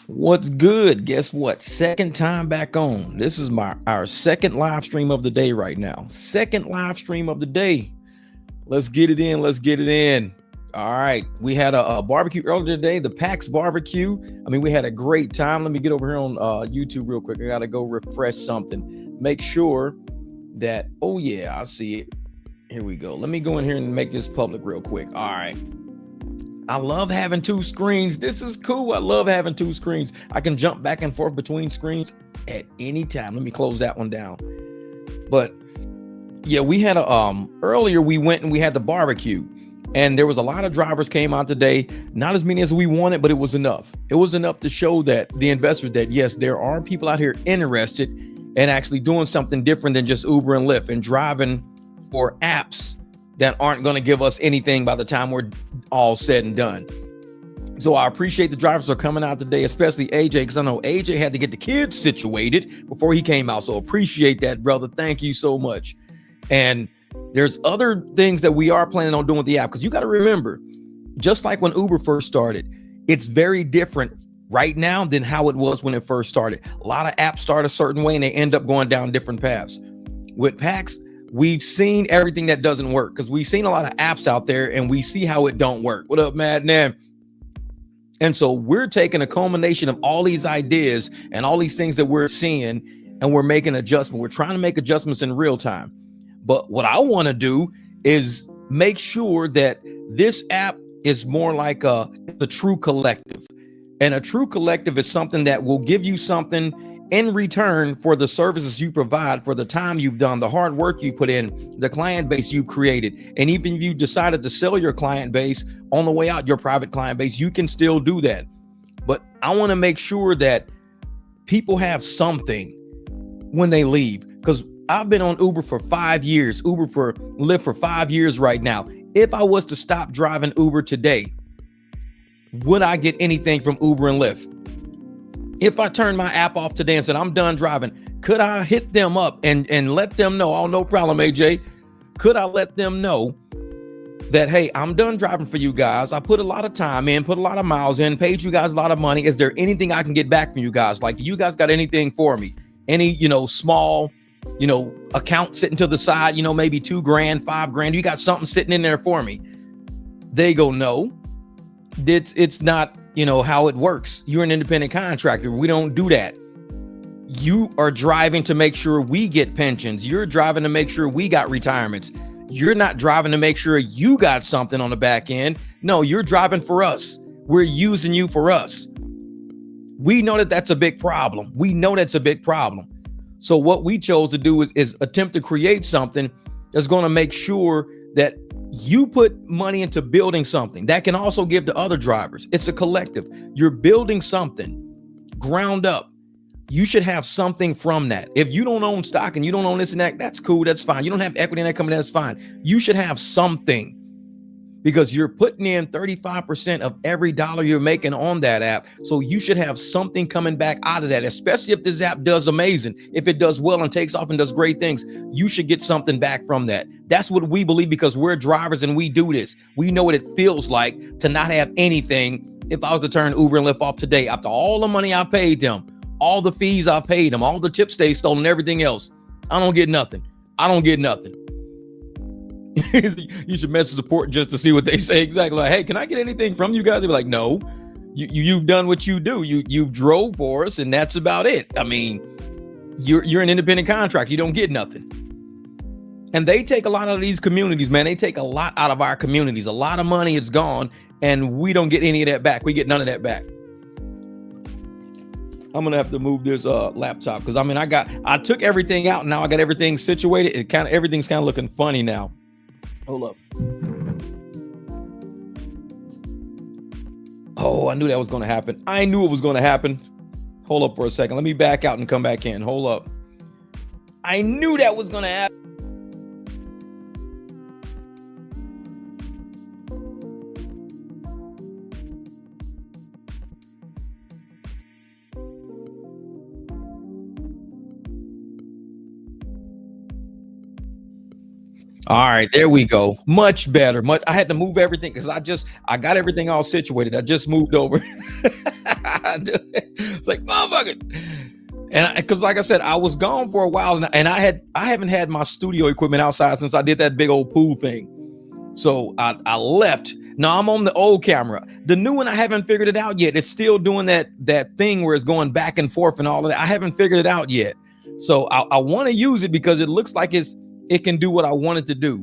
What's good? Guess what? Second time back on. This is our second live stream of the day right now. Second live stream of the day. Let's get it in. Let's get it in. All right. We had a barbecue earlier today, the PAX barbecue. I mean, we had a great time. Let me get over here on YouTube real quick. I got to go refresh something. Make sure that, oh yeah, I see it. Here we go. Let me go in here and make this public real quick. All right. I love having two screens. This is cool. I love having two screens. I can jump back and forth between screens at any time. Let me close that one down. But yeah, we had earlier we went and we had the barbecue, and there was a lot of drivers came out today. Not as many as we wanted, but it was enough. It was enough to show that the investors that yes, there are people out here interested in actually doing something different than just Uber and Lyft and driving for apps that aren't going to give us anything by the time we're all said and done. So I appreciate the drivers are coming out today, especially AJ, because I know AJ had to get the kids situated before he came out. So appreciate that, brother. Thank you so much. And there's other things that we are planning on doing with the app, because you got to remember, just like when Uber first started, it's very different right now than how it was when it first started. A lot of apps start a certain way and they end up going down different paths. With PAX, we've seen everything that doesn't work, because we've seen a lot of apps out there and we see how it don't work. What up, Madman? And so we're taking a culmination of all these ideas and all these things that we're seeing, and we're making adjustments. We're trying to make adjustments in real time. But what I want to do is make sure that this app is more like the true collective. And a true collective is something that will give you something in return for the services you provide, for the time you've done, the hard work you put in, the client base you created. And even if you decided to sell your client base on the way out, your private client base, you can still do that. But I want to make sure that people have something when they leave, because I've been on Uber for 5 years, Uber for Lyft for 5 years right now. If I was to stop driving Uber today, would I get anything from Uber and Lyft? If I turned my app off today and said, I'm done driving, could I hit them up and let them know, oh, no problem, AJ. Could I let them know that, hey, I'm done driving for you guys. I put a lot of time in, put a lot of miles in, paid you guys a lot of money. Is there anything I can get back from you guys? Like, you guys got anything for me? Any, small, account sitting to the side, maybe $2,000, $5,000. You got something sitting in there for me? They go, no, it's not, how it works. You're an independent contractor. We don't do that. You are driving to make sure we get pensions. You're driving to make sure we got retirements. You're not driving to make sure you got something on the back end. No, you're driving for us. We're using you for us. We know that that's a big problem. We know that's a big problem. So what we chose to do is attempt to create something that's going to make sure that you put money into building something that can also give to other drivers. It's a collective. You're building something ground up. You should have something from that. If you don't own stock and you don't own this and that, that's cool. That's fine. You don't have equity in that company. That's fine. You should have something, because you're putting in 35% of every dollar you're making on that app. So you should have something coming back out of that, especially if this app does amazing. If it does well and takes off and does great things, you should get something back from that. That's what we believe, because we're drivers and we do this. We know what it feels like to not have anything. If I was to turn Uber and Lyft off today, after all the money I paid them, all the fees I paid them, all the tips they stole and everything else, I don't get nothing. I don't get nothing. You should message support just to see what they say. Exactly. Like, hey, can I get anything from you guys? They'd be like, no, you've done what you do. You drove for us, and that's about it. I mean, you're an independent contractor. You don't get nothing. And they take a lot out of these communities, man. They take a lot out of our communities. A lot of money is gone, and we don't get any of that back. We get none of that back. I'm gonna have to move this laptop, because I took everything out, and now I got everything situated. Everything's kind of looking funny now. Hold up. Oh, I knew that was going to happen. I knew it was going to happen. Hold up for a second. Let me back out and come back in. Hold up. I knew that was going to happen. All right, there we go. Much better. Much. I had to move everything because I got everything all situated. I just moved over. It's like motherfucker. And because like I said, I was gone for a while, and I haven't had my studio equipment outside since I did that big old pool thing. So I left. Now I'm on the old camera. The new one, I haven't figured it out yet. It's still doing that thing where it's going back and forth and all of that. I haven't figured it out yet. So I want to use it because it looks like it can do what I want it to do.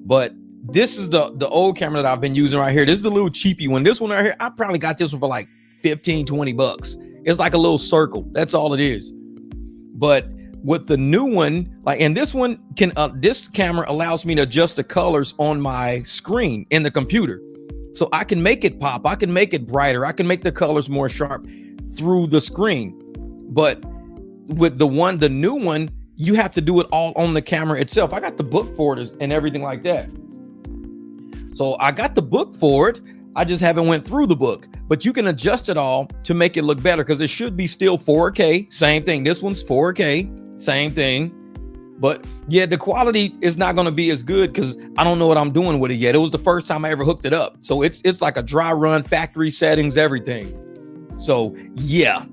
But this is the old camera that I've been using right here. This is the little cheapy one. This one right here, I probably got this one for like 15, 20 bucks. It's like a little circle. That's all it is. But with the new one, like, and this one this camera allows me to adjust the colors on my screen in the computer. So I can make it pop. I can make it brighter. I can make the colors more sharp through the screen. But with the new one, you have to do it all on the camera itself. I got the book for it and everything like that. So I got the book for it. I just haven't went through the book, but you can adjust it all to make it look better because it should be still 4K. Same thing. This one's 4K. Same thing. But yeah, the quality is not going to be as good because I don't know what I'm doing with it yet. It was the first time I ever hooked it up. So it's like a dry run, factory settings, everything. So yeah,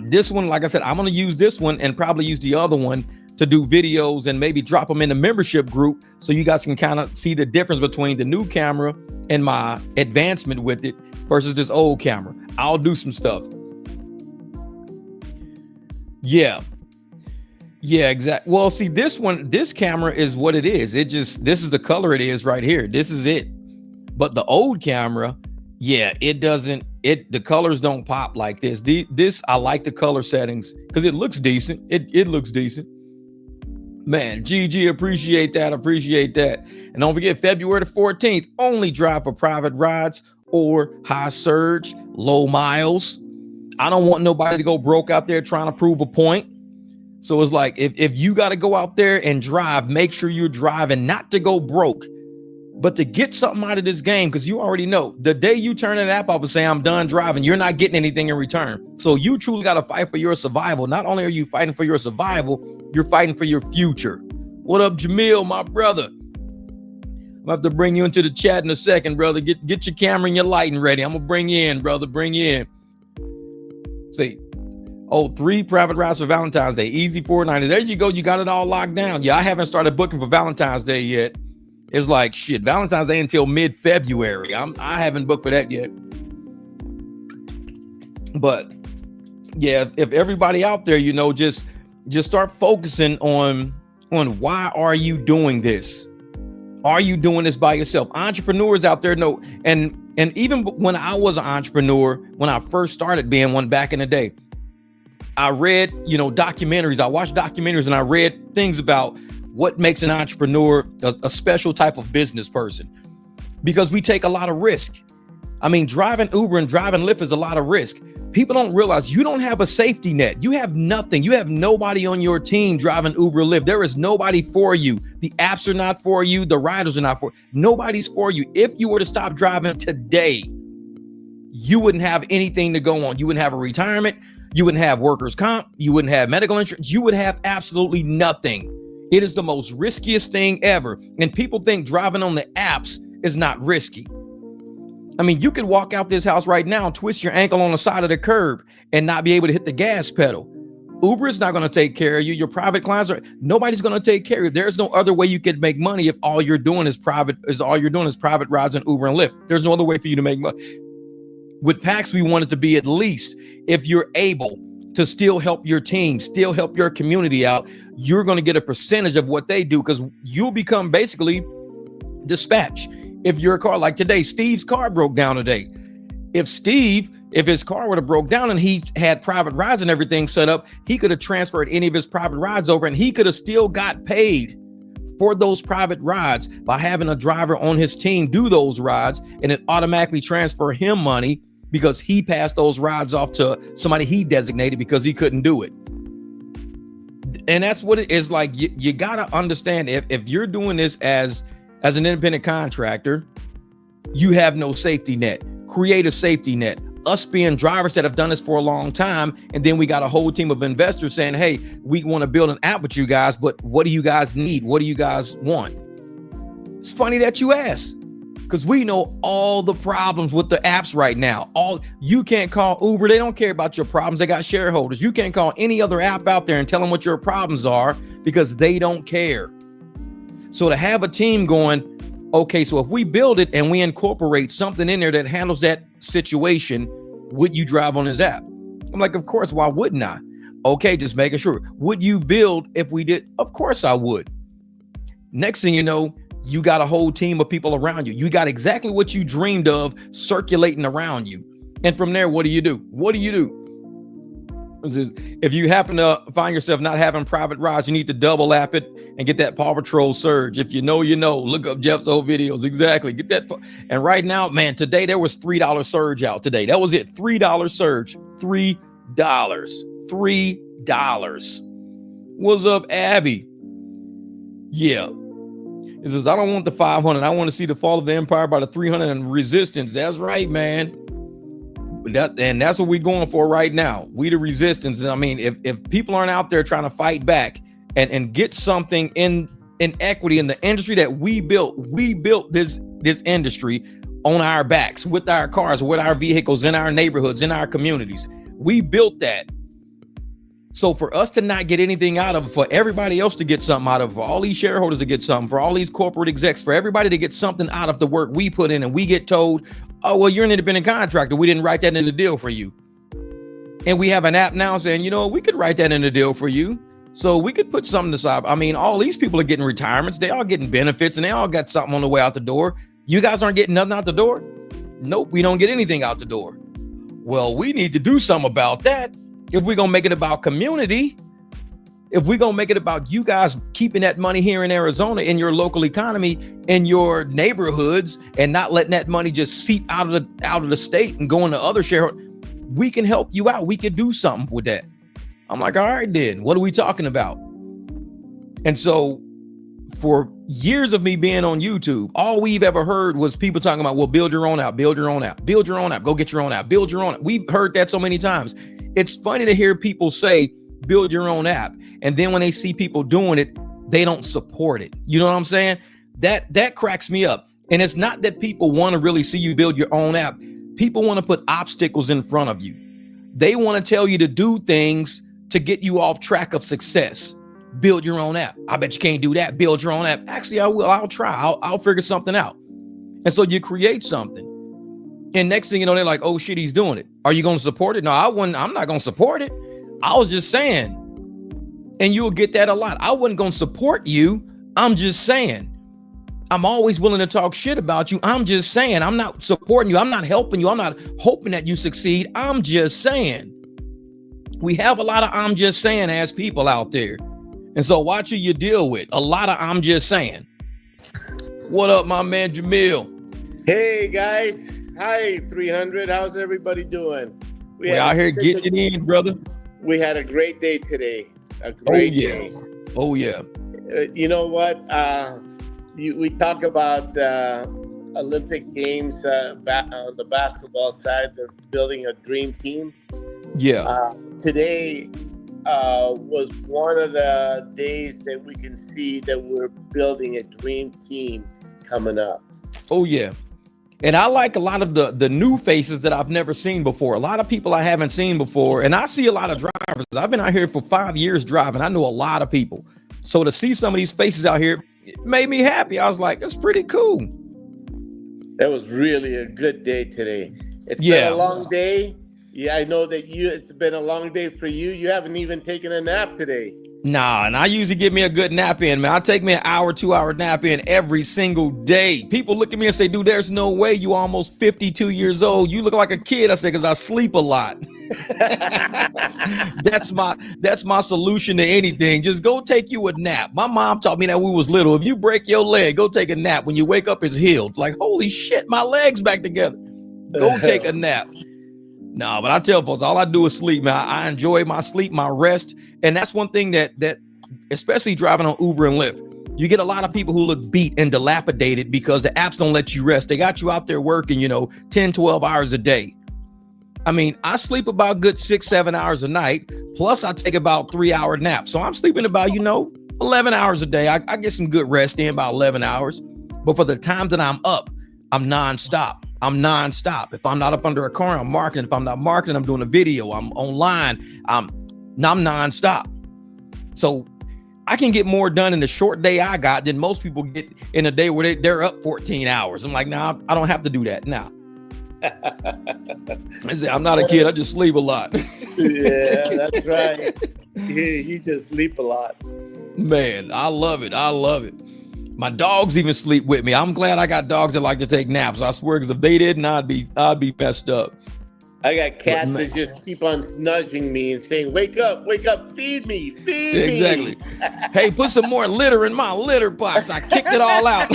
this one, like I said, I'm going to use this one and probably use the other one to do videos and maybe drop them in the membership group so you guys can kind of see the difference between the new camera and my advancement with it versus this old camera. I'll do some stuff. Yeah, exactly. Well, see, this camera is what it is. This is the color it is right here. This is it. But the old camera, yeah, the colors don't pop like this. This, I like the color settings because it looks decent. It looks decent. Man, GG, appreciate that. And don't forget, February the 14th, only drive for private rides or high surge, low miles. I don't want nobody to go broke out there trying to prove a point. So it's like, if you got to go out there and drive, make sure you're driving not to go broke, but to get something out of this game. Because you already know the day you turn that app off and say, I'm done driving, you're not getting anything in return. So you truly got to fight for your survival. Not only are you fighting for your survival, you're fighting for your future. What up, Jamil, my brother? I'll have to bring you into the chat in a second, brother. Get your camera and your lighting ready. I'm going to bring you in, brother. Bring you in. See, 3 private rides for Valentine's Day. Easy $4.90. There you go. You got it all locked down. Yeah, I haven't started booking for Valentine's Day yet. It's like, shit, Valentine's Day until mid-February. I haven't booked for that yet. But yeah, if everybody out there, just start focusing on why are you doing this? Are you doing this by yourself? Entrepreneurs out there know, and even when I was an entrepreneur, when I first started being one back in the day, I read, documentaries. I watched documentaries and I read things about what makes an entrepreneur a special type of business person, because we take a lot of risk. I mean, driving Uber and driving Lyft is a lot of risk. People don't realize you don't have a safety net. You have nothing. You have nobody on your team driving Uber, Lyft. There is nobody for you. The apps are not for you. The riders are not for you. Nobody's for you. If you were to stop driving today, you wouldn't have anything to go on. You wouldn't have a retirement. You wouldn't have workers' comp. You wouldn't have medical insurance. You would have absolutely nothing. It is the most riskiest thing ever. And people think driving on the apps is not risky. I mean, you could walk out this house right now and twist your ankle on the side of the curb and not be able to hit the gas pedal. Uber is not going to take care of you. Your private clients nobody's going to take care of you. There's no other way you could make money if all you're doing is private rides on Uber and Lyft. There's no other way for you to make money. With PAX, we want it to be at least, if you're able to still help your team, still help your community out, you're going to get a percentage of what they do, because you'll become basically dispatch. If your car, like today, Steve's car broke down today. If his car would have broke down and he had private rides and everything set up, he could have transferred any of his private rides over and he could have still got paid for those private rides by having a driver on his team do those rides, and it automatically transfer him money because he passed those rides off to somebody he designated because he couldn't do it. And that's what it is like. You got to understand, if you're doing this as an independent contractor, you have no safety net. Create a safety net. Us being drivers that have done this for a long time, and then we got a whole team of investors saying, hey, we want to build an app with you guys, but what do you guys need? What do you guys want? It's funny that you ask, because we know all the problems with the apps right now. You can't call Uber. They don't care about your problems. They got shareholders. You can't call any other app out there and tell them what your problems are because they don't care. So to have a team going, okay, so if we build it and we incorporate something in there that handles that situation, would you drive on this app? I'm like, of course, why wouldn't I? Okay, just making sure. Would you build if we did? Of course I would. Next thing you know, you got a whole team of people around you. You got exactly what you dreamed of circulating around you. And from there, what do you do? What do you do? If you happen to find yourself not having private rides, you need to double app it and get that Paw Patrol surge. If you know, you know. Look up Jeff's old videos. Exactly. Get that. And right now, man, today there was $3 surge out today. That was it. $3 surge. $3. $3. What's up, Abby? Yeah. It says, I don't want the 500. I want to see the fall of the empire by the 300 and resistance. That's right, man. And that's what we're going for right now. We the resistance. And I mean, if people aren't out there trying to fight back and get something in equity in the industry that we built this industry on our backs, with our cars, with our vehicles, in our neighborhoods, in our communities. We built that. So for us to not get anything out of it, for everybody else to get something out of it, for all these shareholders to get something, for all these corporate execs, for everybody to get something out of the work we put in, and we get told, oh, well, you're an independent contractor. We didn't write that in the deal for you. And we have an app now saying, you know, we could write that in the deal for you. So we could put something aside. I mean, all these people are getting retirements. They all getting benefits and they all got something on the way out the door. You guys aren't getting nothing out the door? Nope, we don't get anything out the door. Well, we need to do something about that. If we're going to make it about community, if we're going to make it about you guys keeping that money here in Arizona, in your local economy, in your neighborhoods, and not letting that money just seep out of the state and going to other shareholders, we can help you out. We could do something with that. I'm like, all right, then what are we talking about? And so for years of me being on YouTube, all we've ever heard was people talking about, well, build your own app, build your own app, build your own app, go get your own app, build your own app. We've heard that so many times. It's funny to hear people say, build your own app. And then when they see people doing it, they don't support it. You know what I'm saying? That cracks me up. And it's not that people want to really see you build your own app. People want to put obstacles in front of you. They want to tell you to do things to get you off track of success. Build your own app. I bet you can't do that. Build your own app. Actually, I will. I'll try. I'll figure something out. And so you create something. And next thing you know, they're like, oh shit, he's doing it. Are you going to support it? No, I'm not going to support it. I was just saying. And you'll get that a lot. I wasn't going to support you. I'm just saying. I'm always willing to talk shit about you. I'm just saying. I'm not supporting you. I'm not helping you. I'm not hoping that you succeed. I'm just saying. We have a lot of I'm just saying as people out there. And so watch who you deal with. A lot of I'm just saying. What up, my man, Jamil? Hey, guys. Hi, 300. How's everybody doing? We out here getting it in, brother. We had a great day today. A great day. Oh, yeah. You know what? We talk about Olympic Games on the basketball side. They're building a dream team. Yeah. Today was one of the days that we can see that we're building a dream team coming up. Oh, yeah. And I like a lot of the new faces that I've never seen before. A lot of people I haven't seen before. And I see a lot of drivers. I've been out here for 5 years driving. I know a lot of people. So to see some of these faces out here, it made me happy. I was like, that's pretty cool. That was really a good day today. It's been a long day. Yeah, I know that it's been a long day for you. You haven't even taken a nap today. Nah, and I usually get me a good nap in, man. I take me an hour, 2 hour nap in every single day. People look at me and say, dude, there's no way you almost 52 years old. You look like a kid. I say, because I sleep a lot. That's my solution to anything. Just go take you a nap. My mom taught me that when we was little. If you break your leg, go take a nap. When you wake up, it's healed. Like, holy shit, my leg's back together. Go take a nap. No, but I tell folks, all I do is sleep, man. I enjoy my sleep, my rest. And that's one thing that especially driving on Uber and Lyft, you get a lot of people who look beat and dilapidated because the apps don't let you rest. They got you out there working, 10, 12 hours a day. I mean, I sleep about good 6-7 hours a night. Plus I take about 3 hour naps. So I'm sleeping about, 11 hours a day. I get some good rest in about 11 hours. But for the time that I'm up, I'm nonstop. If I'm not up under a car, I'm marketing. If I'm not marketing, I'm doing a video. I'm online. I'm nonstop. So I can get more done in the short day I got than most people get in a day where they're up 14 hours. I'm like, nah, I don't have to do that now. I'm not a kid. I just sleep a lot. Yeah, that's right. He just sleep a lot. Man, I love it. My dogs even sleep with me. I'm glad I got dogs that like to take naps. I swear, because if they didn't, I'd be messed up. I got cats that just keep on nudging me and saying, wake up, feed me. Exactly. Hey, put some more litter in my litter box. I kicked it all out.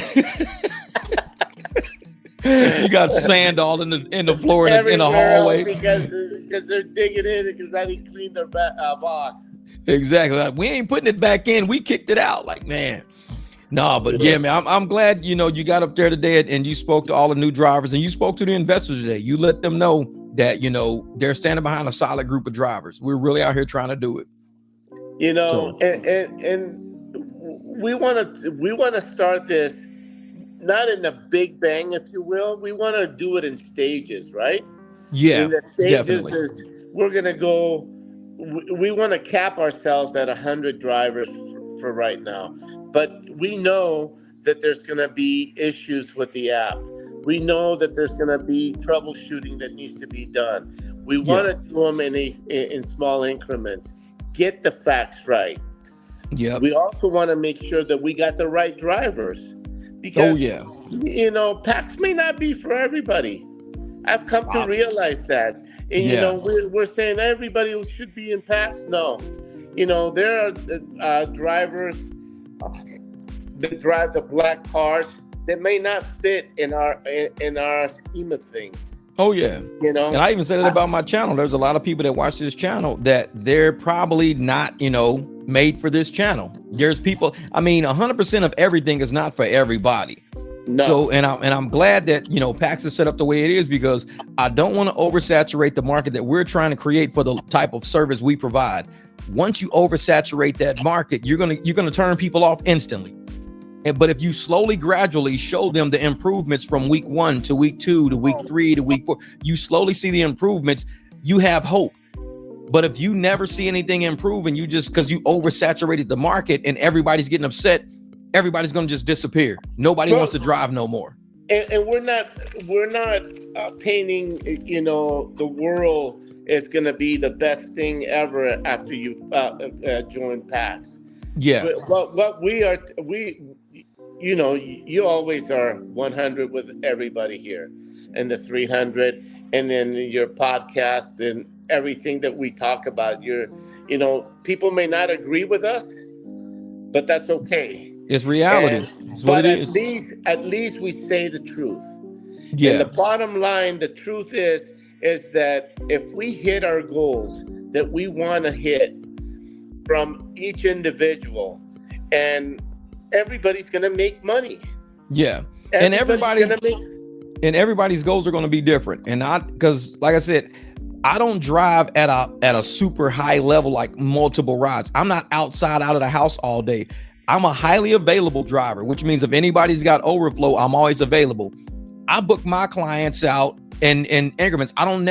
You got sand all in the floor in the hallway. Because they're digging in because I didn't clean their box. Exactly. Like, we ain't putting it back in. We kicked it out. Like, man. No, but yeah, man, I'm glad, you got up there today and you spoke to all the new drivers and you spoke to the investors today. You let them know that, they're standing behind a solid group of drivers. We're really out here trying to do it. And we want to start this not in a big bang, if you will. We want to do it in stages, right? Yeah, in the stages definitely. Is we're going to go, we want to cap ourselves at 100 drivers for right now. But we know that there's going to be issues with the app. We know that there's going to be troubleshooting that needs to be done. We want to do them in small increments. Get the facts right. Yeah. We also want to make sure that we got the right drivers. Because, PAX may not be for everybody. I've come to realize that. And, we're saying everybody should be in PAX. No. There are drivers that drive the black cars that may not fit in our scheme of things. Oh yeah. And I even said it about my channel. There's a lot of people that watch this channel that they're probably not, made for this channel. There's people, 100% of everything is not for everybody. No. So, and I'm glad that, PAX is set up the way it is, because I don't want to oversaturate the market that we're trying to create for the type of service we provide. Once you oversaturate that market, you're going to turn people off instantly. But if you slowly, gradually show them the improvements from week 1 to week 2 to week 3 to week 4, you slowly see the improvements, you have hope. But if you never see anything improve and you just, because you oversaturated the market and everybody's getting upset, everybody's going to just disappear. Nobody wants to drive no more. And we're not painting, the world is going to be the best thing ever after you join PAX. Yeah. What you always are 100 with everybody here, and the 300, and then your podcast and everything that we talk about. People may not agree with us, but that's okay. It's reality. But at least we say the truth. Yeah. And the bottom line, the truth is that if we hit our goals that we want to hit from each individual, and everybody's going to make money. Yeah. Everybody's goals are going to be different. And because like I said, I don't drive at a super high level, like multiple rides. I'm not out of the house all day. I'm a highly available driver, which means if anybody's got overflow, I'm always available. I book my clients out in increments. I don't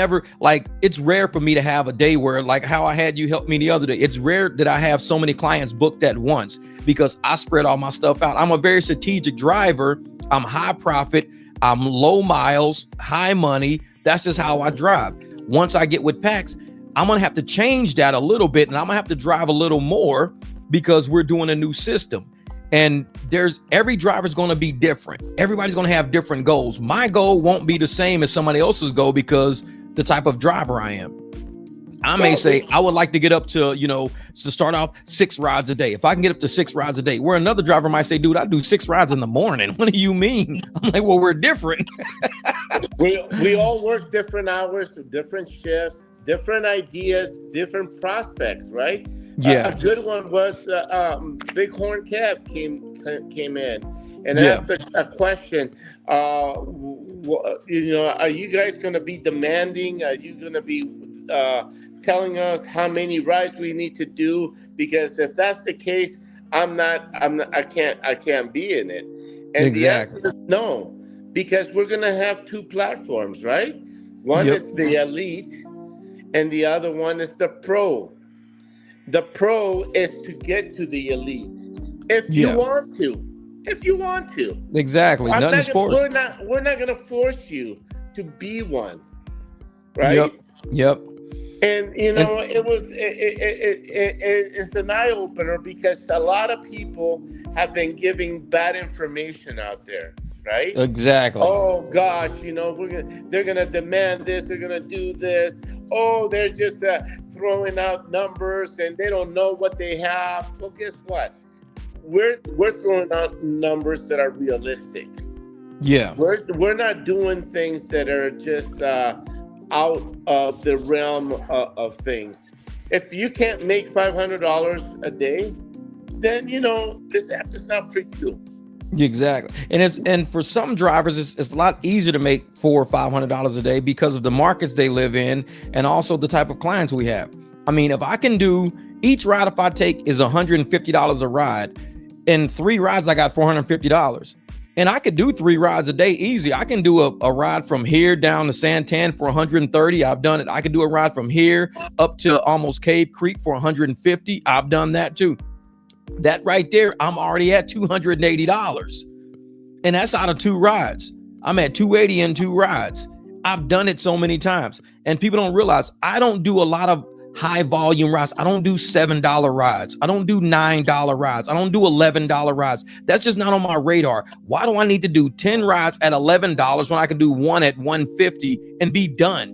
it's rare for me to have a day where, like how I had you help me the other day. It's rare that I have so many clients booked at once, because I spread all my stuff out. I'm a very strategic driver. I'm high profit. I'm low miles, high money. That's just how I drive. Once I get with PAX, I'm going to have to change that a little bit, and I'm going to have to drive a little more because we're doing a new system. And every driver's going to be different. Everybody's going to have different goals. My goal won't be the same as somebody else's goal because the type of driver I am. I may say I would like to get up to, to start off 6 rides a day. If I can get up to 6 rides a day, where another driver might say, dude, I do 6 rides in the morning. What do you mean? I'm like, well, we're different. we all work different hours, different shifts, different ideas, different prospects, right? Yeah. A good one was Bighorn Kev came in and asked a question. Are you guys going to be demanding? Are you going to be telling us how many rides we need to do? Because if that's the case, I can't be in it. And the answer Exactly. is no, because we're going to have two platforms, right? One Yep. is the elite, and the other one is the pro. The pro is to get to the elite if you Yeah. want to. If you want to. Exactly. I'm not Nothing's gonna, forced. we're not going to force you to be one, Yep. right? Yep. And And it's an eye opener because a lot of people have been giving bad information out there, right? exactly. Oh gosh, they're gonna demand this, they're gonna do this. Oh, they're just throwing out numbers and they don't know what they have. Well, guess what? We're throwing out numbers that are realistic. Yeah. We're not doing things that are just out of the realm of things. If you can't make $500 a day, then this app is not for you. Exactly. And for some drivers, it's a lot easier to make $400 or $500 a day because of the markets they live in and also the type of clients we have. I mean, if I can do each ride, if I take is $150 a ride, in 3 rides, I got $450. And I could do 3 rides a day easy. I can do a ride from here down to Santan for 130. I've done it. I could do a ride from here up to almost Cave Creek for 150. I've done that too. That right there, I'm already at $280. And that's out of 2 rides. I'm at 280 in 2 rides. I've done it so many times. And people don't realize I don't do a lot of high volume rides. I don't do $7 rides. I don't do $9 rides. I don't do $11 rides. That's just not on my radar. Why do I need to do 10 rides at $11 when I can do one at $150 and be done?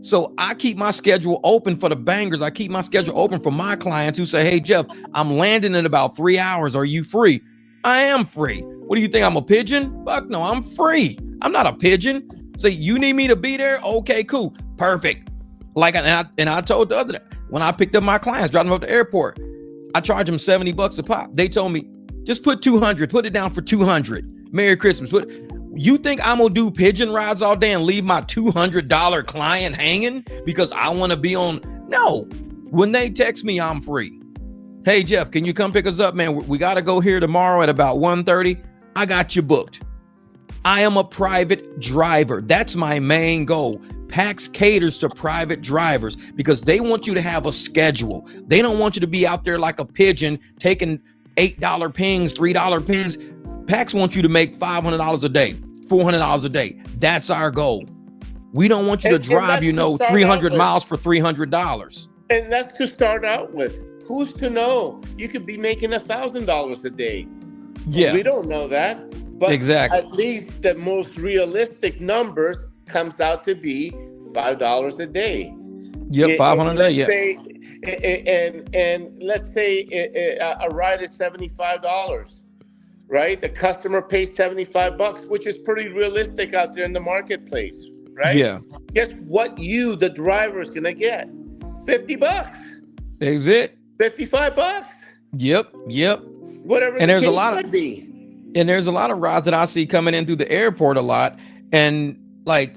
So I keep my schedule open for the bangers. I keep my schedule open for my clients who say, hey, Jeff, I'm landing in about 3 hours. Are you free? I am free. What do you think? I'm a pigeon? Fuck no, I'm free. I'm not a pigeon. Say, you need me to be there? Okay, cool. Perfect. Like, and I told the other day, when I picked up my clients, dropped them up to the airport, I charged them $70 a pop. They told me, just put 200, put it down for 200. Merry Christmas. You think I'm gonna do pigeon rides all day and leave my $200 client hanging because I want to be on? No. When they text me, I'm free. Hey, Jeff, can you come pick us up, man? We got to go here tomorrow at about 1:30. I got you booked. I am a private driver. That's my main goal. PAX caters to private drivers because they want you to have a schedule. They don't want you to be out there like a pigeon taking $8 pings, $3 pings. PAX wants you to make $500 a day, $400 a day. That's our goal. We don't want you to drive, 300 miles for $300. And that's to start out with. Who's to know? You could be making $1,000 a day. Yeah. We don't know that. But exactly. At least the most realistic numbers comes out to be $5 a day. Yep, 500 a day. And let's say a ride is $75. Right? The customer pays $75, which is pretty realistic out there in the marketplace, right? Yeah. Guess what the driver is gonna get? $50. Is it? $55. Yep. Whatever and the there's case a lot might be. And there's a lot of rides that I see coming in through the airport a lot. And like,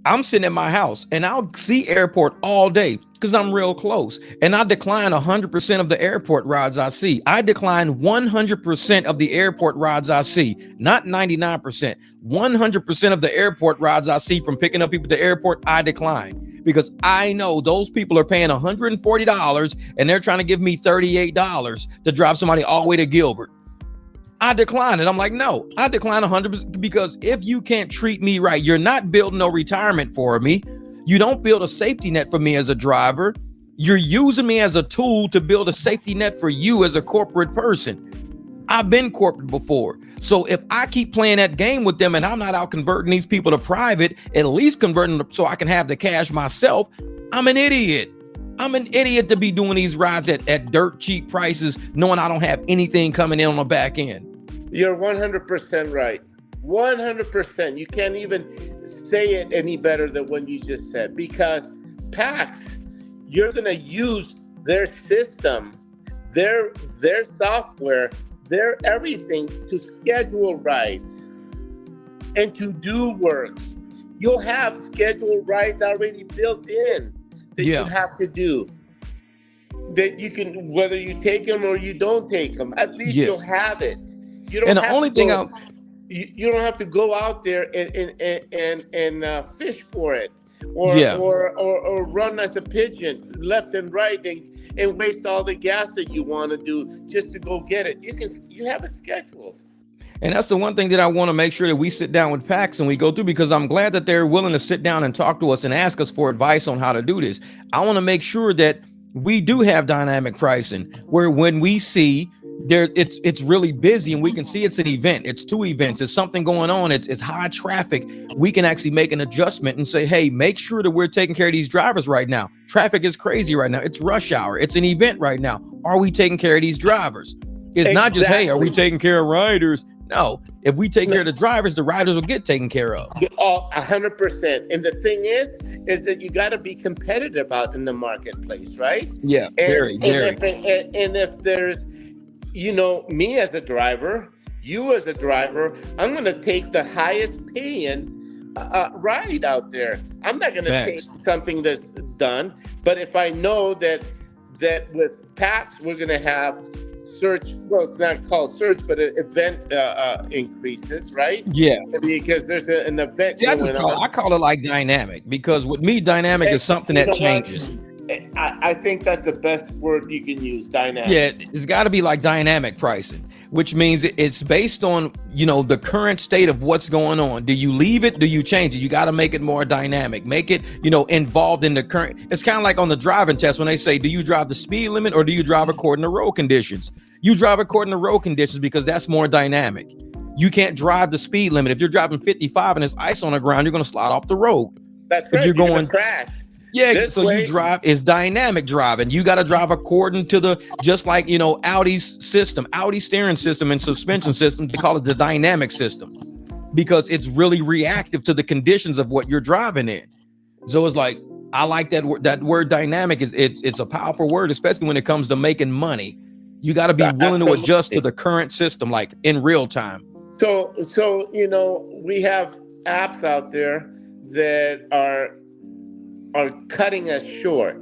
I'm sitting at my house and I'll see airport all day because I'm real close. And I decline 100% of the airport rides I see. I decline 100% of the airport rides I see, not 99%. 100% of the airport rides I see from picking up people at the airport, I decline because I know those people are paying $140 and they're trying to give me $38 to drive somebody all the way to Gilbert. I decline it. I'm like, no, I decline 100% because if you can't treat me right, you're not building no retirement for me. You don't build a safety net for me as a driver. You're using me as a tool to build a safety net for you as a corporate person. I've been corporate before. So if I keep playing that game with them and I'm not out converting these people to private, at least converting them so I can have the cash myself, I'm an idiot. I'm an idiot to be doing these rides at dirt cheap prices, knowing I don't have anything coming in on the back end. You're 100% right. 100%. You can't even say it any better than what you just said, because PAX, you're going to use their system, their software, their everything to schedule rides and to do work. You'll have scheduled rides already built in that you have to do. That you can, whether you take them or you don't take them, at least you'll have it. You don't and the have only to thing go You don't have to go out there and fish for it, Yeah. or run as a pigeon left and right, and waste all the gas that you want to do just to go get it. You have it scheduled. And that's the one thing that I want to make sure that we sit down with PAX and we go through, because I'm glad that they're willing to sit down and talk to us and ask us for advice on how to do this. I want to make sure that we do have dynamic pricing, where when we see there it's really busy and we can see it's an event, it's 2 events, it's something going on, it's high traffic, we can actually make an adjustment and say, hey, make sure that we're taking care of these drivers right now. Traffic is crazy right now. It's rush hour. It's an event right now. Are we taking care of these drivers? It's not just, hey, are we taking care of riders? No, if we take care of the riders will get taken care of. 100%. And the thing is that you got to be competitive out in the marketplace, right? Yeah, very. And if there's, me as a driver, you as a driver, I'm going to take the highest paying ride out there. I'm not going to take something that's done. But if I know that with PAX, we're going to have search, well, it's not called search, but an event increases, right? Yeah. Because there's an event going on. I call it like dynamic, because with me, dynamic is something that changes. I think that's the best word you can use, dynamic. Yeah, it's got to be like dynamic pricing, which means it's based on, the current state of what's going on. Do you leave it? Do you change it? You got to make it more dynamic, make it, involved in the current. It's kind of like on the driving test when they say, do you drive the speed limit or do you drive according to road conditions? You drive according to road conditions because that's more dynamic. You can't drive the speed limit. If you're driving 55 and there's ice on the ground, you're going to slide off the road. That's right. You're going to crash. Yeah, so you drive is dynamic driving. You got to drive according to just like, Audi's system, Audi steering system and suspension system. They call it the dynamic system because it's really reactive to the conditions of what you're driving in. So it's like, I like that word. That word dynamic it's a powerful word, especially when it comes to making money. You got to be willing to adjust to the current system, like in real time. So we have apps out there that are cutting us short,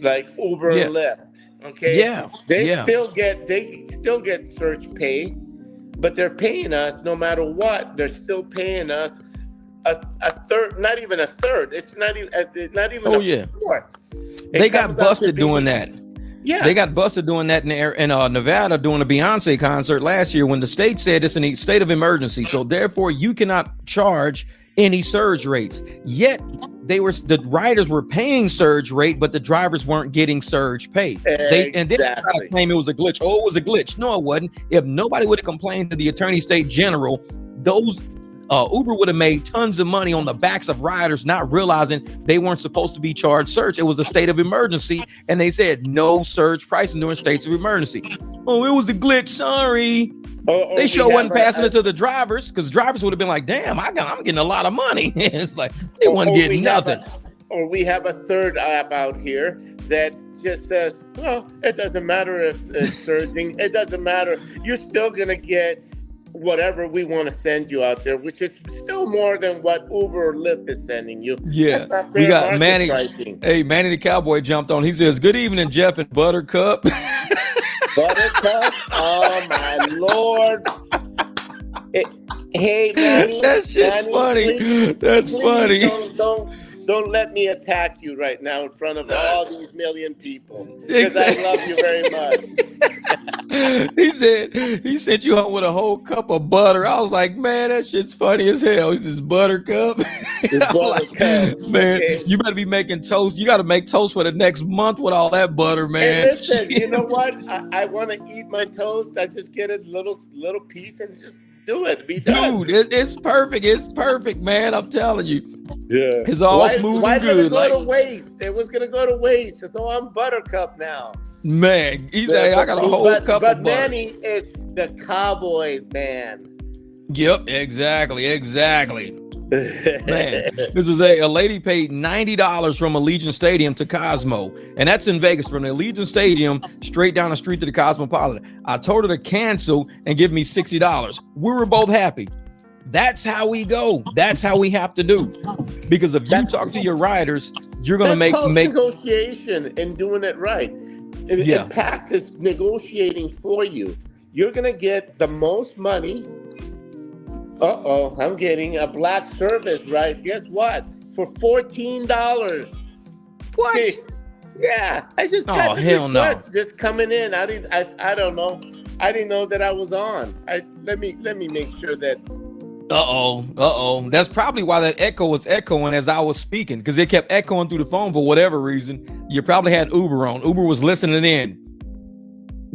like Uber and Lyft. Okay. Yeah. They still get search pay, but they're paying us no matter what. They're still paying us a third, not even a third. It's not even a fourth. They got busted doing that. Yeah, they got busted doing that in Nevada during a Beyonce concert last year when the state said it's a state of emergency. So therefore, you cannot charge any surge rates. Yet the riders were paying surge rate, but the drivers weren't getting surge pay. And then they claim it was a glitch. Oh, it was a glitch. No, it wasn't. If nobody would have complained to the Attorney State General, those Uber would have made tons of money on the backs of riders, not realizing they weren't supposed to be charged surge. It was a state of emergency, and they said no surge pricing during states of emergency. Oh, it was a glitch. Sorry. They sure wasn't passing it to the drivers, because drivers would have been like, damn, I'm getting a lot of money. It's like they wasn't getting nothing. Or we have a third app out here that just says, well, it doesn't matter if it's surging. It doesn't matter. You're still going to get whatever we want to send you out there, which is still more than what Uber or Lyft is sending you. Yeah. We got Manny. Pricing. Hey, Manny the Cowboy jumped on. He says, good evening, Jeff and Buttercup. Buttercup? Oh, my Lord. Hey, Manny. That shit's funny. Please, That's funny. Don't let me attack you right now in front of all these million people, because I love you very much. He said he sent you home with a whole cup of butter. I was like, man, that shit's funny as hell. He says, Buttercup. Like, man, okay. You better be making toast. You got to make toast for the next month with all that butter, man. Hey, listen, you know what? I want to eat my toast. I just get a little piece and just do it. Be done. Dude, it's perfect. It's perfect, man. I'm telling you. Yeah. It's all smooth and good. Why did it go to waste? It was going to go to waste. So I'm Buttercup now. Man, he's like, I got a whole cup of butter. But Manny is the cowboy man. Yep, exactly. Man, this is a lady paid $90 from Allegiant Stadium to Cosmo, and that's in Vegas, from the Allegiant Stadium straight down the street to the Cosmopolitan. I told her to cancel and give me $60. We were both happy. That's how we go. That's how we have to do. Because if you talk to your riders, you're going to make negotiation and doing it right. And PAX is negotiating for you. You're going to get the most money Uh-oh, I'm getting a black service, right? Guess what? For $14. What? Yeah, I just Oh, got the hell no. request just coming in. I don't know. I didn't know that I was on. Let me make sure that. Uh-oh. That's probably why that echo was echoing as I was speaking, because it kept echoing through the phone for whatever reason. You probably had Uber on. Uber was listening in.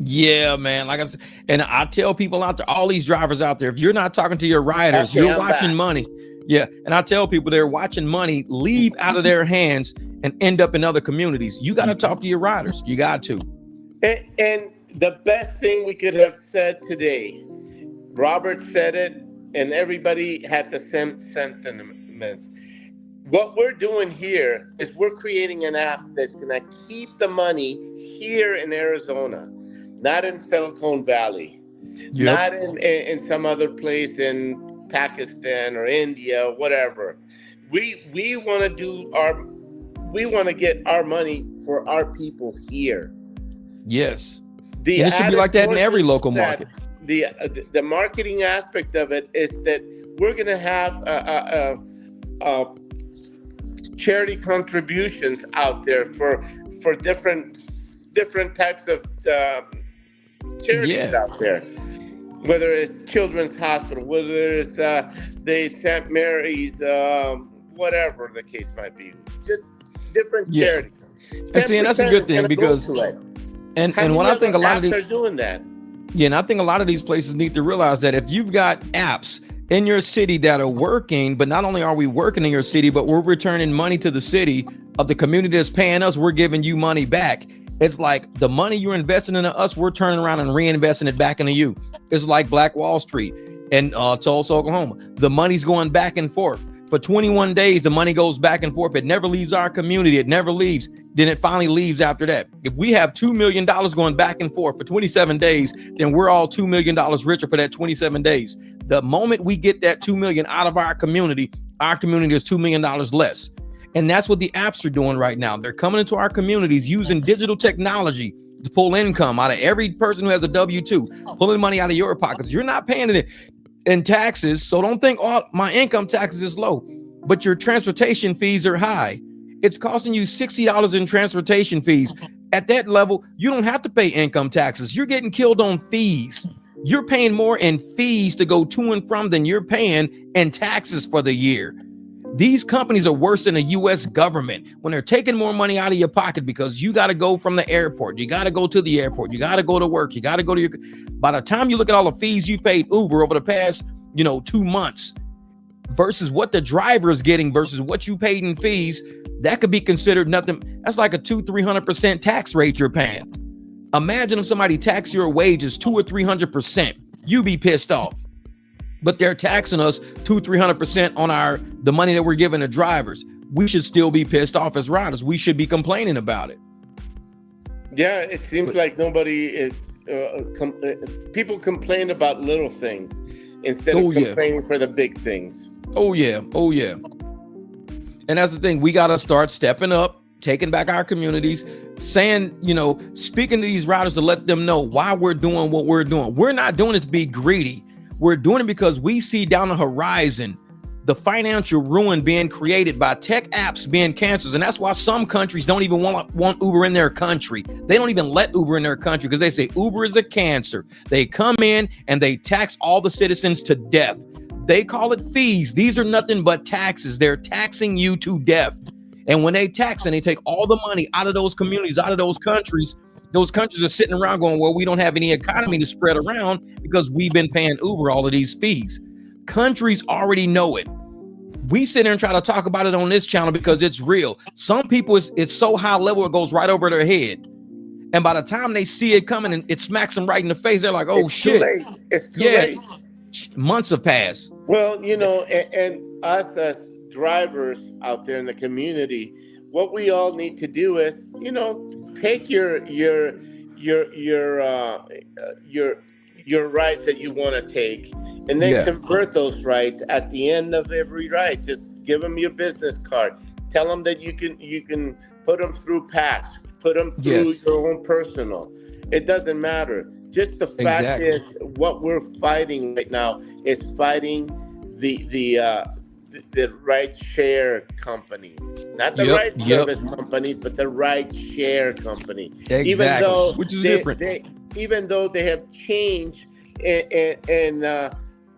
Yeah, man. Like I said, and I tell people out there, all these drivers out there, if you're not talking to your riders, Okay, you're I'm watching back. money. Yeah. And I tell people they're watching money leave out of their hands and end up in other communities. You got to talk to your riders. You got to. And the best thing we could have said today, Robert said it, and everybody had the same sentiments. What we're doing here is we're creating an app that's going to keep the money here in Arizona, not in Silicon Valley, Yep. not in some other place in Pakistan or India or whatever. We want to do our we want to get our money for our people here. Yes. The And it should be added like that in every portion local is that market. the marketing aspect of it is that we're going to have charity contributions out there for different types of charities Yeah. out there, whether it's Children's Hospital, whether it's the St. Mary's, whatever the case might be, just different Yeah. charities. And see, and that's a 10% good is thing going to go because to it. How and what many I other think a lot of apps these are doing that? Yeah, and I think a lot of these places need to realize that if you've got apps in your city that are working, but not only are we working in your city, but we're returning money to the city of the community that's paying us, we're giving you money back. It's like the money you're investing into us, we're turning around and reinvesting it back into you. It's like Black Wall Street and Tulsa, Oklahoma. The money's going back and forth. For 21 days, the money goes back and forth. It never leaves our community. It never leaves. Then it finally leaves after that. If we have $2 million going back and forth for 27 days, then we're all $2 million richer for that 27 days. The moment we get that 2 million out of our community is $2 million less. And that's what the apps are doing right now. They're coming into our communities using digital technology to pull income out of every person who has a W-2, pulling money out of your pockets. You're not paying it in taxes. So don't think, oh, my income taxes is low, but your transportation fees are high. It's costing you $60 in transportation fees. At that level, you don't have to pay income taxes. You're getting killed on fees. You're paying more in fees to go to and from than you're paying in taxes for the year. These companies are worse than the U.S. government when they're taking more money out of your pocket because you got to go from the airport. You got to go to the airport. You got to go to work. You got to go to your. By the time you look at all the fees you paid Uber over the past, 2 months versus what the driver is getting versus what you paid in fees, that could be considered nothing. That's like a 200-300% tax rate you're paying. Imagine if somebody taxed your wages 200 or 300%. You'd be pissed off. But they're taxing us 200-300% on the money that we're giving to drivers. We should still be pissed off as riders. We should be complaining about it. Yeah, it seems like nobody is. People complain about little things instead of complaining for the big things. Oh yeah. And that's the thing. We got to start stepping up, taking back our communities, saying, speaking to these riders to let them know why we're doing what we're doing. We're not doing it to be greedy. We're doing it because we see down the horizon the financial ruin being created by tech apps being canceled. And that's why some countries don't even want Uber in their country. They don't even let Uber in their country because they say Uber is a cancer. They come in and they tax all the citizens to death. They call it fees. These are nothing but taxes. They're taxing you to death. And when they tax and they take all the money out of those communities, out of those countries are sitting around going, well, we don't have any economy to spread around because we've been paying Uber all of these fees. Countries already know it. We sit there and try to talk about it on this channel because it's real. Some people, it's so high level, it goes right over their head. And by the time they see it coming and it smacks them right in the face, they're like, oh, it's shit. Too late. It's too late. Months have passed. Well, and us as drivers out there in the community, what we all need to do is, take your rides that you want to take, and then convert those rides at the end of every ride. Just give them your business card. Tell them that you can put them through PAX, put them through your own personal. It doesn't matter. Just the fact is, what we're fighting right now is fighting the ride share companies, not the Yep. ride service companies, but the ride share company. Exactly. Which is different. Even though they have changed, and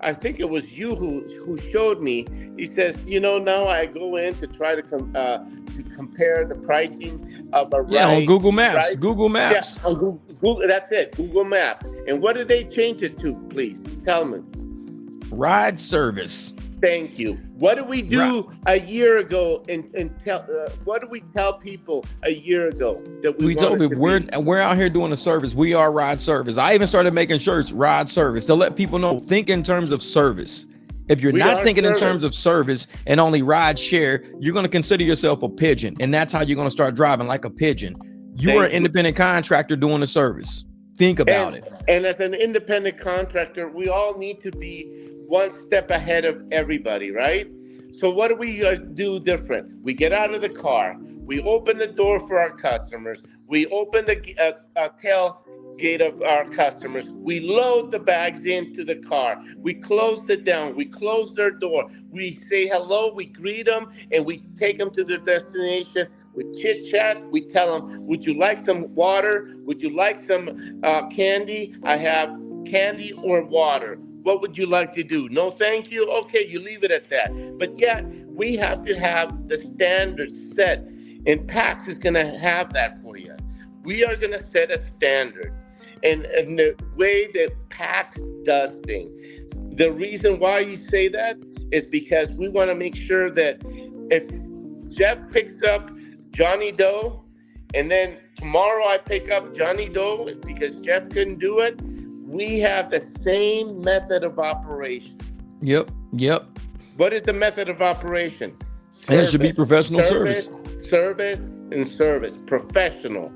I think it was you who showed me. He says, now I go in to try to compare the pricing of a ride. On Google Maps. Ride, Google Maps. Yeah, on Google. That's it. Google Maps. And what did they change it to? Please tell me. Ride service. Thank you. What did we do a year ago? And tell what did we tell people a year ago that we told people we're out here doing a service. We are ride service. I even started making shirts, ride service, to let people know, think in terms of service. If you're not thinking in terms of service and only ride share, you're going to consider yourself a pigeon, and that's how you're going to start driving like a pigeon. You're an independent contractor doing a service. Think about it. And as an independent contractor, we all need to be one step ahead of everybody, right? So what do we do different? We get out of the car. We open the door for our customers. We open the tailgate of our customers. We load the bags into the car. We close it down. We close their door. We say hello. We greet them, and we take them to their destination. We chit chat. We tell them, would you like some water? Would you like some candy? I have candy or water. What would you like to do? No, thank you. Okay, you leave it at that. But yet, we have to have the standards set, and PAX is going to have that for you. We are going to set a standard, and the way that PAX does things. The reason why you say that is because we want to make sure that if Jeff picks up Johnny Doe, and then tomorrow I pick up Johnny Doe because Jeff couldn't do it, we have the same method of operation. Yep. What is the method of operation? And it should be professional service. Service. Professional.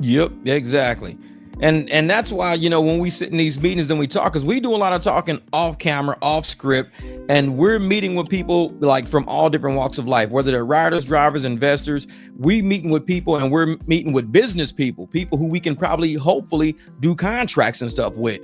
Yep, exactly. And that's why, when we sit in these meetings and we talk, because we do a lot of talking off camera, off script, and we're meeting with people like from all different walks of life, whether they're riders, drivers, investors. We meeting with people, and we're meeting with business people who we can probably, hopefully, do contracts and stuff with.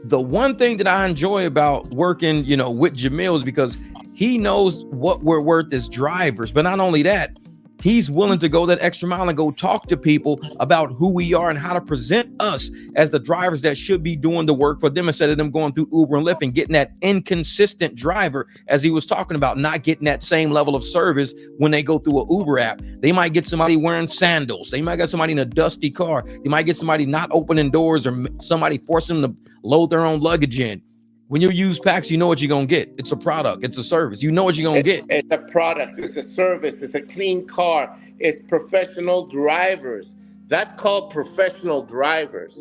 The one thing that I enjoy about working, with Jamil is because he knows what we're worth as drivers. But not only that, he's willing to go that extra mile and go talk to people about who we are and how to present us as the drivers that should be doing the work for them, instead of them going through Uber and Lyft and getting that inconsistent driver, as he was talking about, not getting that same level of service when they go through an Uber app. They might get somebody wearing sandals. They might get somebody in a dusty car. They might get somebody not opening doors, or somebody forcing them to load their own luggage in. When you use PAX, you know what you're going to get. It's a product. It's a service. You know what you're going to get. It's a product. It's a service. It's a clean car. It's professional drivers. That's called professional drivers.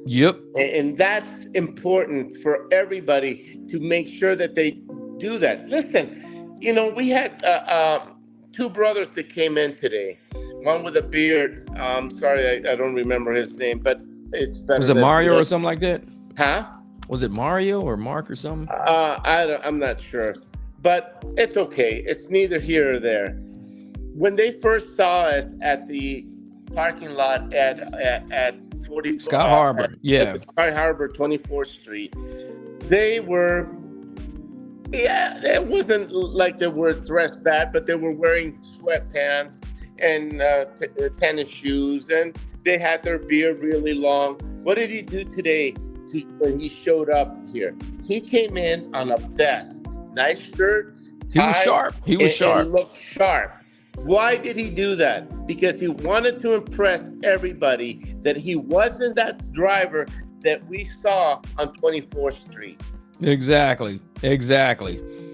Yep. And that's important for everybody to make sure that they do that. Listen, we had two brothers that came in today. One with a beard. Sorry, I don't remember his name, but it's better. Was it Mario or something like that? Huh? Was it Mario or Mark or something? I'm not sure, but it's okay. It's neither here or there. When they first saw us at the parking lot at 40 Sky Harbor, at Sky Harbor, 24th Street, they were, it wasn't like they were dressed bad, but they were wearing sweatpants and tennis shoes, and they had their beard really long. What did he do today? When he showed up here, he came in on a vest, nice shirt, tie, he was sharp. And looked sharp. Why did he do that? Because he wanted to impress everybody that he wasn't that driver that we saw on 24th Street. Exactly.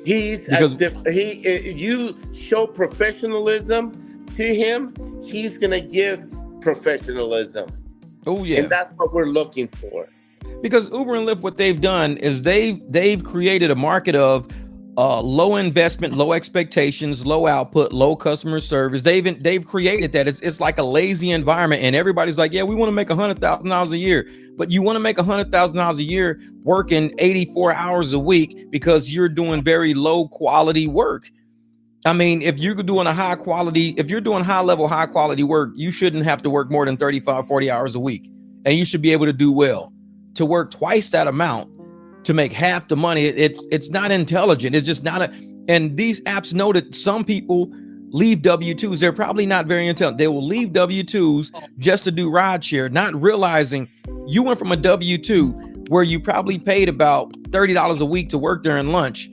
You show professionalism to him, he's gonna give professionalism. Oh yeah, and that's what we're looking for. Because Uber and Lyft, what they've done is they've created a market of low investment, low expectations, low output, low customer service. They've created that. It's like a lazy environment, and everybody's like, yeah, we want to make $100,000 a year, but you want to make $100,000 a year working 84 hours a week because you're doing very low quality work. I mean, if you're doing high level, high quality work, you shouldn't have to work more than 35, 40 hours a week, and you should be able to do well. To work twice that amount to make half the money. It's not intelligent. It's just not and these apps know that some people leave W-2s. They're probably not very intelligent. They will leave W-2s just to do rideshare, not realizing you went from a W-2 where you probably paid about $30 a week to work during lunch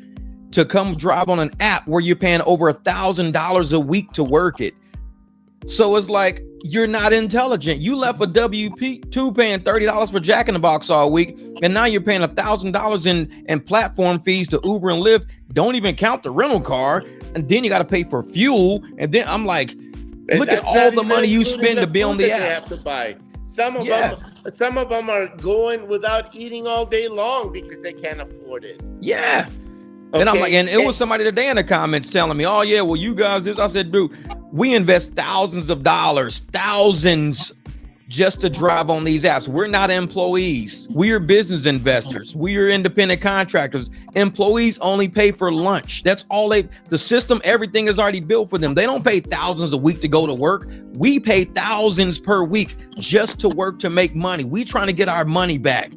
to come drive on an app where you're paying over $1,000 a week to work it. So it's like, you're not intelligent. You left a W-2 paying $30 for Jack in the Box all week, and now you're paying $1,000 in platform fees to Uber and Lyft. Don't even count the rental car, and then you got to pay for fuel. And then I'm like, look at all the money you spend to be on the app. They have to buy. Some of them are going without eating all day long because they can't afford it. Yeah. Okay. And I'm like, and it was somebody today in the comments telling me, oh yeah, well, you guys this. I said, dude, we invest thousands of dollars, just to drive on these apps. We're not employees. We are business investors. We are independent contractors. Employees only pay for lunch. That's all the system, everything is already built for them. They don't pay thousands a week to go to work. We pay thousands per week just to work to make money. We trying to get our money back.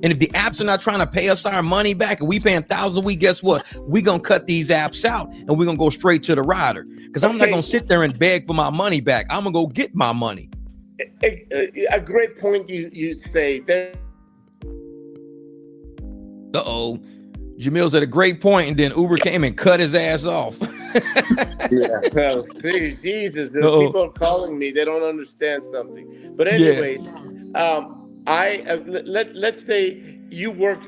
And if the apps are not trying to pay us our money back and we paying thousands a week, guess what? We're going to cut these apps out and we're going to go straight to the rider. Because I'm not going to sit there and beg for my money back. I'm going to go get my money. A great point you say there. Uh-oh. Jamil said a great point, and then Uber came and cut his ass off. Yeah. Well, Jesus, people are calling me. They don't understand something. But anyways, let's say you work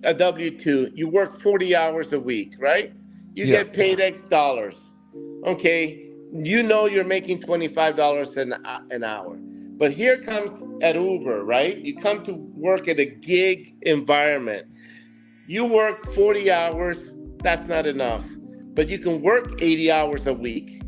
a W-2, you work 40 hours a week, right? You get paid X dollars. Okay, you know you're making $25 an hour. But here comes at Uber, right? You come to work at a gig environment. You work 40 hours, that's not enough. But you can work 80 hours a week.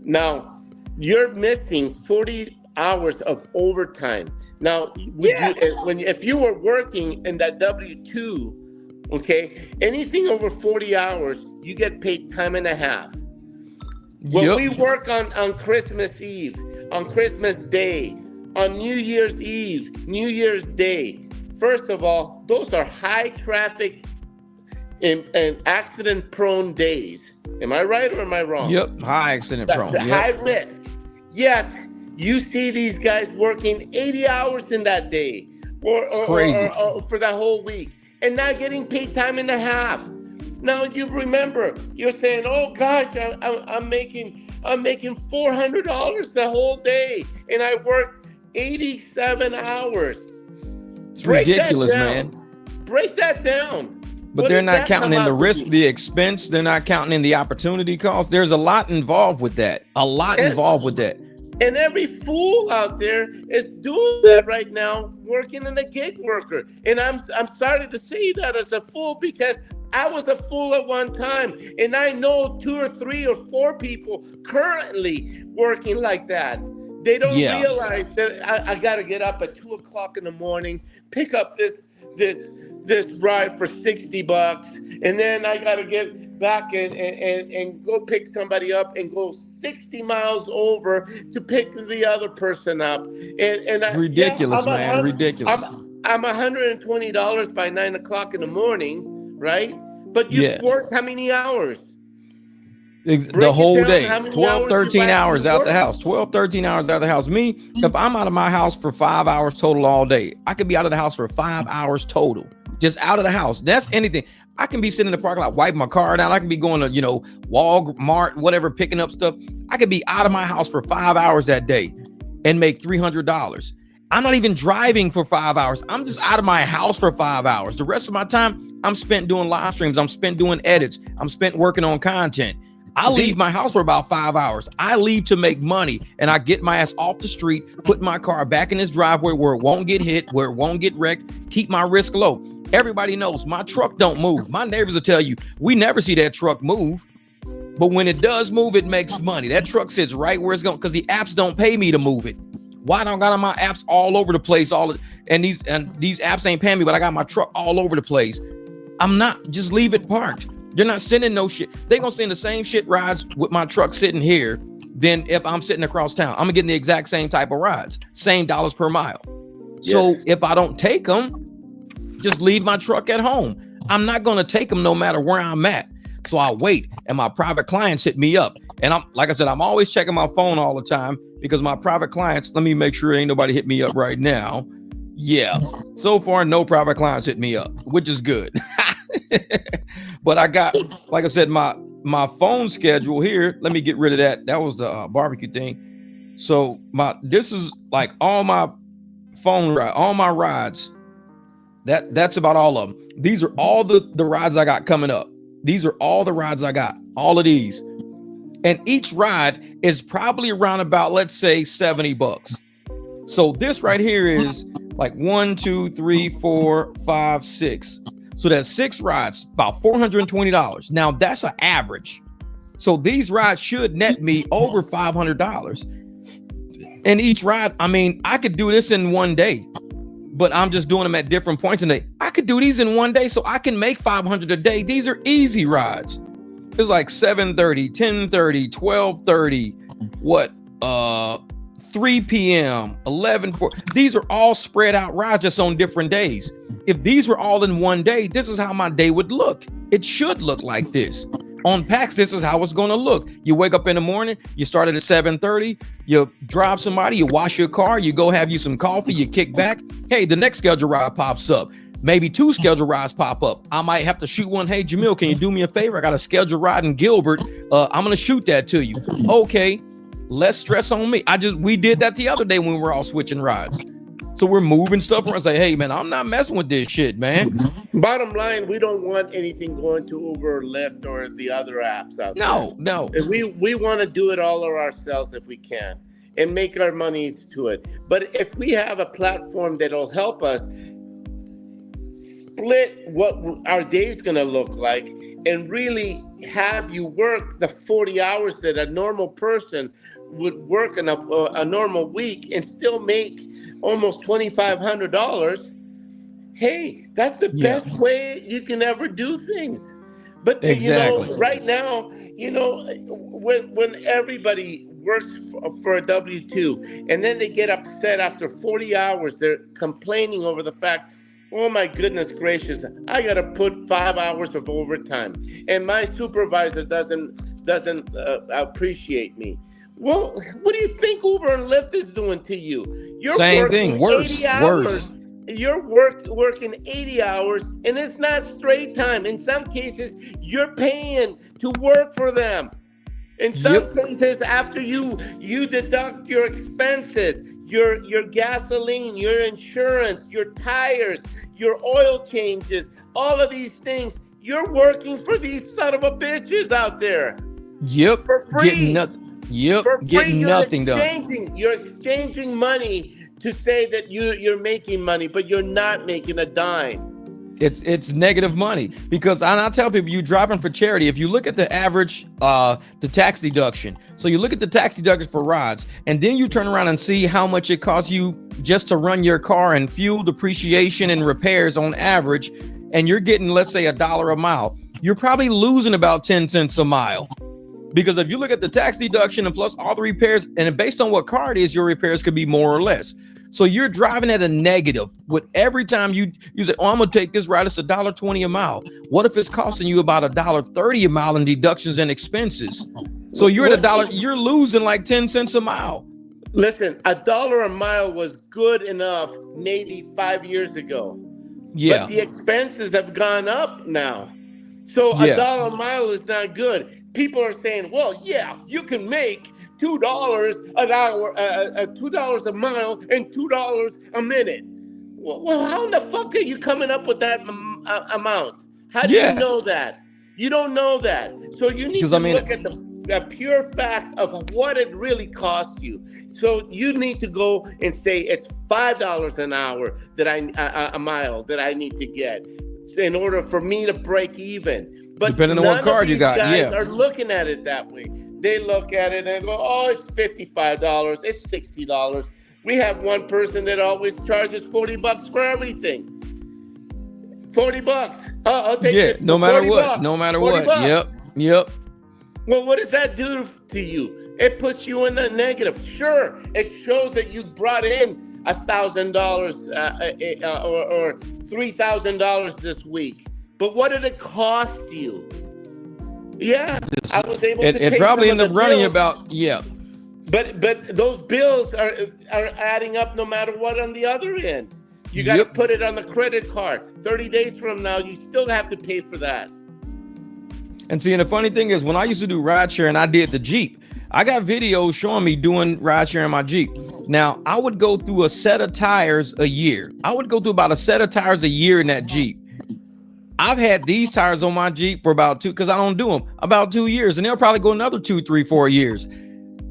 Now, you're missing 40 hours of overtime. Now, if you were working in that W-2, okay, anything over 40 hours, you get paid time and a half. When we work on Christmas Eve, on Christmas Day, on New Year's Eve, New Year's Day, first of all, those are high traffic and accident-prone days. Am I right or am I wrong? Yep, high accident-prone. High risk. Yet, you see these guys working 80 hours in that day or for that whole week and not getting paid time and a half. Now you remember, you're saying, "Oh gosh, I'm making $400 the whole day, and I worked 87 hours." It's ridiculous, man. Break that down. But they're not counting in the risk, the expense. They're not counting in the opportunity cost. There's a lot involved with that. And every fool out there is doing that right now, working in a gig worker. And I'm sorry to say that as a fool because I was a fool at one time. And I know 2 or 3 or 4 people currently working like that. They don't realize that I got to get up at 2 o'clock in the morning, pick up this ride for $60, and then I got to get back and go pick somebody up and go 60 miles over to pick the other person up. Ridiculous, man. Ridiculous. I'm $120 by 9 o'clock in the morning, right? But you've worked how many hours? The whole day. 12, 13 hours out the house. 12, 13 hours out of the house. Me, if I'm out of my house for 5 hours total all day, I could be out of the house for 5 hours total. Just out of the house. That's anything. I can be sitting in the parking lot, wiping my car down. I can be going to, Walmart, whatever, picking up stuff. I could be out of my house for 5 hours that day and make $300. I'm not even driving for 5 hours. I'm just out of my house for 5 hours. The rest of my time, I'm spent doing live streams. I'm spent doing edits. I'm spent working on content. I leave my house for about 5 hours. I leave to make money, and I get my ass off the street, put my car back in this driveway where it won't get hit, where it won't get wrecked, keep my risk low. Everybody knows my truck don't move. My neighbors will tell you, we never see that truck move. But when it does move, it makes money. That truck sits right where it's going because the apps don't pay me to move it. Why don't I got my apps all over the place? And these apps ain't paying me, but I got my truck all over the place. I'm not. Just leave it parked. They're not sending no shit. They're going to send the same shit rides with my truck sitting here than if I'm sitting across town. I'm getting the exact same type of rides, same dollars per mile. Yes. So if I don't take them, just leave my truck at home. I'm not going to take them no matter where I'm at. So I wait, and my private clients hit me up. And I'm, like I said, I'm always checking my phone all the time because my private clients, let me make sure ain't nobody hit me up right now. Yeah. So far, no private clients hit me up, which is good. But I got, like I said, my phone schedule here. Let me get rid of that. That was the barbecue thing. So this is like all my phone ride, all my rides. That's about all of them. These are all the rides I got coming up. These are all the rides I got, all of these. And each ride is probably around about, let's say, $70. So this right here is like 1, 2, 3, 4, 5, 6. So that's 6 rides, about $420. Now that's an average. So these rides should net me over $500. And each ride, I mean, I could do this in one day, but I'm just doing them at different points in the day. I could do these in one day, so I can make $500 a day. These are easy rides. It's like 7:30, 10:30, 12:30, 3 p.m., 11:40. These are all spread out rides just on different days. If these were all in one day, this is how my day would look. It should look like this. On PAX, this is how it's going to look. You wake up in the morning, you start at 7:30, you drive somebody, you wash your car, you go have you some coffee, you kick back. Hey, the next schedule ride pops up. Maybe 2 schedule rides pop up. I might have to shoot one. Hey, Jamil, can you do me a favor? I got a schedule ride in Gilbert. I'm going to shoot that to you. Okay, less stress on me. We did that the other day when we were all switching rides. So we're moving stuff around. Say, hey, man, I'm not messing with this shit, man. Bottom line, we don't want anything going to Uber, Lyft, or the other apps out there. No. We want to do it all ourselves if we can and make our money to it. But if we have a platform that'll help us split what our day's going to look like and really have you work the 40 hours that a normal person would work in a normal week and still make almost $2,500, hey, that's the best way you can ever do things. But exactly. Right now, when everybody works for a W-2 and then they get upset after 40 hours, they're complaining over the fact, oh my goodness gracious, I got to put 5 hours of overtime and my supervisor doesn't appreciate me. Well, what do you think Uber and Lyft is doing to you? You're Same thing, worse. You're working 80 hours, and it's not straight time. In some cases, you're paying to work for them. In some cases, after you deduct your expenses, your gasoline, your insurance, your tires, your oil changes, all of these things, you're working for these son of a bitches out there. Yep. For free. Getting nothing done. You're exchanging money to say that you're making money, but you're not making a dime. It's negative money because I tell people you're driving for charity. If you look at the average, the tax deduction, so you look at the tax deduction for rides, and then you turn around and see how much it costs you just to run your car and fuel, depreciation, and repairs on average, and you're getting, let's say, $1 a mile. You're probably losing about 10 cents a mile. Because if you look at the tax deduction and plus all the repairs, and based on what car it is, your repairs could be more or less. So you're driving at a negative with every time you say, oh, I'm going to take this ride. It's $1.20 a mile. What if it's costing you about $1.30 a mile in deductions and expenses? So you're at $1, you're losing like 10 cents a mile. Listen, $1 a mile was good enough maybe 5 years ago. Yeah. But the expenses have gone up now. So $1 a mile is not good. People are saying, well, yeah, you can make $2 an hour, $2 a mile, and $2 a minute. Well, how in the fuck are you coming up with that amount? How do you know that? You don't know that. So you need to look at the pure fact of what it really costs you. So you need to go and say it's $5 an hour that a mile that I need to get in order for me to break even. But depending on what card you got, guys are looking at it that way. They look at it and go, oh, it's $55, it's $60. We have one person that always charges $40 for everything. $40. I'll take it. No matter what. No matter what. Yep. Well, what does that do to you? It puts you in the negative. Sure, it shows that you brought in $1,000 or $3,000 this week. But what did it cost you? Yeah, I was able to pay it probably ended up running bills, about, But those bills are adding up no matter what on the other end. You got to put it on the credit card. 30 days from now, you still have to pay for that. And see, and the funny thing is, when I used to do rideshare and I did the Jeep, I got videos showing me doing rideshare in my Jeep. Now, I would go through a set of tires a year. I would go through about a set of tires a year in that Jeep. I've had these tires on my Jeep for about because I don't do them, about 2 years, and they'll probably go another 2, 3, 4 years.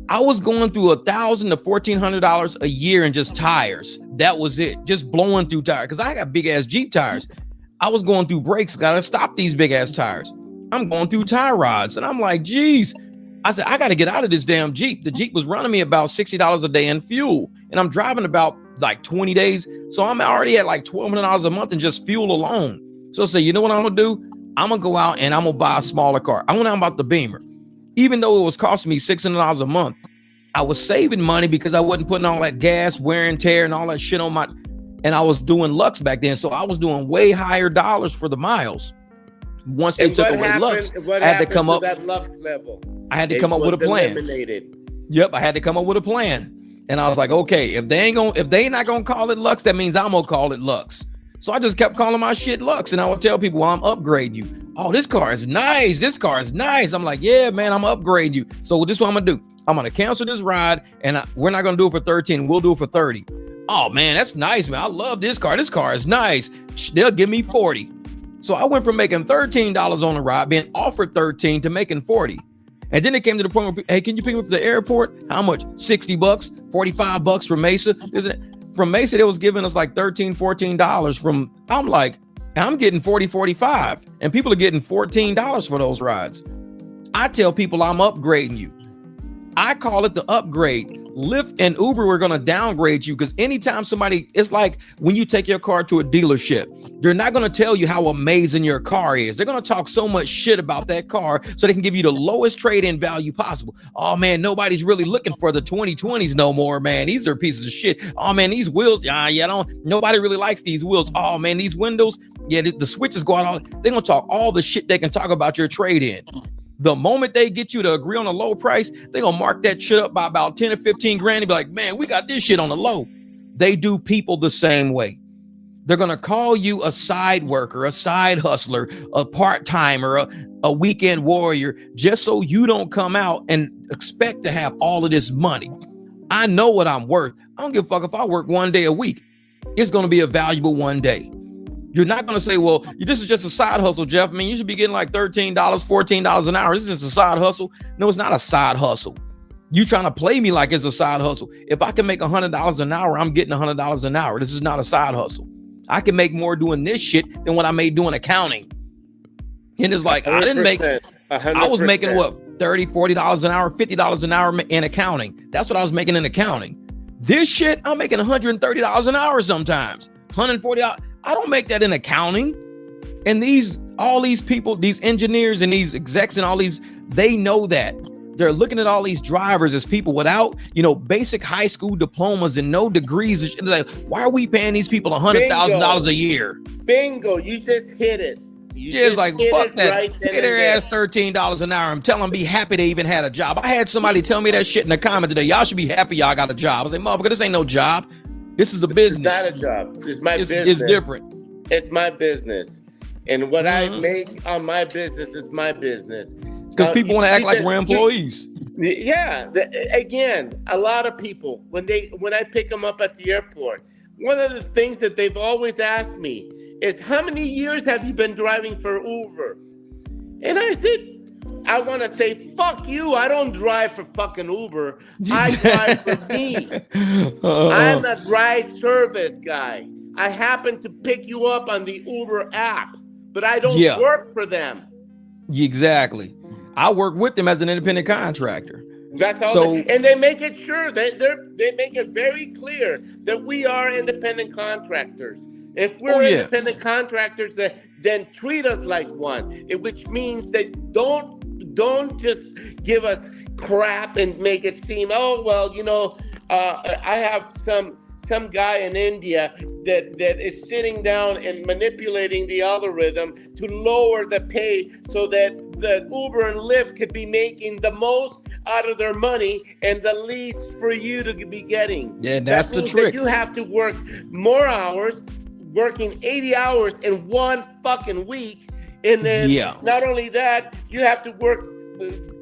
I was going through $1,000 to $1,400 a year in just tires. That was it, just blowing through tires, because I got big ass Jeep tires. I was going through brakes, gotta stop these big ass tires. I'm going through tie rods, and I'm like, geez. I said, I got to get out of this damn Jeep. The Jeep was running me about $60 a day in fuel, and I'm driving about like 20 days. So I'm already at like $1,200 a month in just fuel alone. So I say, you know what I'm gonna do? I'm gonna go out and I'm gonna buy a smaller car. I went out and bought the Beamer. Even though it was costing me $600 a month, I was saving money because I wasn't putting all that gas, wear and tear, and all that shit on my. And I was doing Lux back then, so I was doing way higher dollars for the miles. Once they took away Lux, I had to come up that Lux level. I had to come up with a plan. Eliminated. Yep, I had to come up with a plan, and I was like, okay, if they not gonna call it Lux, that means I'm gonna call it Lux. So I just kept calling my shit Lux, and I would tell people, well, I'm upgrading you. Oh, this car is nice. This car is nice. I'm like, yeah, man, I'm upgrading you. So this is what I'm gonna do. I'm gonna cancel this ride, and we're not gonna do it for 13. We'll do it for 30. Oh man, that's nice, man. I love this car. This car is nice. They'll give me 40. So I went from making $13 on a ride, being offered 13, to making 40. And then it came to the point where, hey, can you pick me up at the airport? How much? $60, $45 from Mesa. From Mesa, they was giving us like $13, $14 from, I'm like, I'm getting 40, 45, and people are getting $14 for those rides. I tell people I'm upgrading you. I call it the upgrade. Lyft and Uber were going to downgrade you, because anytime somebody, it's like when you take your car to a dealership, they're not going to tell you how amazing your car is. They're going to talk so much shit about that car so they can give you the lowest trade-in value possible. Oh man, nobody's really looking for the 2020s no more, man. These are pieces of shit. Oh man, these wheels, nobody really likes these wheels. Oh man, these windows, the switches go out. They're going to talk all the shit they can talk about your trade-in. The moment they get you to agree on a low price, they're going to mark that shit up by about 10 or 15 grand and be like, man, we got this shit on the low. They do people the same way. They're going to call you a side worker, a side hustler, a part-timer, a weekend warrior, just so you don't come out and expect to have all of this money. I know what I'm worth. I don't give a fuck if I work one day a week. It's going to be a valuable one day. You're not going to say, well, this is just a side hustle, Jeff. I mean, you should be getting like $13, $14 an hour. This is just a side hustle. No, it's not a side hustle. You trying to play me like it's a side hustle. If I can make $100 an hour, I'm getting $100 an hour. This is not a side hustle. I can make more doing this shit than what I made doing accounting. And it's like, 100%, I didn't make, 100%. I was making what, $30, $40 an hour, $50 an hour in accounting. That's what I was making in accounting. This shit, I'm making $130 an hour sometimes, $140. I don't make that in accounting. And all these people, these engineers and these execs and all these, they know that. They're looking at all these drivers as people without, basic high school diplomas and no degrees. They're like, why are we paying these people $100,000 a year? Bingo, you just hit it. It's like, fuck that. Right, pay their ass $13 an hour and tell them be happy they even had a job. I had somebody tell me that shit in the comment today. Y'all should be happy y'all got a job. I was like, motherfucker, this ain't no job. This is a business. It's not a job. It's my business. It's different. It's my business. And what I make on my business is my business. Because people want to act like we're employees. Yeah. Again, a lot of people, when I pick them up at the airport, one of the things that they've always asked me is, how many years have you been driving for Uber? And I said, I want to say, fuck you. I don't drive for fucking Uber. I drive for me. I'm a ride service guy. I happen to pick you up on the Uber app, but I don't work for them. Exactly. I work with them as an independent contractor. That's all. And they make it sure they make it very clear that we are independent contractors. If we're independent contractors, then treat us like one. Which means that don't just give us crap and make it seem, I have some some guy in India that is sitting down and manipulating the algorithm to lower the pay so that the Uber and Lyft could be making the most out of their money and the least for you to be getting. Yeah, that's the trick. That you have to work more hours, working 80 hours in one fucking week. And then not only that, you have to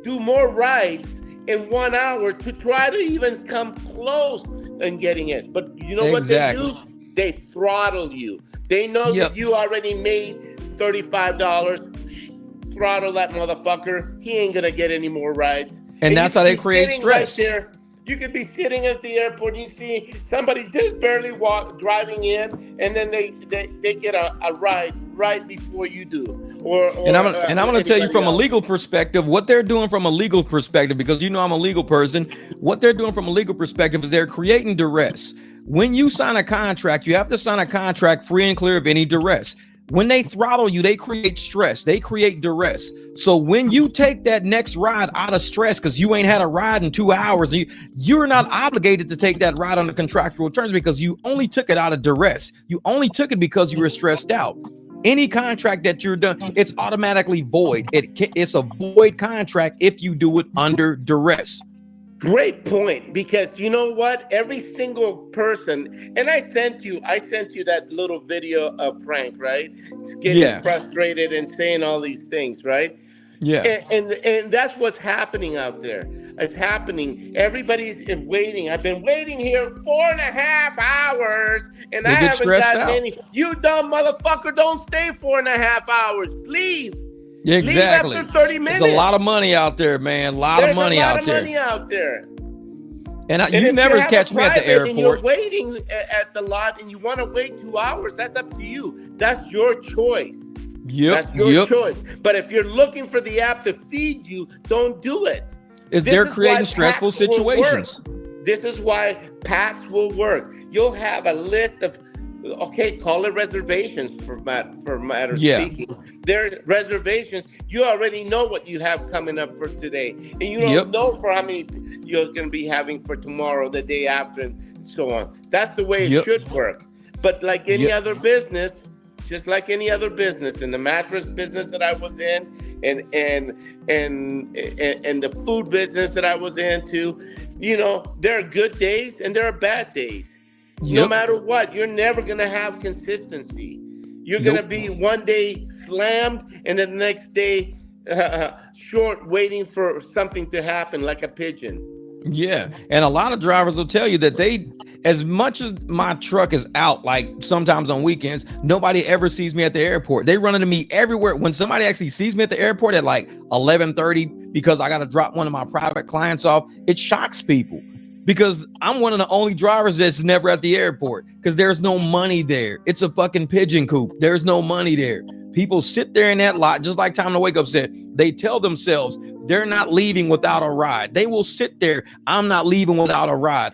do more rides in 1 hour to try to even come close and getting it. But you know what they do? They throttle you. They know that you already made $35. Throttle that motherfucker. He ain't gonna get any more rides. And that's how they create stress. Right there. You could be sitting at the airport, you see somebody just barely driving in, and then they get a ride right before you do. And I'm going to tell you from a legal perspective, what they're doing from a legal perspective, because you know I'm a legal person, what they're doing from a legal perspective is they're creating duress. When you sign a contract, you have to sign a contract free and clear of any duress. When they throttle you, they create stress. They create duress. So when you take that next ride out of stress because you ain't had a ride in 2 hours, you're not obligated to take that ride on the contractual terms because you only took it out of duress. You only took it because you were stressed out. Any contract that you're done, it's automatically void. It's a void contract if you do it under duress. Great point, because you know what? Every single person, and I sent you that little video of Frank, right? Getting frustrated and saying all these things, right? Yeah. And that's what's happening out there. It's happening. Everybody's waiting. I've been waiting here 4.5 hours, and I haven't gotten any. You dumb motherfucker! Don't stay 4.5 hours. Leave. Exactly. Leave after 30 minutes. There's a lot of money out there, man. A lot of money out there. And you never catch me at the airport. And you're waiting at the lot and you want to wait 2 hours, that's up to you. That's your choice. That's your choice. But if you're looking for the app to feed you, don't do it. They're creating stressful situations. This is why packs will work. You'll have a list of, call it reservations for matter speaking. There's reservations. You already know what you have coming up for today. And you don't know for how many you're going to be having for tomorrow, the day after, and so on. That's the way it should work. But like any other business, just like any other business, in the mattress business that I was in, and the food business that I was into, there are good days and there are bad days. No matter what, you're never going to have consistency. You're going to be one day slammed and the next day short, waiting for something to happen like a pigeon. Yeah. And a lot of drivers will tell you that as much as my truck is out, like sometimes on weekends, nobody ever sees me at the airport. They run into me everywhere. When somebody actually sees me at the airport at like 11:30 because I got to drop one of my private clients off, it shocks people. Because I'm one of the only drivers that's never at the airport because there's no money there. It's a fucking pigeon coop. There's no money there. People sit there in that lot, just like Time to Wake Up said. They tell themselves they're not leaving without a ride. They will sit there. I'm not leaving without a ride.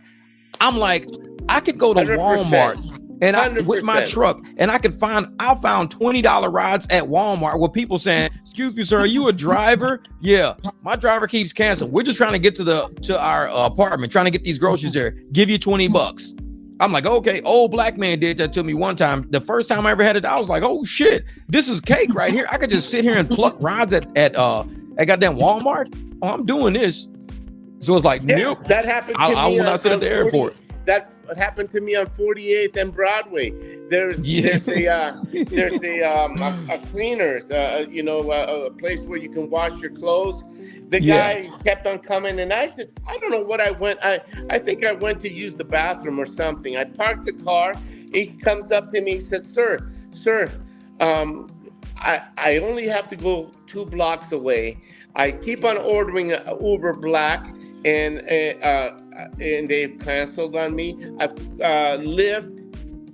I'm like, I could go to 100%. Walmart and with my truck, and I found $20 rides at Walmart with people saying, "Excuse me, sir, are you a driver?" Yeah, my driver keeps canceling. We're just trying to get to our apartment, trying to get these groceries there. Give you $20. I'm like, okay. Old black man did that to me one time. The first time I ever had it, I was like, oh shit, this is cake right here. I could just sit here and pluck rides at goddamn Walmart. Oh, I'm doing this. So it's like, nope. That happened to me. I will not sit at the airport. That happened to me on 48th and Broadway. There's a cleaners, a place where you can wash your clothes. The guy kept on coming, and I don't know what I went. I think I went to use the bathroom or something. I parked the car. He comes up to me. He says, "Sir, I only have to go 2 blocks away. I keep on ordering Uber Black, and they've canceled on me. I've Lyft,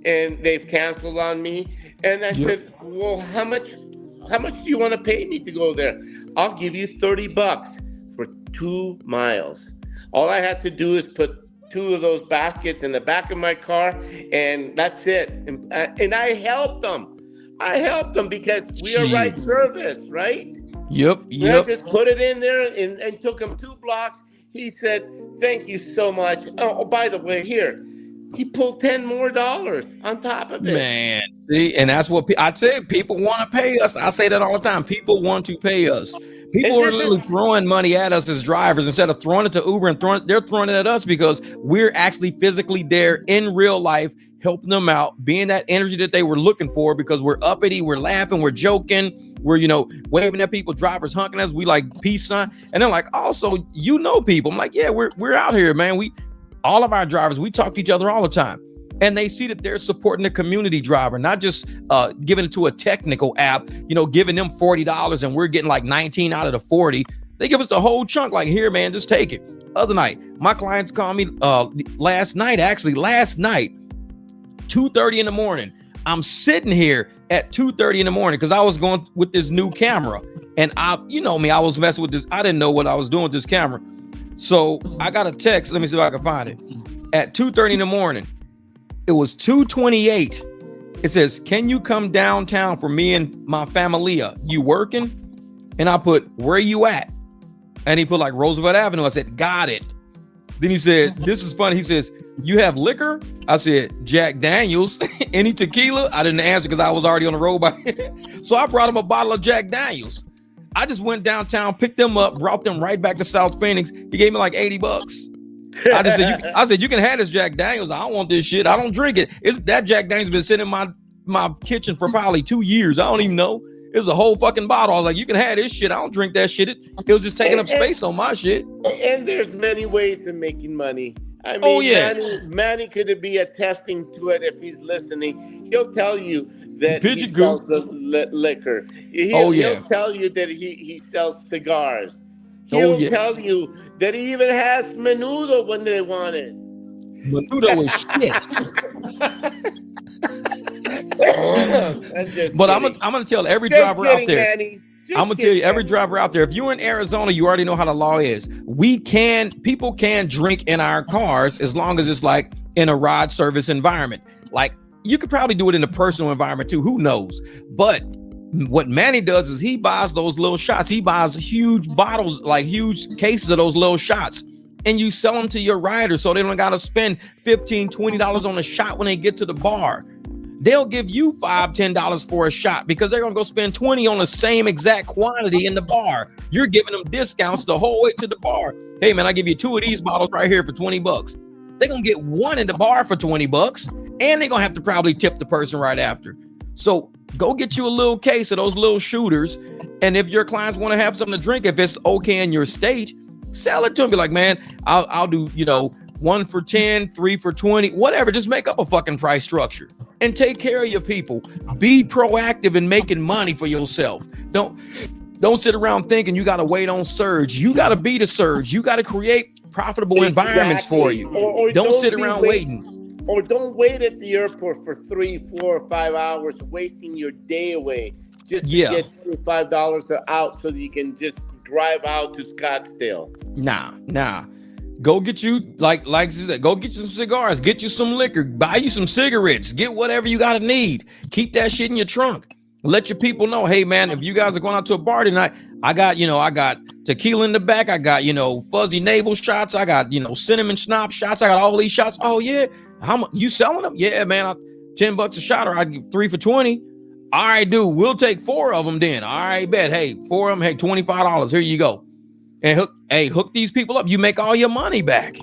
and they've canceled on me." And I said, "Well, how much do you want to pay me to go there?" "I'll give you $30 for 2 miles. All I had to do is put 2 of those baskets in the back of my car, and that's it." And I helped them. Because we are right service, right? Yep. I just put it in there and took him 2 blocks. He said, "Thank you so much. Oh, by the way, here, he pulled $10 more on top of it. Man, see, and that's what I say. People want to pay us. I say that all the time. People want to pay us. People are literally throwing money at us as drivers instead of throwing it to Uber and they're throwing it at us because we're actually physically there in real life, helping them out, being that energy that they were looking for because we're uppity, we're laughing, we're joking, we're, waving at people, drivers honking us. We like peace sign. And they're like, also, people. I'm like, yeah, we're out here, man. All of our drivers, we talk to each other all the time. And they see that they're supporting the community driver, not just giving it to a technical app, giving them $40 and we're getting like 19 out of the 40. They give us the whole chunk like, here, man, just take it. Other night, my clients called me last night, 2:30 in the morning. I'm sitting here at 2:30 in the morning because I was going with this new camera. And I was messing with this. I didn't know what I was doing with this camera. So I got a text. Let me see if I can find it. At 2:30 in the morning. It was 2:28. It says, can you come downtown for me and my familia? You working? And I put, where you at? And he put like Roosevelt Avenue. I said, got it. Then he said, this is funny. He says, you have liquor? I said, Jack Daniels. Any tequila? I didn't answer because I was already on the road. So I brought him a bottle of Jack Daniels. I just went downtown, picked them up, brought them right back to South Phoenix. He gave me like $80. I said, you can have this Jack Daniels. I don't want this shit. I don't drink it. That Jack Daniels been sitting in my kitchen for probably 2 years. I don't even know. It was a whole fucking bottle. I was like, you can have this shit. I don't drink that shit. It was just taking up space on my shit. And there's many ways of making money. I mean, Manny could be attesting to it if he's listening. He'll tell you that he sells the liquor. He'll tell you that he sells cigars. He'll tell you that he even has menudo when they want it. Menudo is shit. But I'm gonna tell every driver out there. I'm gonna tell you, every driver out there, if you're in Arizona, you already know how the law is. People can drink in our cars as long as it's like in a ride service environment. Like you could probably do it in a personal environment too. Who knows? But what Manny does is he buys those little shots. He buys huge bottles, like huge cases of those little shots, and you sell them to your riders so they don't got to spend $15, $20 on a shot when they get to the bar. They'll give you $5, $10 for a shot because they're going to go spend 20 on the same exact quantity in the bar. You're giving them discounts the whole way to the bar. Hey man, I give you 2 of these bottles right here for $20. They're going to get 1 in the bar for $20 and they're going to have to probably tip the person right after. So go get you a little case of those little shooters. And if your clients want to have something to drink, if it's okay in your state, sell it to them. Be like, man, I'll do, 1 for 10, 3 for 20, whatever. Just make up a fucking price structure and take care of your people. Be proactive in making money for yourself. Don't sit around thinking you got to wait on surge. You got to be the surge. You got to create profitable environments for you. Or don't sit around waiting. Or don't wait at the airport for 3, 4, 5 hours, wasting your day away just to get $25 out so that you can just drive out to Scottsdale. Nah. Go get you, like I said, go get you some cigars, get you some liquor, buy you some cigarettes, get whatever you gotta need. Keep that shit in your trunk. Let your people know, hey man, if you guys are going out to a bar tonight, I got tequila in the back, I got, fuzzy navel shots, I got, cinnamon schnapps shots, I got all these shots. Oh yeah. How much you selling them? Yeah, man, $10 a shot, or I give 3 for 20. All right, dude, we'll take 4 of them then. All right, bet. Hey, 4 of them, hey, $25. Here you go. And hook these people up. You make all your money back.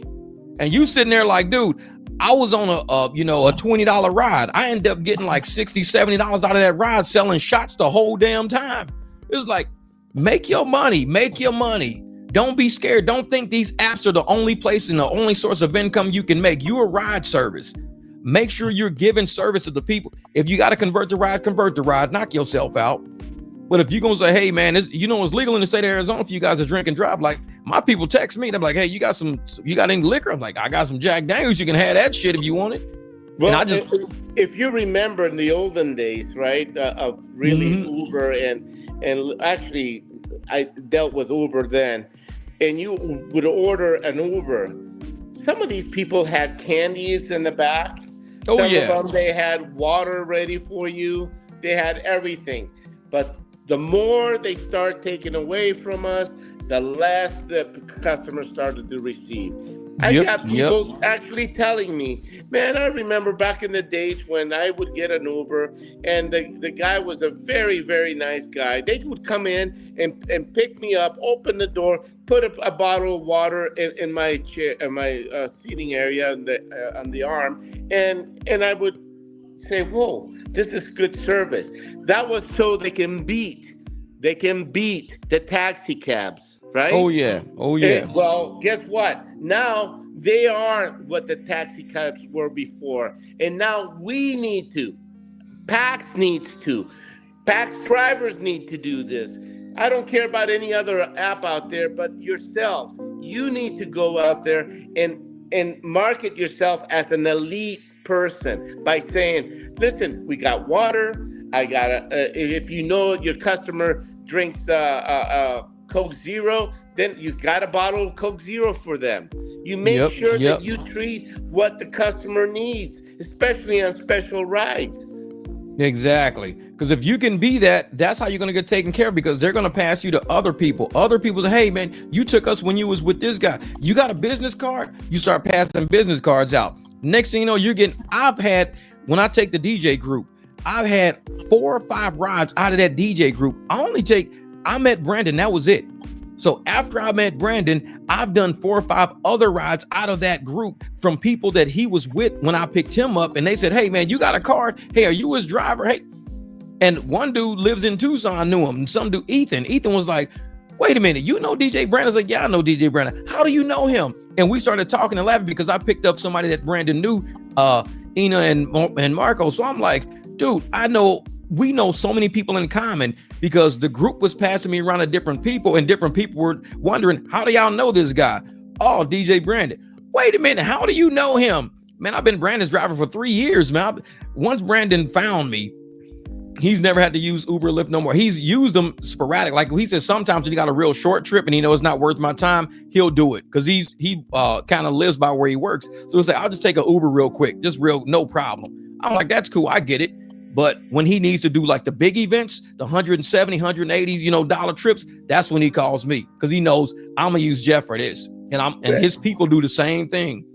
And you sitting there like, dude, I was on a $20 ride. I ended up getting like $60, $70 out of that ride selling shots the whole damn time. It was like, make your money. Don't be scared. Don't think these apps are the only place and the only source of income you can make. You're a ride service. Make sure you're giving service to the people. If you got to convert the ride, knock yourself out. But if you're going to say, hey, man, it's legal in the state of Arizona for you guys to drink and drive. Like my people text me. They're like, hey, you got any liquor? I'm like, I got some Jack Daniels. You can have that shit if you want it. Well, if you remember in the olden days, right, of really Uber and actually I dealt with Uber then, and you would order an Uber. Some of these people had candies in the back. Some of them, they had water ready for you. They had everything. But the more they start taking away from us, the less the customers started to receive. I got people actually telling me, man, I remember back in the days when I would get an Uber and the guy was a very, very nice guy. They would come in and pick me up, open the door, put a bottle of water in my chair, in my seating area on the arm, and I would say, whoa, this is good service. That was so they can beat the taxi cabs, right? Oh yeah. Well, guess what? Now they are what the taxi cabs were before. And now we need to. PAX needs to. PAX drivers need to do this. I don't care about any other app out there, but yourself. You need to go out there and market yourself as an elite person by saying, listen, we got water. If you know your customer drinks Coke Zero, then you got a bottle of Coke Zero for them. You make sure that you treat what the customer needs, especially on special rides. Exactly. Because if you can be that, that's how you're going to get taken care of, because they're going to pass you to other people. Other people say, hey, man, you took us when you was with this guy. You got a business card? You start passing business cards out. Next thing you know, when I take the DJ group, I've had 4 or 5 rides out of that DJ group. I met Brandon. That was it. So after I met Brandon, I've done 4 or 5 other rides out of that group from people that he was with when I picked him up. And they said, hey, man, you got a card? Hey, are you his driver? Hey. And one dude lives in Tucson. I knew him. And some dude, Ethan was like, wait a minute, you know DJ Brandon? I was like, yeah, I know DJ Brandon. How do you know him? And we started talking and laughing because I picked up somebody that Brandon knew, Ina and Marco. So I'm like, dude, we know so many people in common, because the group was passing me around to different people, and different people were wondering, how do y'all know this guy? Oh, DJ Brandon. Wait a minute, how do you know him? Man, I've been Brandon's driver for 3 years, man. Once Brandon found me, he's never had to use Uber, Lyft no more. He's used them sporadic. Like he says, sometimes when you got a real short trip and he knows it's not worth my time, he'll do it, because he kind of lives by where he works. So he'll say, I'll just take an Uber real quick, no problem. I'm like, that's cool, I get it. But when he needs to do like the big events, the 170, 180s, dollar trips, that's when he calls me, because he knows I'm gonna use Jeff for this. And his people do the same thing.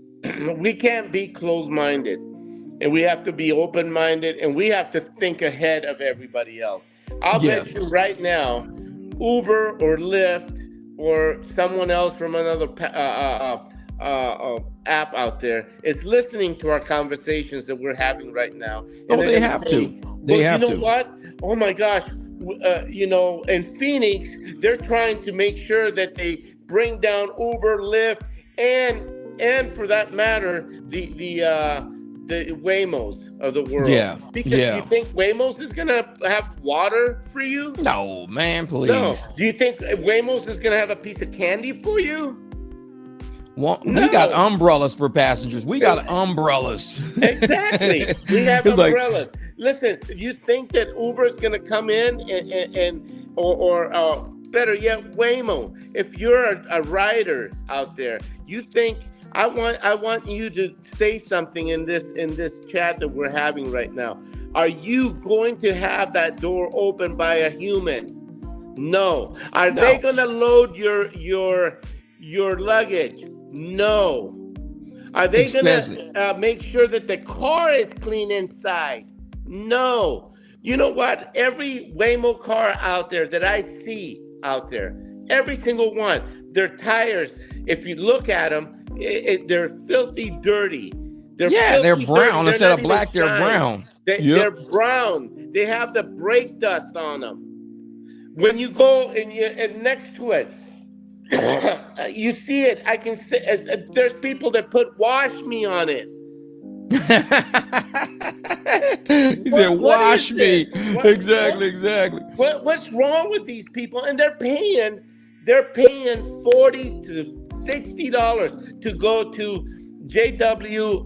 We can't be closed-minded, and we have to be open-minded, and we have to think ahead of everybody else. I'll bet you right now, Uber or Lyft or someone else from another app out there is listening to our conversations that we're having right now. And they have to. They have to. You know what? Oh my gosh. In Phoenix, they're trying to make sure that they bring down Uber, Lyft, and for that matter, the Waymos of the world. Yeah. Because you think Waymos is gonna have water for you? No, man, please. No. Do you think Waymos is gonna have a piece of candy for you? Well, we got umbrellas for passengers. We got umbrellas. Exactly. We have umbrellas. Listen, you think that Uber is going to come in or better yet, Waymo? If you're a rider out there, you think I want you to say something in this chat that we're having right now. Are you going to have that door open by a human? No. Are they going to load your luggage? No. Are they going to make sure that the car is clean inside? No. You know what? Every Waymo car out there that I see out there, every single one, their tires, if you look at them, they're filthy dirty. They're brown. Instead of black, they're brown. They're brown. They have the brake dust on them. When you go and next to it, you see it. I can see. There's people that put "wash me" on it. He said, "Wash me." Exactly. What's wrong with these people? And they're paying $40 to $60 to go to JW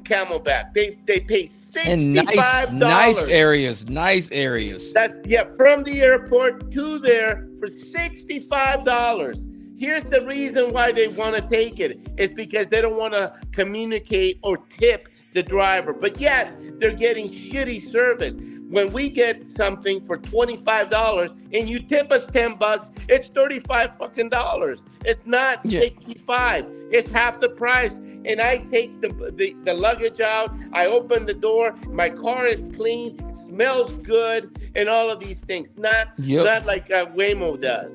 Camelback. They pay $65. Nice areas. That's from the airport to there for $65. Here's the reason why they want to take it. It's because they don't want to communicate or tip the driver. But yet they're getting shitty service. When we get something for $25 and you tip us $10, it's $35 fucking dollars. It's not 65. It's half the price. And I take the luggage out. I open the door. My car is clean. It smells good, and all of these things. Not like Waymo does.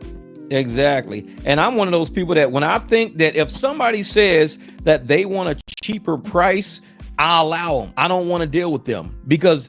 Exactly. And I'm one of those people that when I think that if somebody says that they want a cheaper price, I allow them. I don't want to deal with them because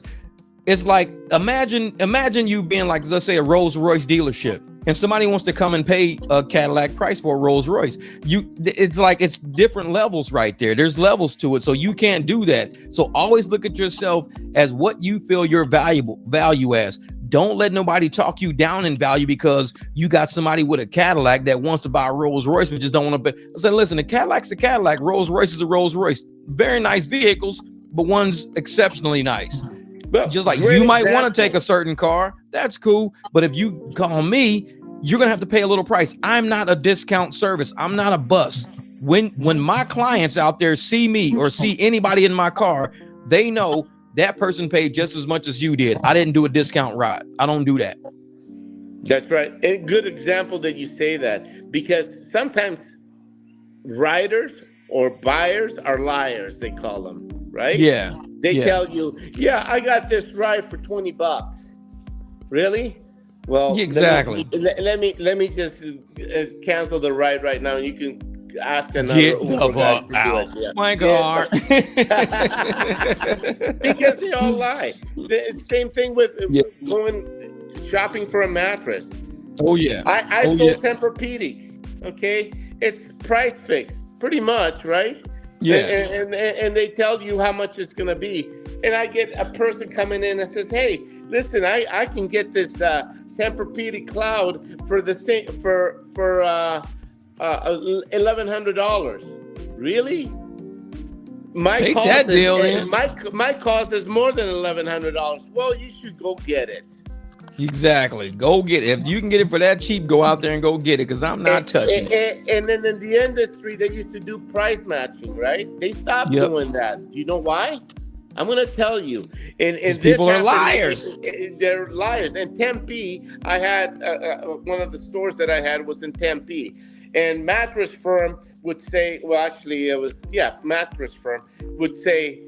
it's like, imagine you being like, let's say a Rolls Royce dealership, and somebody wants to come and pay a Cadillac price for a Rolls Royce. It's like, it's different levels right there. There's levels to it. So you can't do that. So always look at yourself as what you feel your value as. Don't let nobody talk you down in value because you got somebody with a Cadillac that wants to buy a Rolls Royce, but just don't want to pay. I said, listen, a Cadillac's a Cadillac. Rolls Royce is a Rolls Royce. Very nice vehicles, but one's exceptionally nice. Well, just like you might want to take a certain car, that's cool. But if you call me, you're going to have to pay a little price. I'm not a discount service. I'm not a bus. When my clients out there see me or see anybody in my car, they know that person paid just as much as you did. I didn't do a discount ride. I don't do that. That's right. And a good example that you say that, because sometimes riders or buyers are liars, they call them, right? Yeah. They tell you, I got this ride for $20. Really? Well, exactly. Let me just cancel the ride right now, and you can ask another Uber guy to do it. My car. Because they all lie. The same thing with going shopping for a mattress. Oh yeah. I sold Tempur-Pedic. Okay, it's price fixed, pretty much, right? Yeah. And they tell you how much it's gonna be, and I get a person coming in and says, "Hey, listen, I can get this Tempur-Pedic Cloud for the same for $1,100. Really? My cost is more than $1,100. Well, you should go get it. Exactly. Go get it. If you can get it for that cheap, go out there and go get it, because I'm not touching it. And then in the industry, they used to do price matching, right? They stopped doing that. Do you know why? I'm going to tell you. And people are liars. They're liars. In Tempe, I had one of the stores that I had was in Tempe. And mattress firm would say, well, actually, it was, mattress firm would say,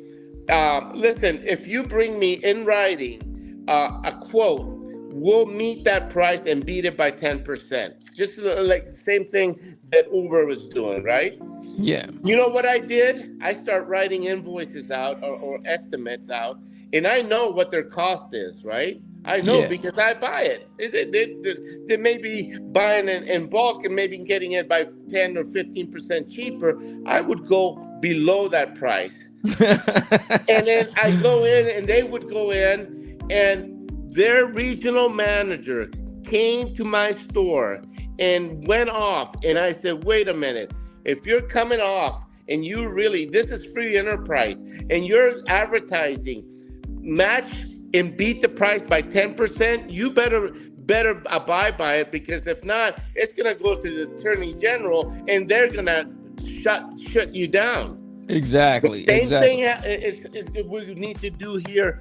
listen, if you bring me in writing a quote, we'll meet that price and beat it by 10%. Just like the same thing that Uber was doing, right? Yeah. You know what I did? I start writing invoices out or estimates out, and I know what their cost is, right? I know because I buy it. They may be buying in bulk and maybe getting it by 10 or 15% cheaper. I would go below that price. And then I go in and they would go in, and their regional manager came to my store and went off. And I said, wait a minute. If you're coming off and you really, this is free enterprise, and you're advertising, match and beat the price by 10%, you better abide by it, because if not, it's going to go to the Attorney General and they're going to shut you down. Exactly. The same thing is we need to do here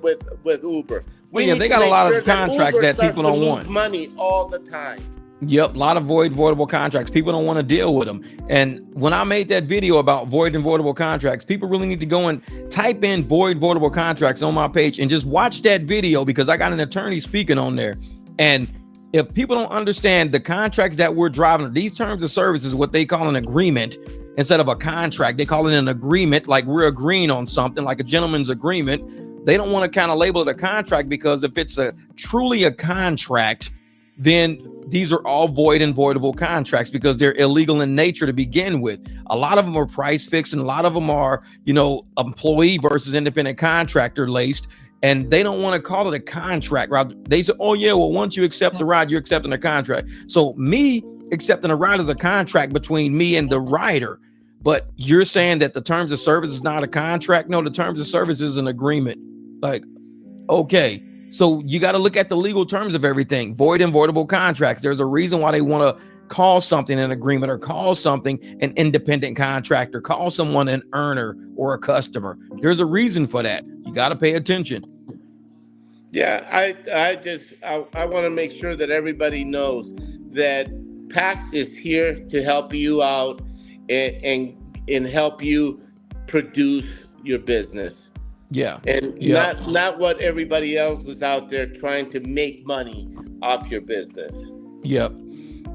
with Uber. They got a lot of contracts that people don't want. Money all the time. Yep, a lot of voidable contracts. People don't want to deal with them. And when I made that video about void and voidable contracts, people really need to go and type in voidable contracts on my page and just watch that video, because I got an attorney speaking on there. And if people don't understand the contracts that we're driving, these terms of service is what they call an agreement instead of a contract. They call it an agreement, like we're agreeing on something, like a gentleman's agreement. They don't want to kind of label it a contract, because if it's truly a contract, then these are all void and voidable contracts, because they're illegal in nature to begin with. A lot of them are price fixed, and a lot of them are, employee versus independent contractor laced, and they don't want to call it a contract. Right? They say, oh yeah, well, once you accept the ride, you're accepting a contract. So me accepting a ride is a contract between me and the rider. But you're saying that the terms of service is not a contract? No, the terms of service is an agreement. Like, okay. So you got to look at the legal terms of everything. Void and voidable contracts. There's a reason why they want to call something an agreement, or call something an independent contractor, call someone an earner or a customer. There's a reason for that. You got to pay attention. Yeah, I want to make sure that everybody knows that PAX is here to help you out and help you produce your business. Yeah. And not what everybody else is out there trying to make money off your business. Yep.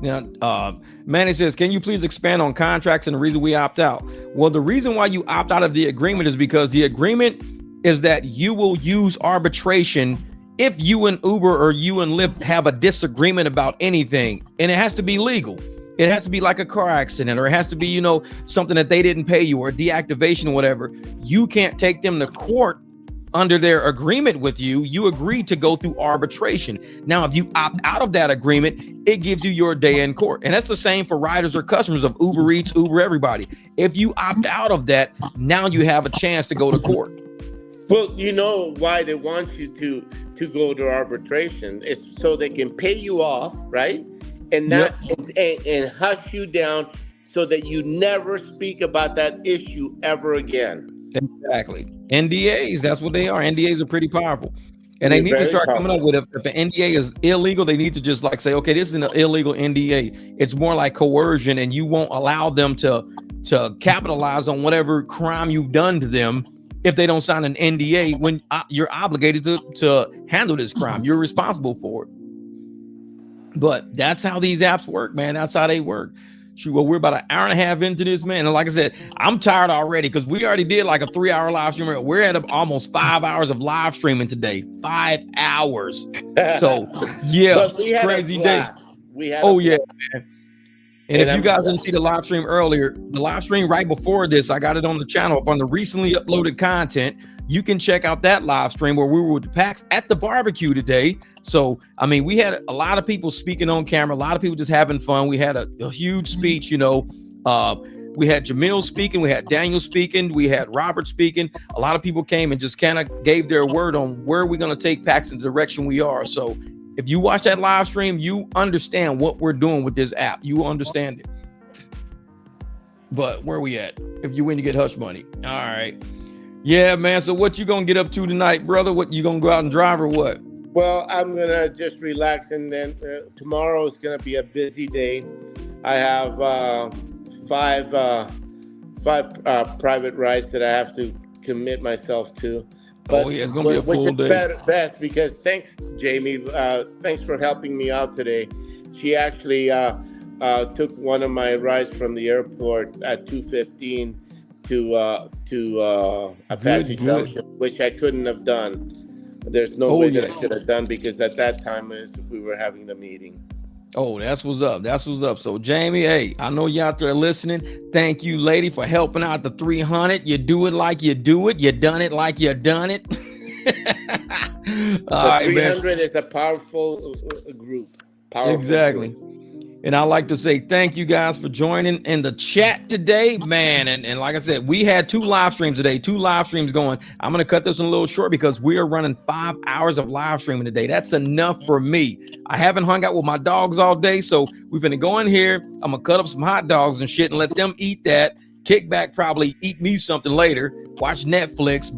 Now, Manny says, can you please expand on contracts and the reason we opt out? Well, the reason why you opt out of the agreement is because the agreement is that you will use arbitration if you and Uber or you and Lyft have a disagreement about anything, and it has to be legal. It has to be like a car accident, or it has to be, something that they didn't pay you, or deactivation or whatever. You can't take them to court under their agreement with you. You agree to go through arbitration. Now, if you opt out of that agreement, it gives you your day in court. And that's the same for riders or customers of Uber Eats, Uber, everybody. If you opt out of that, now you have a chance to go to court. Well, you know why they want you to go to arbitration. It's so they can pay you off, right? And not and hush you down so that you never speak about that issue ever again. Exactly. NDAs, that's what they are. NDAs are pretty powerful. And they need to start coming up with, if an NDA is illegal, they need to just say, okay, this is an illegal NDA. It's more like coercion, and you won't allow them to capitalize on whatever crime you've done to them if they don't sign an NDA when you're obligated to handle this crime. You're responsible for it. But that's how these apps work, man. That's how they work. Shoot, well, we're about an hour and a half into this, man. And like I said, I'm tired already because we already did like a 3-hour live stream. We're at almost 5 hours of live streaming today. 5 hours. So, yeah, crazy day. Yeah, man. And if you guys didn't see the live stream earlier, the live stream right before this, I got it on the channel up on the recently uploaded content. You can check out that live stream where we were with the PAX at the barbecue today. So, I mean, we had a lot of people speaking on camera, a lot of people just having fun. We had a huge speech, we had Jamil speaking, we had Daniel speaking, we had Robert speaking. A lot of people came and just kind of gave their word on where we're going to take PAX in the direction we are. So if you watch that live stream, you understand what we're doing with this app. You understand it. But where we at? If you win, you get hush money. All right. Yeah, man. So what you gonna get up to tonight, brother? What you gonna go out and drive or what? Well, I'm gonna just relax, and then tomorrow is gonna be a busy day. I have five private rides that I have to commit myself to. But, it's gonna be a full day. Best because thanks, Jamie. Thanks for helping me out today. She actually took one of my rides from the airport at 2:15 to Apache Junction, which I couldn't have done. There's no way that I could have done because at that time we were having the meeting. Oh, that's what's up. That's what's up. So, Jamie, hey, I know you out there listening. Thank you, lady, for helping out the 300. You do it like you do it. You done it like you done it. All right, 300 man. Is a powerful group. Exactly. Group. And I like to say thank you guys for joining in the chat today, man. And like I said, we had 2 live streams today, 2 live streams going. I'm going to cut this one a little short because we are running 5 hours of live streaming today. That's enough for me. I haven't hung out with my dogs all day, so we're going to go in here. I'm going to cut up some hot dogs and shit and let them eat that. Kick back, probably eat me something later, watch Netflix,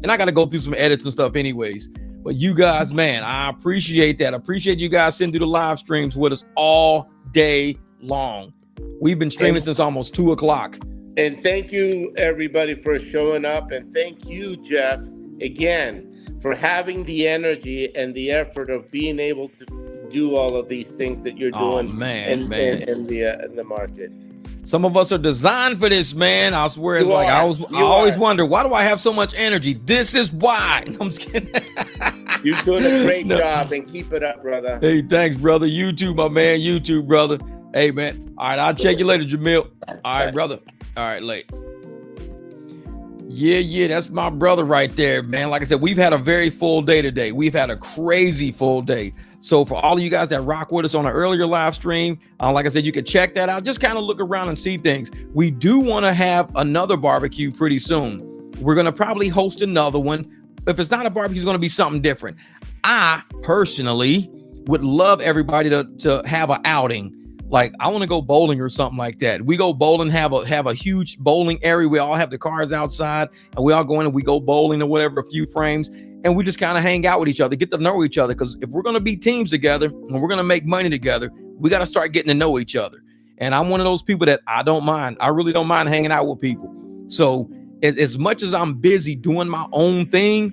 and I got to go through some edits and stuff anyways. But you guys, man, I appreciate that. I appreciate you guys sitting through the live streams with us all day long. We've been streaming since almost 2 o'clock. And thank you, everybody, for showing up. And thank you, Jeff, again, for having the energy and the effort of being able to do all of these things that you're doing in the market. Some of us are designed for this, man. I swear, it's like I always wonder, why do I have so much energy? This is why. I'm just kidding. You're doing a great job, and keep it up, brother. Hey, thanks, brother. You too, my man. You too, brother. Hey, man. All right, I'll check you later, Jamil. All right, brother. All right, late. Yeah, that's my brother right there, man. Like I said, we've had a very full day today. We've had a crazy full day. So for all of you guys that rock with us on an earlier live stream, like I said, you can check that out. Just kind of look around and see things. We do want to have another barbecue pretty soon. We're going to probably host another one. If it's not a barbecue, it's going to be something different. I personally would love everybody to have an outing. Like, I want to go bowling or something like that. We go bowling, have a huge bowling area. We all have the cars outside and we all go in and we go bowling or whatever, a few frames. And we just kind of hang out with each other, get to know each other. Because if we're going to be teams together and we're going to make money together, We got to start getting to know each other. And I'm one of those people that I really don't mind hanging out with people. So as much as I'm busy doing my own thing,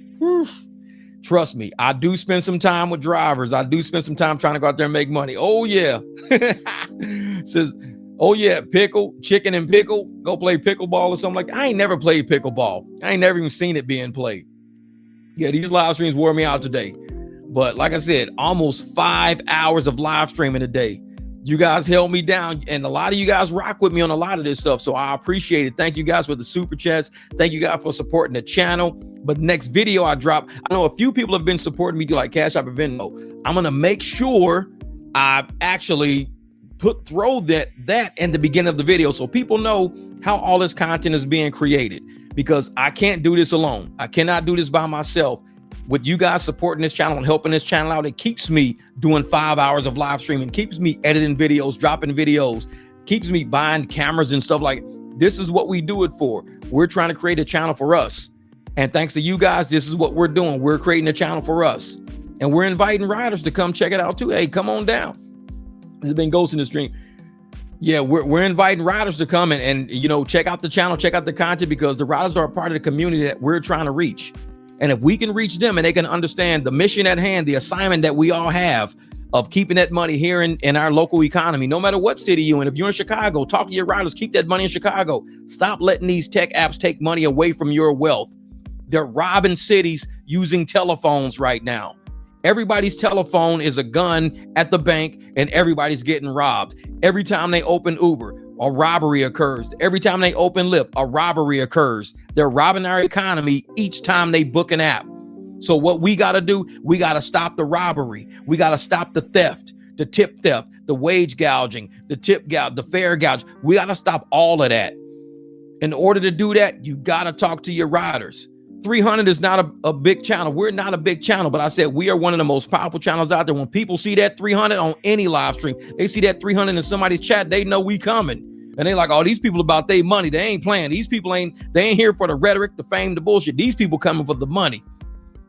trust me, I do spend some time with drivers. I do spend some time trying to go out there and make money. Oh yeah. Says, oh yeah, chicken and pickle, go play pickleball or something like that. I ain't never played pickleball. I ain't never even seen it being played. Yeah, these live streams wore me out today. But like I said, almost 5 hours of live streaming a day. You guys held me down, and a lot of you guys rock with me on a lot of this stuff. So I appreciate it. Thank you guys for the super chats. Thank you guys for supporting the channel. But next video I drop, I know a few people have been supporting me, like Cash App and Venmo. I'm going to make sure I actually throw that in the beginning of the video so people know how all this content is being created, because I can't do this alone. I cannot do this by myself. With you guys supporting this channel and helping this channel out, it keeps me doing 5 hours of live streaming, keeps me editing videos, dropping videos, keeps me buying cameras and stuff. Like, this is what we do it for. We're trying to create a channel for us. And thanks to you guys, this is what we're doing. We're creating a channel for us. And we're inviting riders to come check it out too. Hey, come on down. This has been Ghost in the Stream. Yeah, we're inviting riders to come and you know, check out the channel, check out the content, because the riders are a part of the community that we're trying to reach. And if we can reach them and they can understand the mission at hand, the assignment that we all have of keeping that money here in our local economy, no matter what city you're in. If you're in Chicago, talk to your riders, keep that money in Chicago. Stop letting these tech apps take money away from your wealth. They're robbing cities using telephones right now. Everybody's telephone is a gun at the bank, and everybody's getting robbed. Every time they open Uber, a robbery occurs. Every time they open Lyft, a robbery occurs. They're robbing our economy each time they book an app. So what we got to do, we got to stop the robbery. We got to stop the theft, the tip theft, the wage gouging, the tip gouge, the fare gouge. We got to stop all of that. In order to do that, you got to talk to your riders. 300 is not a big channel. We're not a big channel, but I said we are one of the most powerful channels out there. When people see that 300 on any live stream, they see that 300 in somebody's chat, they know we coming. And they like, oh, these people about their money. They ain't playing. These people ain't here for the rhetoric, the fame, the bullshit. These people coming for the money.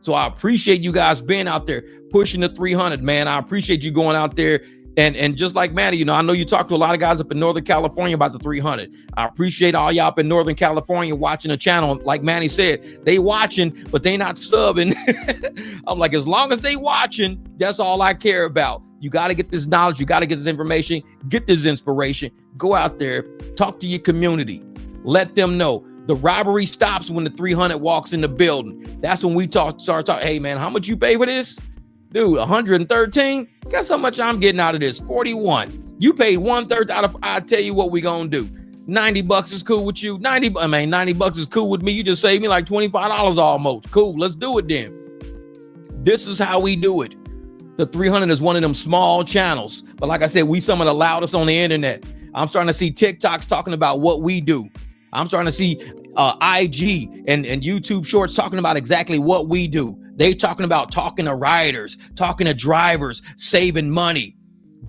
So I appreciate you guys being out there pushing the 300, man. I appreciate you going out there. And just like Manny, you know, I know you talk to a lot of guys up in Northern California about the 300. I appreciate all y'all up in Northern California watching the channel. Like Manny said, they watching, but they not subbing. I'm like, as long as they watching, that's all I care about. You got to get this knowledge. You got to get this information, get this inspiration. Go out there, talk to your community. Let them know. The robbery stops when the 300 walks in the building. That's when we start talking. Hey, man, how much you pay for this? Dude, 113? Guess how much I'm getting out of this? 41. You paid 1/3 out of, I tell you what we gonna do. 90 bucks is cool with you. 90 bucks is cool with me. You just saved me like $25 almost. Cool, let's do it then. This is how we do it. The 300 is one of them small channels. But like I said, we some of the loudest on the internet. I'm starting to see TikToks talking about what we do. I'm starting to see IG and YouTube shorts talking about exactly what we do. They talking about talking to riders, talking to drivers, saving money.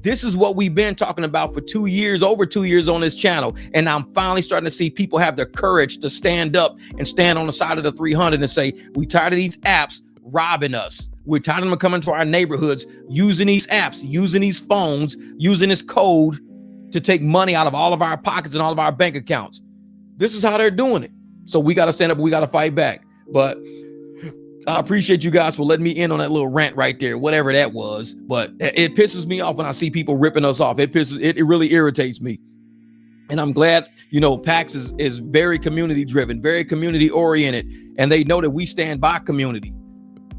This is what we've been talking about for 2 years, over 2 years on this channel. And I'm finally starting to see people have the courage to stand up and stand on the side of the 300 and say, we tired of these apps robbing us. We're tired of them coming to our neighborhoods, using these apps, using these phones, using this code to take money out of all of our pockets and all of our bank accounts. This is how they're doing it. So we got to stand up. We got to fight back. But I appreciate you guys for letting me in on that little rant right there, whatever that was. But it pisses me off when I see people ripping us off. It really irritates me. And I'm glad, you know, PAX is very community driven, very community oriented. And they know that we stand by community.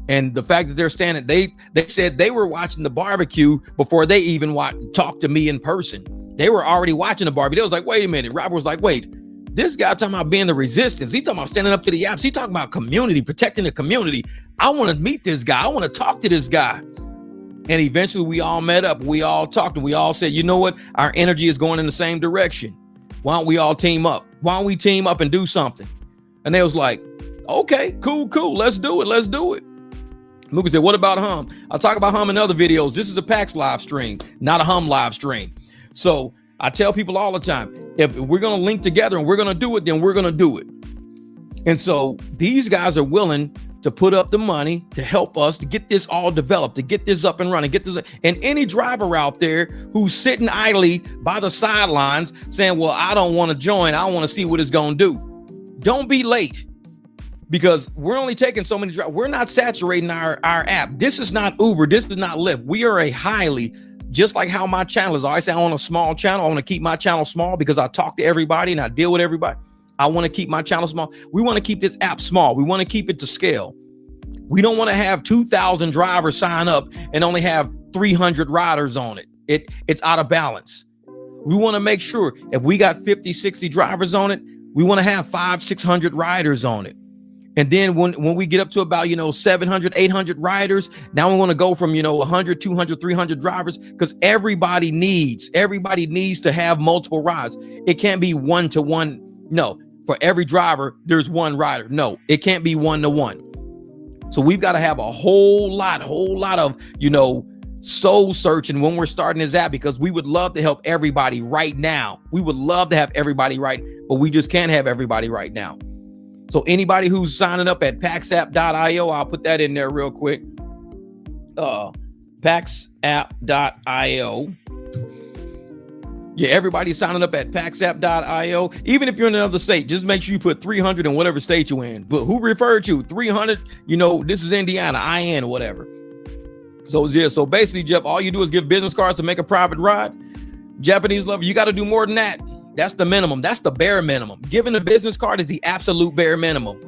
And the fact that they're standing, they said they were watching the barbecue before they even talked to me in person. They were already watching the barbecue. They was like, wait a minute. Robert was like, wait. This guy talking about being the resistance. He talking about standing up to the apps. He talking about community, protecting the community. I want to meet this guy. I want to talk to this guy. And eventually we all met up. We all talked and we all said, you know what? Our energy is going in the same direction. Why don't we all team up? Why don't we team up and do something? And they was like, okay, cool. Let's do it. Lucas said, what about Hum? I'll talk about Hum in other videos. This is a PAX live stream, not a Hum live stream. So I tell people all the time, if we're going to link together and we're going to do it, then we're going to do it. And so these guys are willing to put up the money to help us to get this all developed, to get this up and running, and any driver out there who's sitting idly by the sidelines saying, well, I don't want to join. I want to see what it's going to do. Don't be late, because we're only taking so many drivers. We're not saturating our app. This is not Uber. This is not Lyft. We are a highly, just like how my channel is. I always say I want a small channel. I want to keep my channel small because I talk to everybody and I deal with everybody. I want to keep my channel small. We want to keep this app small. We want to keep it to scale. We don't want to have 2,000 drivers sign up and only have 300 riders on it. It's out of balance. We want to make sure if we got 50, 60 drivers on it, we want to have 500, 600 riders on it. And then when we get up to about, 700, 800 riders, now we want to go from, 100, 200, 300 drivers, because everybody needs to have multiple rides. It can't be 1-to-1. No, for every driver, there's one rider. No, it can't be 1-to-1. So we've got to have a whole lot of, soul searching when we're starting this app, because we would love to help everybody right now. We would love to have everybody right, but we just can't have everybody right now. So anybody who's signing up at paxapp.io, I'll put that in there real quick. Paxapp.io. Yeah, everybody's signing up at paxapp.io. Even if you're in another state, just make sure you put 300 in whatever state you're in. But who referred you? 300, this is Indiana, IN, whatever. So yeah, so basically, Jeff, all you do is give business cards to make a private ride. Japanese lover, you got to do more than that. That's the minimum. That's the bare minimum. Giving a business card is the absolute bare minimum,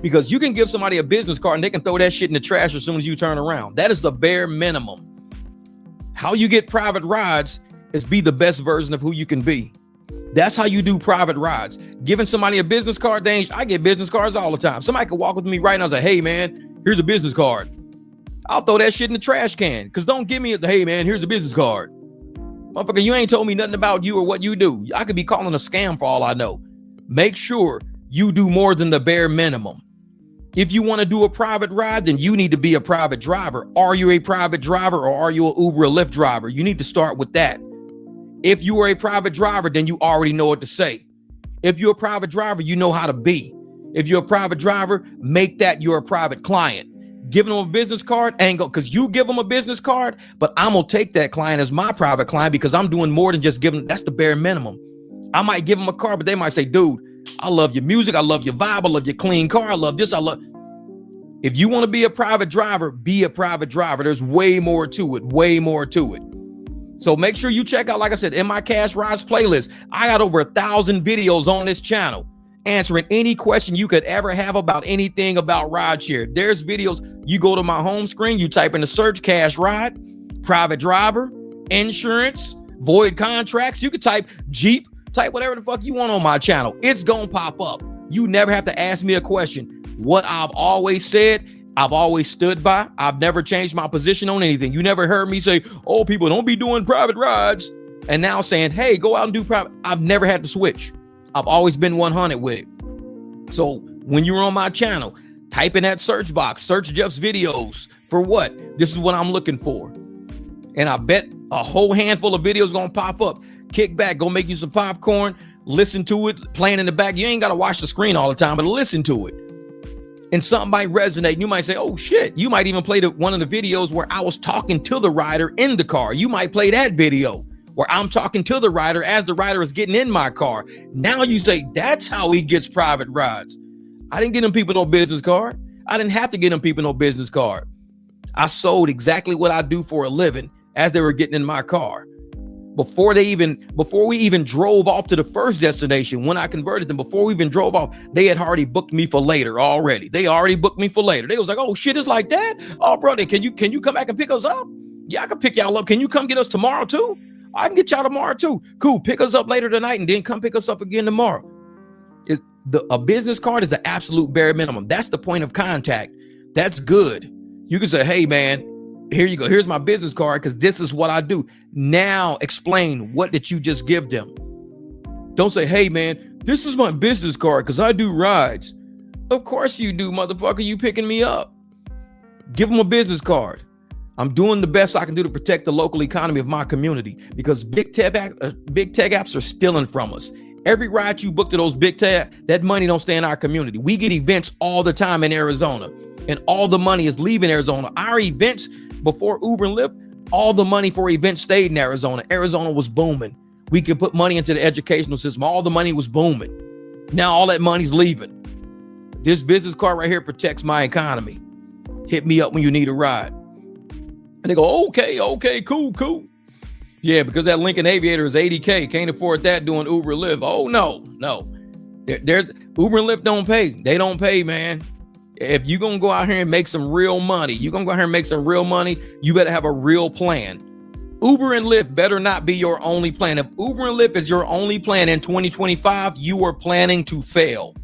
because you can give somebody a business card and they can throw that shit in the trash as soon as you turn around. That is the bare minimum. How you get private rides is be the best version of who you can be. That's how you do private rides. Giving somebody a business card, I get business cards all the time. Somebody could walk with me right now and say, hey man, here's a business card. I'll throw that shit in the trash can, because don't give me hey man, here's a business card. Motherfucker, you ain't told me nothing about you or what you do. I could be calling a scam for all I know. Make sure you do more than the bare minimum. If you want to do a private ride, then you need to be a private driver. Are you a private driver, or are you an Uber or Lyft driver? You need to start with that. If you are a private driver, then you already know what to say. If you're a private driver, you know how to be. If you're a private driver, make that your private client. Giving them a business card ain't go, because you give them a business card, but I'm gonna take that client as my private client, because I'm doing more than just giving. That's the bare minimum. I might give them a car, but they might say, dude, I love your music, I love your vibe, I love your clean car, I love this, If you want to be a private driver, be a private driver. There's way more to it. So make sure you check out, like I said, in my Cash Rides playlist, I got over 1,000 videos on this channel answering any question you could ever have about anything about rideshare. There's videos. You go to my home screen, you type in the search Cash Ride, private driver, insurance, void contracts. You could type Jeep, type whatever the fuck you want on my channel. It's gonna pop up. You never have to ask me a question. What I've always said, I've always stood by. I've never changed my position on anything. You never heard me say, oh, people don't be doing private rides, and now saying, hey, go out and do private. I've never had to switch. I've always been 100 with it. So when you're on my channel, type in that search box, search Jeff's videos for what? This is what I'm looking for. And I bet a whole handful of videos gonna pop up. Kick back, go make you some popcorn, listen to it, playing in the back. You ain't gotta watch the screen all the time, but listen to it. And something might resonate. You might say, oh shit. You might even play one of the videos where I was talking to the rider in the car. You might play that video where I'm talking to the rider as the rider is getting in my car. Now you say, that's how he gets private rides. I didn't get them people no business card. I didn't have to get them people no business card. I sold exactly what I do for a living as they were getting in my car. Before we even drove off to the first destination, when I converted them, before we even drove off, they had already booked me for later already. They already booked me for later. They was like, oh shit, it's like that? Oh brother, can you come back and pick us up? Yeah, I can pick y'all up. Can you come get us tomorrow too? I can get y'all tomorrow too. Cool, pick us up later tonight and then come pick us up again tomorrow. A business card is the absolute bare minimum. That's the point of contact. That's good. You can say, hey man, here you go. Here's my business card because this is what I do. Now explain what did you just give them. Don't say, hey man, this is my business card because I do rides. Of course you do, motherfucker. You picking me up. Give them a business card. I'm doing the best I can do to protect the local economy of my community because big tech apps are stealing from us. Every ride you book to those big that money don't stay in our community. We get events all the time in Arizona, and all the money is leaving Arizona. Our events before Uber and Lyft, all the money for events stayed in Arizona. Arizona was booming. We could put money into the educational system. All the money was booming. Now all that money's leaving. This business card right here protects my economy. Hit me up when you need a ride. And they go, okay, cool. Yeah, because that Lincoln Aviator is $80K. Can't afford that doing Uber and Lyft. Oh, no. There's Uber and Lyft don't pay. They don't pay, man. If you're going to go out here and make some real money, you better have a real plan. Uber and Lyft better not be your only plan. If Uber and Lyft is your only plan in 2025, you are planning to fail.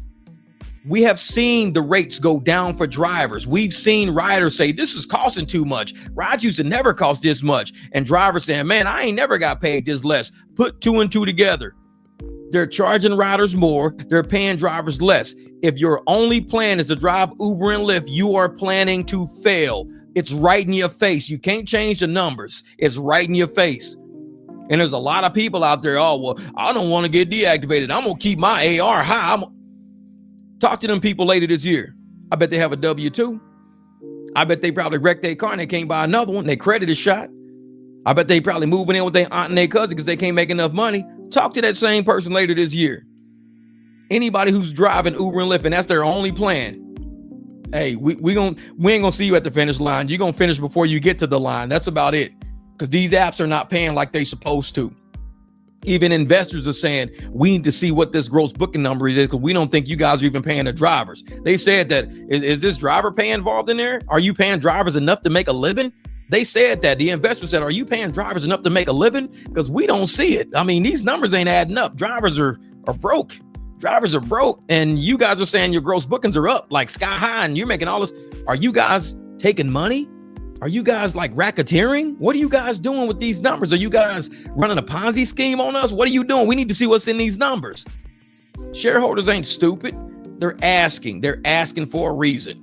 We have seen the rates go down for drivers. We've seen riders say, this is costing too much. Rides used to never cost this much. And drivers saying, man, I ain't never got paid this less. Put 2 and 2 together. They're charging riders more. They're paying drivers less. If your only plan is to drive Uber and Lyft, you are planning to fail. It's right in your face. You can't change the numbers. It's right in your face. And there's a lot of people out there, oh, well, I don't want to get deactivated. I'm going to keep my AR high. Talk to them people later this year. I bet they have a W-2. I bet they probably wrecked their car and they can't buy another one. Their credit is shot. I bet they probably moving in with their aunt and their cousin because they can't make enough money. Talk to that same person later this year. Anybody who's driving Uber and Lyft and that's their only plan. Hey, we ain't gonna see you at the finish line. You're gonna finish before you get to the line. That's about it. Because these apps are not paying like they supposed to. Even investors are saying we need to see what this gross booking number is because we don't think you guys are even paying the drivers. They said that is this driver pay involved in there? Are you paying drivers enough to make a living? They said that. The investors said, are you paying drivers enough to make a living? Because we don't see it. I mean, these numbers ain't adding up. Drivers are broke. Drivers are broke. And you guys are saying your gross bookings are up like sky high and you're making all this. Are you guys taking money? Are you guys like racketeering? What are you guys doing with these numbers? Are you guys running a Ponzi scheme on us? What are you doing? We need to see what's in these numbers. Shareholders ain't stupid. They're asking for a reason.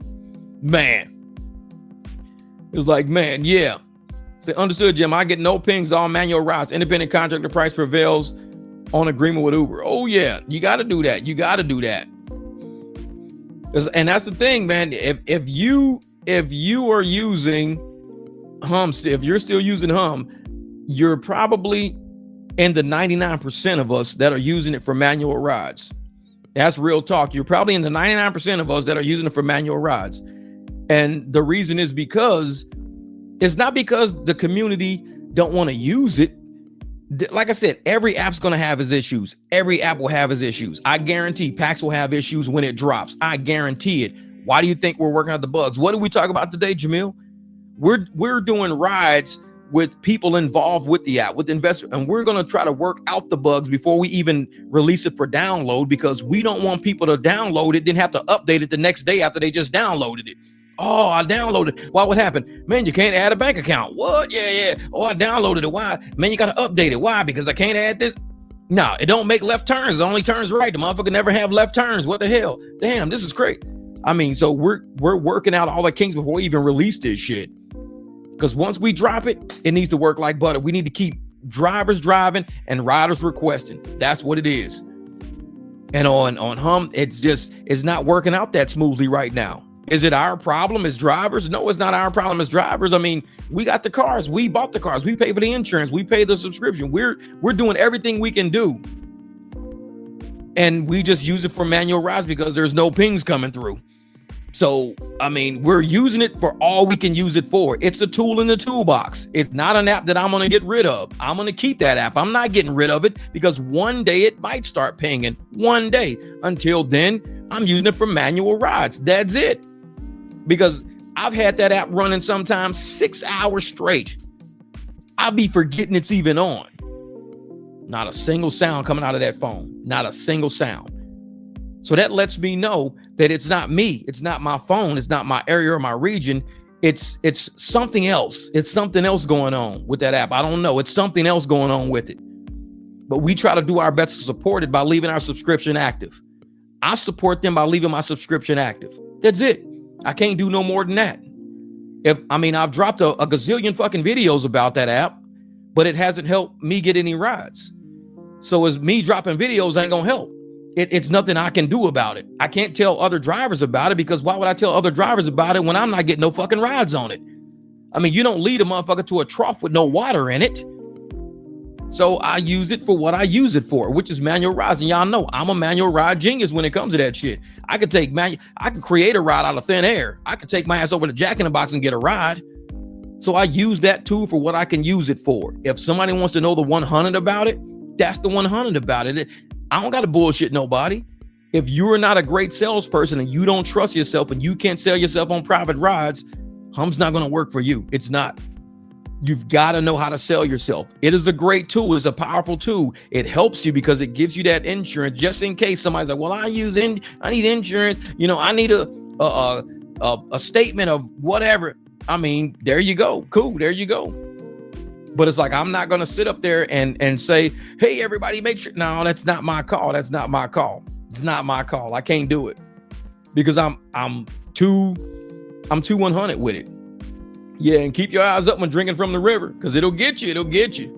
Man. It was like, man, yeah. Say, understood, Jim. I get no pings on manual rides. Independent contractor price prevails on agreement with Uber. Oh, yeah. You got to do that. And that's the thing, man. If you are using Hum, if you're still using Hum, you're probably in the 99% of us that are using it for manual rides. That's real talk. You're probably in the 99% of us that are using it for manual rides. And the reason is because it's not because the community don't want to use it. Like I said, every app's going to have its issues. Every app will have its issues. I guarantee Pax will have issues when it drops. I guarantee it. Why do you think we're working out the bugs? What did we talk about today, Jamil? We're doing rides with people involved with the app, with investors, and we're going to try to work out the bugs before we even release it for download because we don't want people to download it, then have to update it the next day after they just downloaded it. Oh, I downloaded it. Why? What happened? Man, you can't add a bank account. What? Yeah. Oh, I downloaded it. Why? Man, you got to update it. Why? Because I can't add this. No, it don't make left turns. It only turns right. The motherfucker never have left turns. What the hell? Damn, this is great. I mean, so we're working out all the kinks before we even release this shit. Because once we drop it, it needs to work like butter. We need to keep drivers driving and riders requesting. That's what it is. And on Hum, it's not working out that smoothly right now. Is it our problem as drivers? No, it's not our problem as drivers. I mean, we got the cars. We bought the cars. We pay for the insurance. We pay the subscription. We're doing everything we can do. And we just use it for manual rides because there's no pings coming through. So, I mean, we're using it for all we can use it for. It's a tool in the toolbox. It's not an app that I'm going to get rid of. I'm going to keep that app. I'm not getting rid of it because one day it might start pinging. One day. Until then, I'm using it for manual rides. That's it. Because I've had that app running sometimes 6 hours straight. I'll be forgetting it's even on. Not a single sound coming out of that phone. Not a single sound. So that lets me know that it's not me. It's not my phone. It's not my area or my region. It's something else. It's something else going on with that app. I don't know. It's something else going on with it. But we try to do our best to support it by leaving our subscription active. I support them by leaving my subscription active. That's it. I can't do no more than that. I've dropped a gazillion fucking videos about that app, but it hasn't helped me get any rides. So as me dropping videos ain't gonna help. It's nothing I can do about it. I can't tell other drivers about it, because why would I tell other drivers about it when I'm not getting no fucking rides on it? I mean, you don't lead a motherfucker to a trough with no water in it. So I use it for what I use it for, which is manual rides. And y'all know I'm a manual ride genius when it comes to that shit. I can create a ride out of thin air. I can take my ass over to Jack in the Box and get a ride. So I use that tool for what I can use it for. If somebody wants to know the 100 about it, that's the 100 about it. I don't got to bullshit nobody. If you're not a great salesperson and you don't trust yourself and you can't sell yourself on private rides, Hum's not going to work for you. It's not. You've got to know how to sell yourself. It is a great tool. It's a powerful tool. It helps you because it gives you that insurance just in case somebody's like, well, I need insurance. You know, I need a statement of whatever. I mean, there you go. Cool. There you go. But it's like, I'm not going to sit up there and say, hey, everybody, make sure. No, that's not my call. That's not my call. It's not my call. I can't do it because I'm too 100 with it. Yeah. And keep your eyes up when drinking from the river, because it'll get you. It'll get you.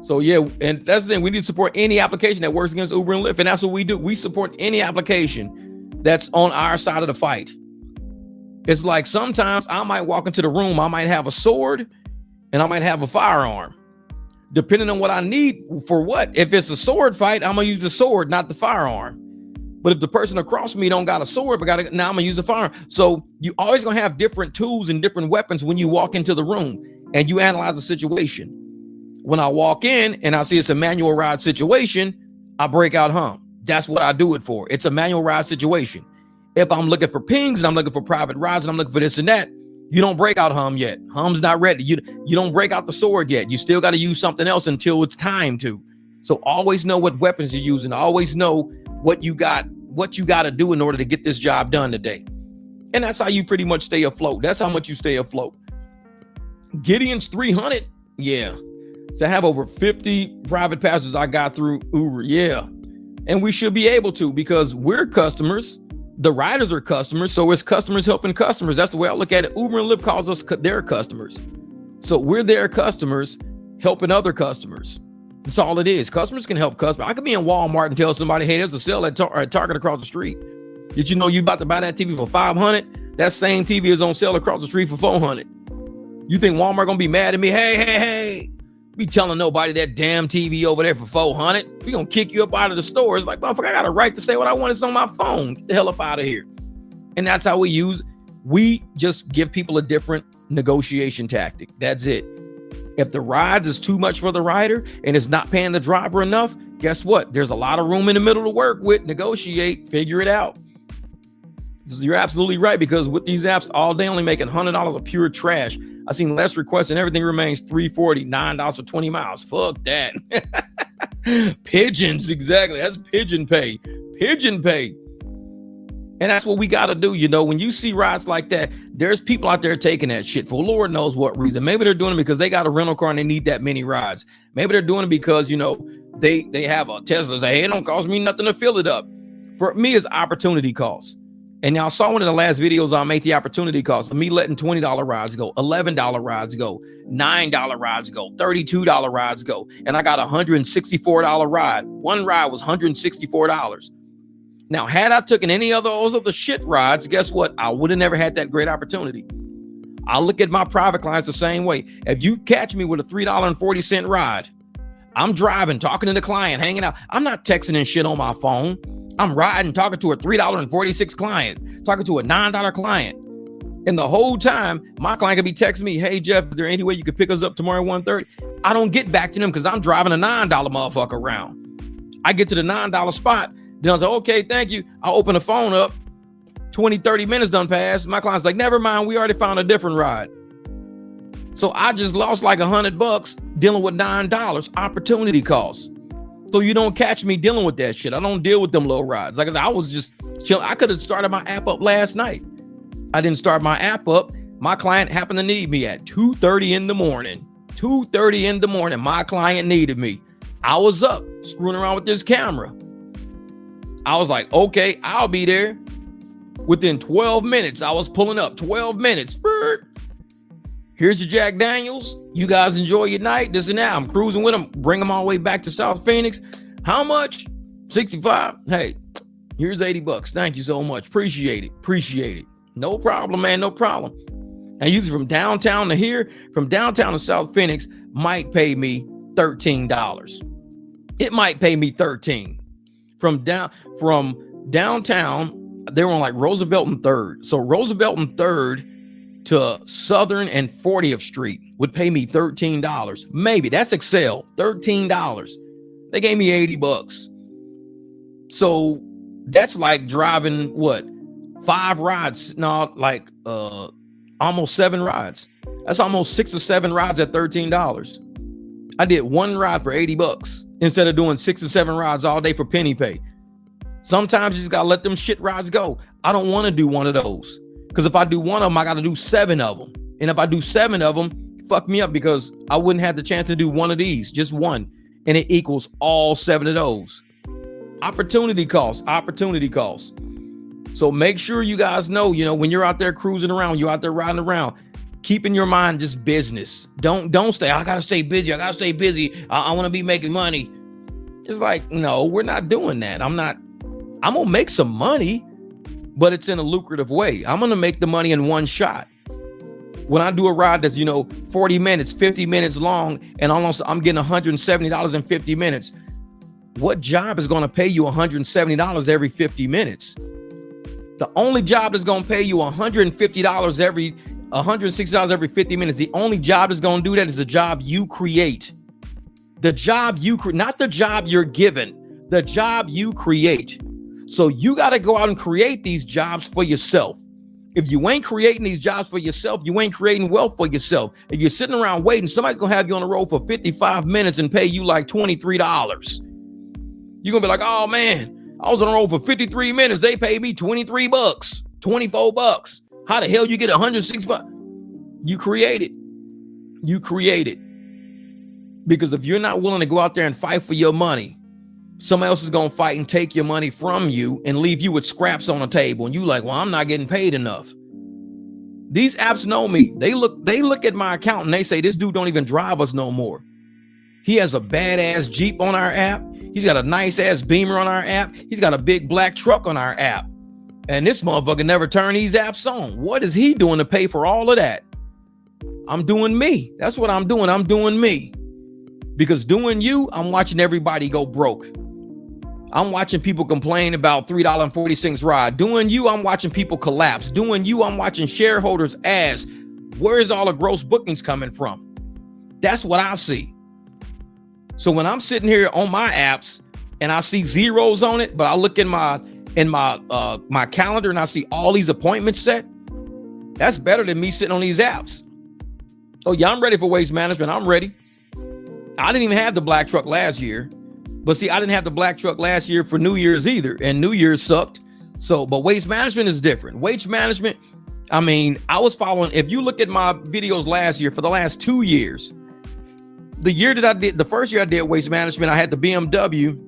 So, yeah. And that's the thing. We need to support any application that works against Uber and Lyft. And that's what we do. We support any application that's on our side of the fight. It's like sometimes I might walk into the room. I might have a sword and I might have a firearm, depending on what I need for what. If it's a sword fight, I'm going to use the sword, not the firearm. But if the person across me don't got a sword, now I'm going to use a firearm. So you always going to have different tools and different weapons when you walk into the room and you analyze the situation. When I walk in and I see it's a manual ride situation, I break out Hum. That's what I do it for. It's a manual ride situation. If I'm looking for pings and I'm looking for private rides and I'm looking for this and that, you don't break out Hum yet. Hum's not ready. You don't break out the sword yet. You still got to use something else until it's time to. So always know what weapons you're using. Always know what you got to do in order to get this job done today. And that's how you pretty much stay afloat. That's how much you stay afloat. Gideon's 300. Yeah. So I have over 50 private passengers I got through Uber. Yeah. And we should be able to, because we're customers. The riders are customers, so it's customers helping customers. That's the way I look at it. Uber and Lyft calls us their customers. So we're their customers helping other customers. That's all it is. Customers can help customers. I could be in Walmart and tell somebody, hey, there's a sale at Target across the street. Did you know you about to buy that TV for $500? That same TV is on sale across the street for $400. You think Walmart gonna be mad at me? Hey. Be telling nobody that damn TV over there for $400. We gonna kick you up out of the store. It's like, motherfucker, I got a right to say what I want. It's on my phone. Get the hell up out of here. And that's how we use. We just give people a different negotiation tactic. That's it. If the rides is too much for the rider and it's not paying the driver enough, guess what? There's a lot of room in the middle to work with. Negotiate, figure it out. You're absolutely right, because with these apps all day only making $100 of pure trash. I seen less requests and everything remains $3.40, $9 for 20 miles. Fuck that. Pigeons, exactly. That's pigeon pay. Pigeon pay. And that's what we got to do. You know, when you see rides like that, there's people out there taking that shit for Lord knows what reason. Maybe they're doing it because they got a rental car and they need that many rides. Maybe they're doing it because, you know, they have a Tesla. Say, hey, it don't cost me nothing to fill it up. For me, it's opportunity cost. And y'all saw one of the last videos I made, the opportunity cost of me letting $20 rides go, $11 rides go, $9 rides go, $32 rides go. And I got a $164 ride. One ride was $164. Now, had I taken any of those other shit rides, guess what? I would have never had that great opportunity. I look at my private clients the same way. If you catch me with a $3.40 ride, I'm driving, talking to the client, hanging out. I'm not texting and shit on my phone. I'm riding, talking to a $3.46 client, talking to a $9 client. And the whole time, my client could be texting me, hey, Jeff, is there any way you could pick us up tomorrow at 1:30? I don't get back to them because I'm driving a $9 motherfucker around. I get to the $9 spot. Then I was like, okay, thank you. I open the phone up. 20, 30 minutes done passed. My client's like, never mind. We already found a different ride. So I just lost like $100 dealing with $9 opportunity costs. So you don't catch me dealing with that shit. I don't deal with them low rides. Like I said, I was just chilling. I could have started my app up last night. I didn't start my app up. My client happened to need me at 2:30 in the morning. 2:30 in the morning. My client needed me. I was up screwing around with this camera. I was like, okay, I'll be there. Within 12 minutes, I was pulling up. 12 minutes. Here's your Jack Daniels. You guys enjoy your night. This and that. I'm cruising with them. Bring them all the way back to South Phoenix. How much? 65. Hey, here's $80. Thank you so much. Appreciate it. Appreciate it. No problem, man. No problem. And usually from downtown to here, from downtown to South Phoenix, might pay me $13. It might pay me $13. From downtown, they were on like Roosevelt and 3rd. So Roosevelt and 3rd to Southern and 40th Street would pay me $13. Maybe that's Excel. $13. They gave me $80. So that's like driving what? 5 rides? No, like almost 7 rides. That's almost 6 or 7 rides at $13. I did 1 ride for $80 instead of doing 6 or 7 rides all day for penny pay. Sometimes you just gotta let them shit rides go. I don't want to do one of those, because if I do one of them, I got to do 7 of them. And if I do 7 of them, fuck me up, because I wouldn't have the chance to do one of these, just one, and it equals all 7 of those. Opportunity costs. So make sure you guys know, when you're out there cruising around, you're out there riding around, keep in your mind just business. Don't stay, I gotta stay busy. I want to be making money. It's like, no, we're not doing that. I'm gonna make some money, but it's in a lucrative way. I'm gonna make the money in one shot. When I do a ride that's 40 minutes, 50 minutes long, and almost I'm getting $170 in 50 minutes. What job is going to pay you $170 every 50 minutes? The only job that's going to pay you $160 every 50 minutes. The only job that's going to do that is the job you create. The job you create, not the job you're given, the job you create. So you got to go out and create these jobs for yourself. If you ain't creating these jobs for yourself, you ain't creating wealth for yourself. If you're sitting around waiting, somebody's going to have you on the road for 55 minutes and pay you like $23. You're going to be like, oh man, I was on the road for 53 minutes. They paid me $23, $24. How the hell you get $165? You create it. Because if you're not willing to go out there and fight for your money, somebody else is going to fight and take your money from you and leave you with scraps on the table. And you like, well, I'm not getting paid enough. These apps know me. They look at my account and they say, this dude don't even drive us no more. He has a badass Jeep on our app. He's got a nice ass Beamer on our app. He's got a big black truck on our app. And this motherfucker never turned these apps on. What is he doing to pay for all of that? I'm doing me. That's what I'm doing. I'm doing me. Because doing you, I'm watching everybody go broke. I'm watching people complain about $3.40 ride. Doing you, I'm watching people collapse. Doing you, I'm watching shareholders ask, where's all the gross bookings coming from? That's what I see. So when I'm sitting here on my apps and I see zeros on it, but I look in my calendar and I see all these appointments set, that's better than me sitting on these apps. Oh yeah, I'm ready for waste management. I'm ready. I didn't even have the black truck last year. But see, I didn't have the black truck last year for New Year's either. And New Year's sucked. So, but waste management is different. Waste management, I mean, I was following, if you look at my videos last year, for the last 2 years, the year that I did, the first year I did waste management, I had the BMW.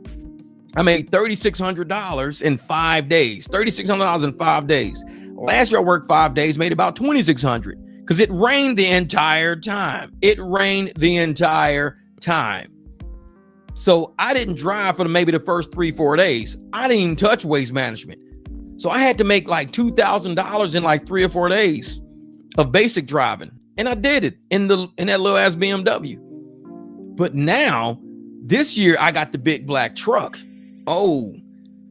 I made $3,600 in 5 days. $3,600 in 5 days. Last year I worked 5 days, made about $2,600 because it rained the entire time. So I didn't drive for maybe the first 3-4 days. I didn't even touch waste management. So I had to make like $2,000 in like 3 or 4 days of basic driving. And I did it in that little ass BMW. But now this year I got the big black truck. Oh,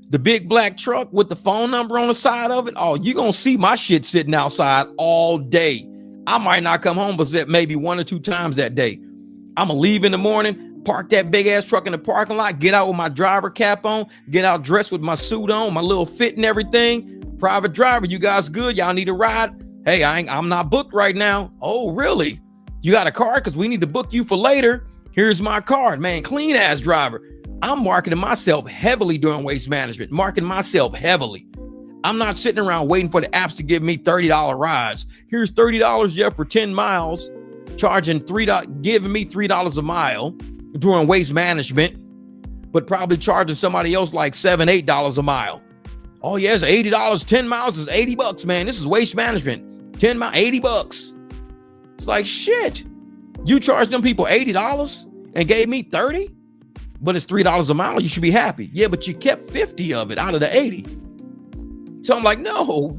the big black truck with the phone number on the side of it. Oh, you're going to see my shit sitting outside all day. I might not come home, but maybe 1 or 2 times that day. I'm going to leave in the morning, park that big ass truck in the parking lot, get out with my driver cap on, get out dressed with my suit on, my little fit and everything. Private driver, you guys good? Y'all need a ride? Hey, I'm not booked right now. Oh, really? You got a card? Because we need to book you for later. Here's my card, man. Clean ass driver. I'm marketing myself heavily during waste management, marketing myself heavily. I'm not sitting around waiting for the apps to give me $30 rides. Here's $30, Jeff, for 10 miles, charging giving me $3 a mile during waste management, but probably charging somebody else like $7, $8 a mile. Oh, yes, $80, 10 miles is $80, man. This is waste management. 10 miles, $80. It's like, shit, you charged them people $80 and gave me $30, but it's $3 a mile. You should be happy. Yeah, but you kept 50 of it out of the 80. So I'm like, no.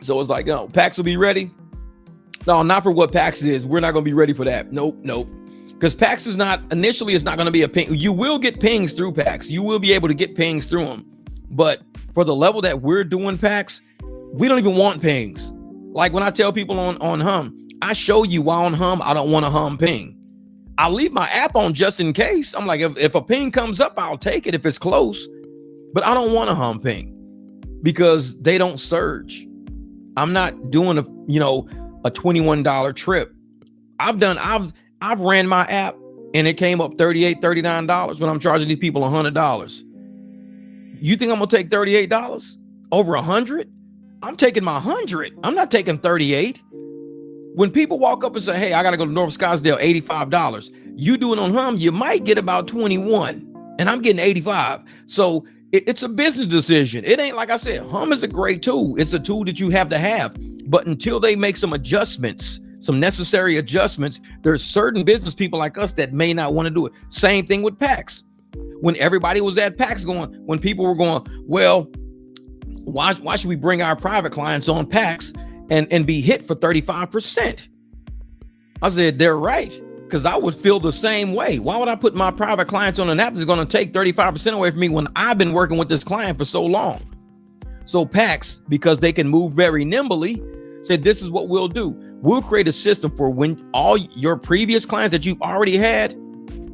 So it's like, no, PAX will be ready. No, not for what PAX is. We're not going to be ready for that. Nope. Because PAX is not, initially, it's not going to be a ping. You will get pings through PAX. You will be able to get pings through them. But for the level that we're doing PAX, we don't even want pings. Like when I tell people on Hum, I show you why on Hum, I don't want a Hum ping. I leave my app on just in case. I'm like, if a ping comes up, I'll take it if it's close. But I don't want a Hum ping because they don't surge. I'm not doing a $21 trip. I've ran my app and it came up $38, $39 when I'm charging these people $100. You think I'm gonna take $38 over $100? I'm taking my $100. I'm not taking $38. When people walk up and say, hey, I gotta go to North Scottsdale, $85. You do it on Hum, you might get about 21 and I'm getting 85. So it's a business decision. It ain't, like I said, Hum is a great tool. It's a tool that you have to have. But until they make some adjustments, some necessary adjustments, there's certain business people like us that may not want to do it. Same thing with PAX. When everybody was at PAX when people were going, well, why should we bring our private clients on PAX and be hit for 35%? I said, they're right. Because I would feel the same way. Why would I put my private clients on an app that's going to take 35% away from me when I've been working with this client for so long? So PAX, because they can move very nimbly, said, this is what we'll do. We'll create a system for when all your previous clients that you've already had,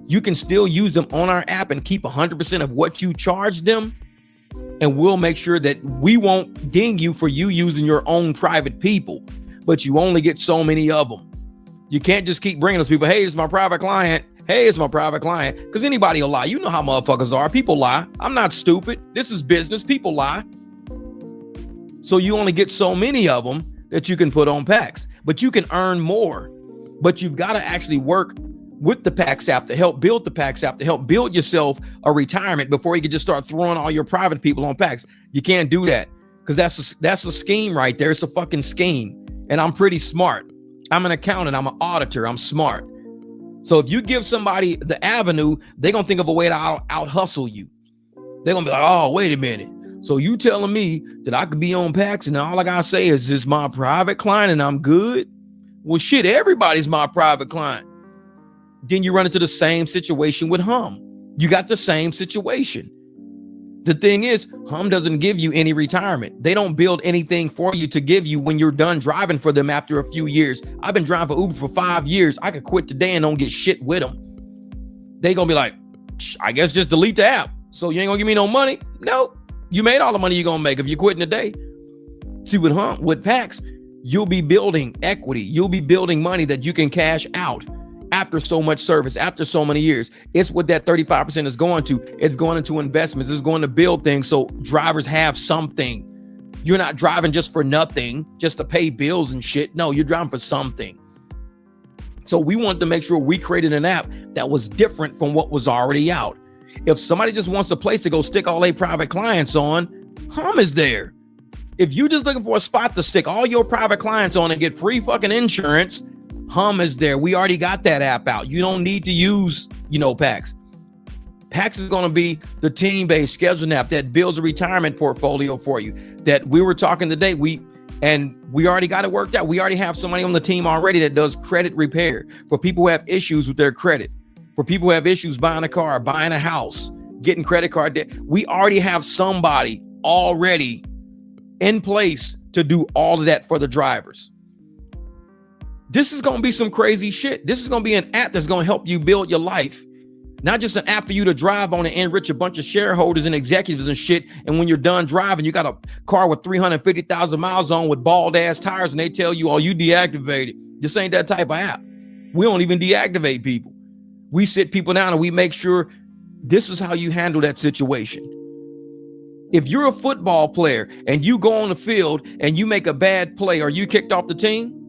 you can still use them on our app and keep 100% of what you charge them. And we'll make sure that we won't ding you for you using your own private people, but you only get so many of them. You can't just keep bringing those people. Hey, it's my private client. Hey, it's my private client. Because anybody will lie. You know how motherfuckers are. People lie. I'm not stupid. This is business. People lie. So you only get so many of them that you can put on PAX. But you can earn more. But you've got to actually work with the PAX app to help build the PAX app, to help build yourself a retirement before you can just start throwing all your private people on PAX. You can't do that because that's a scheme right there. It's a fucking scheme. And I'm pretty smart. I'm an accountant. I'm an auditor. I'm smart. So if you give somebody the avenue, they're going to think of a way to out hustle you. They're going to be like, oh, wait a minute. So you telling me that I could be on PAX and all I got to say is this my private client and I'm good? Well, shit, everybody's my private client. Then you run into the same situation with Hum. You got the same situation. The thing is, Hum doesn't give you any retirement. They don't build anything for you to give you when you're done driving for them after a few years. I've been driving for Uber for 5 years. I could quit today and don't get shit with them. They gonna be like, I guess just delete the app. So you ain't gonna give me no money? No, you made all the money you're gonna make if you're quitting today. See, with Hum, with PAX, you'll be building equity. You'll be building money that you can cash out after so much service, after so many years. It's what that 35% is going to. It's going into investments. It's going to build things so drivers have something. You're not driving just for nothing, just to pay bills and shit. No, you're driving for something. So we wanted to make sure we created an app that was different from what was already out. If somebody just wants a place to go stick all their private clients on, Hum is there. If you're just looking for a spot to stick all your private clients on and get free fucking insurance, Hum is there. We already got that app out. You don't need to use, PAX. PAX is going to be the team-based scheduling app that builds a retirement portfolio for you. That we were talking today. We already got it worked out. We already have somebody on the team already that does credit repair for people who have issues with their credit, for people who have issues buying a car, buying a house, getting credit card debt. We already have somebody already in place to do all of that for the drivers. This is going to be some crazy shit. This is going to be an app that's going to help you build your life. Not just an app for you to drive on and enrich a bunch of shareholders and executives and shit. And when you're done driving, you got a car with 350,000 miles on with bald ass tires and they tell you, oh, you deactivated. This ain't that type of app. We don't even deactivate people. We sit people down and we make sure this is how you handle that situation. If you're a football player and you go on the field and you make a bad play, are you kicked off the team?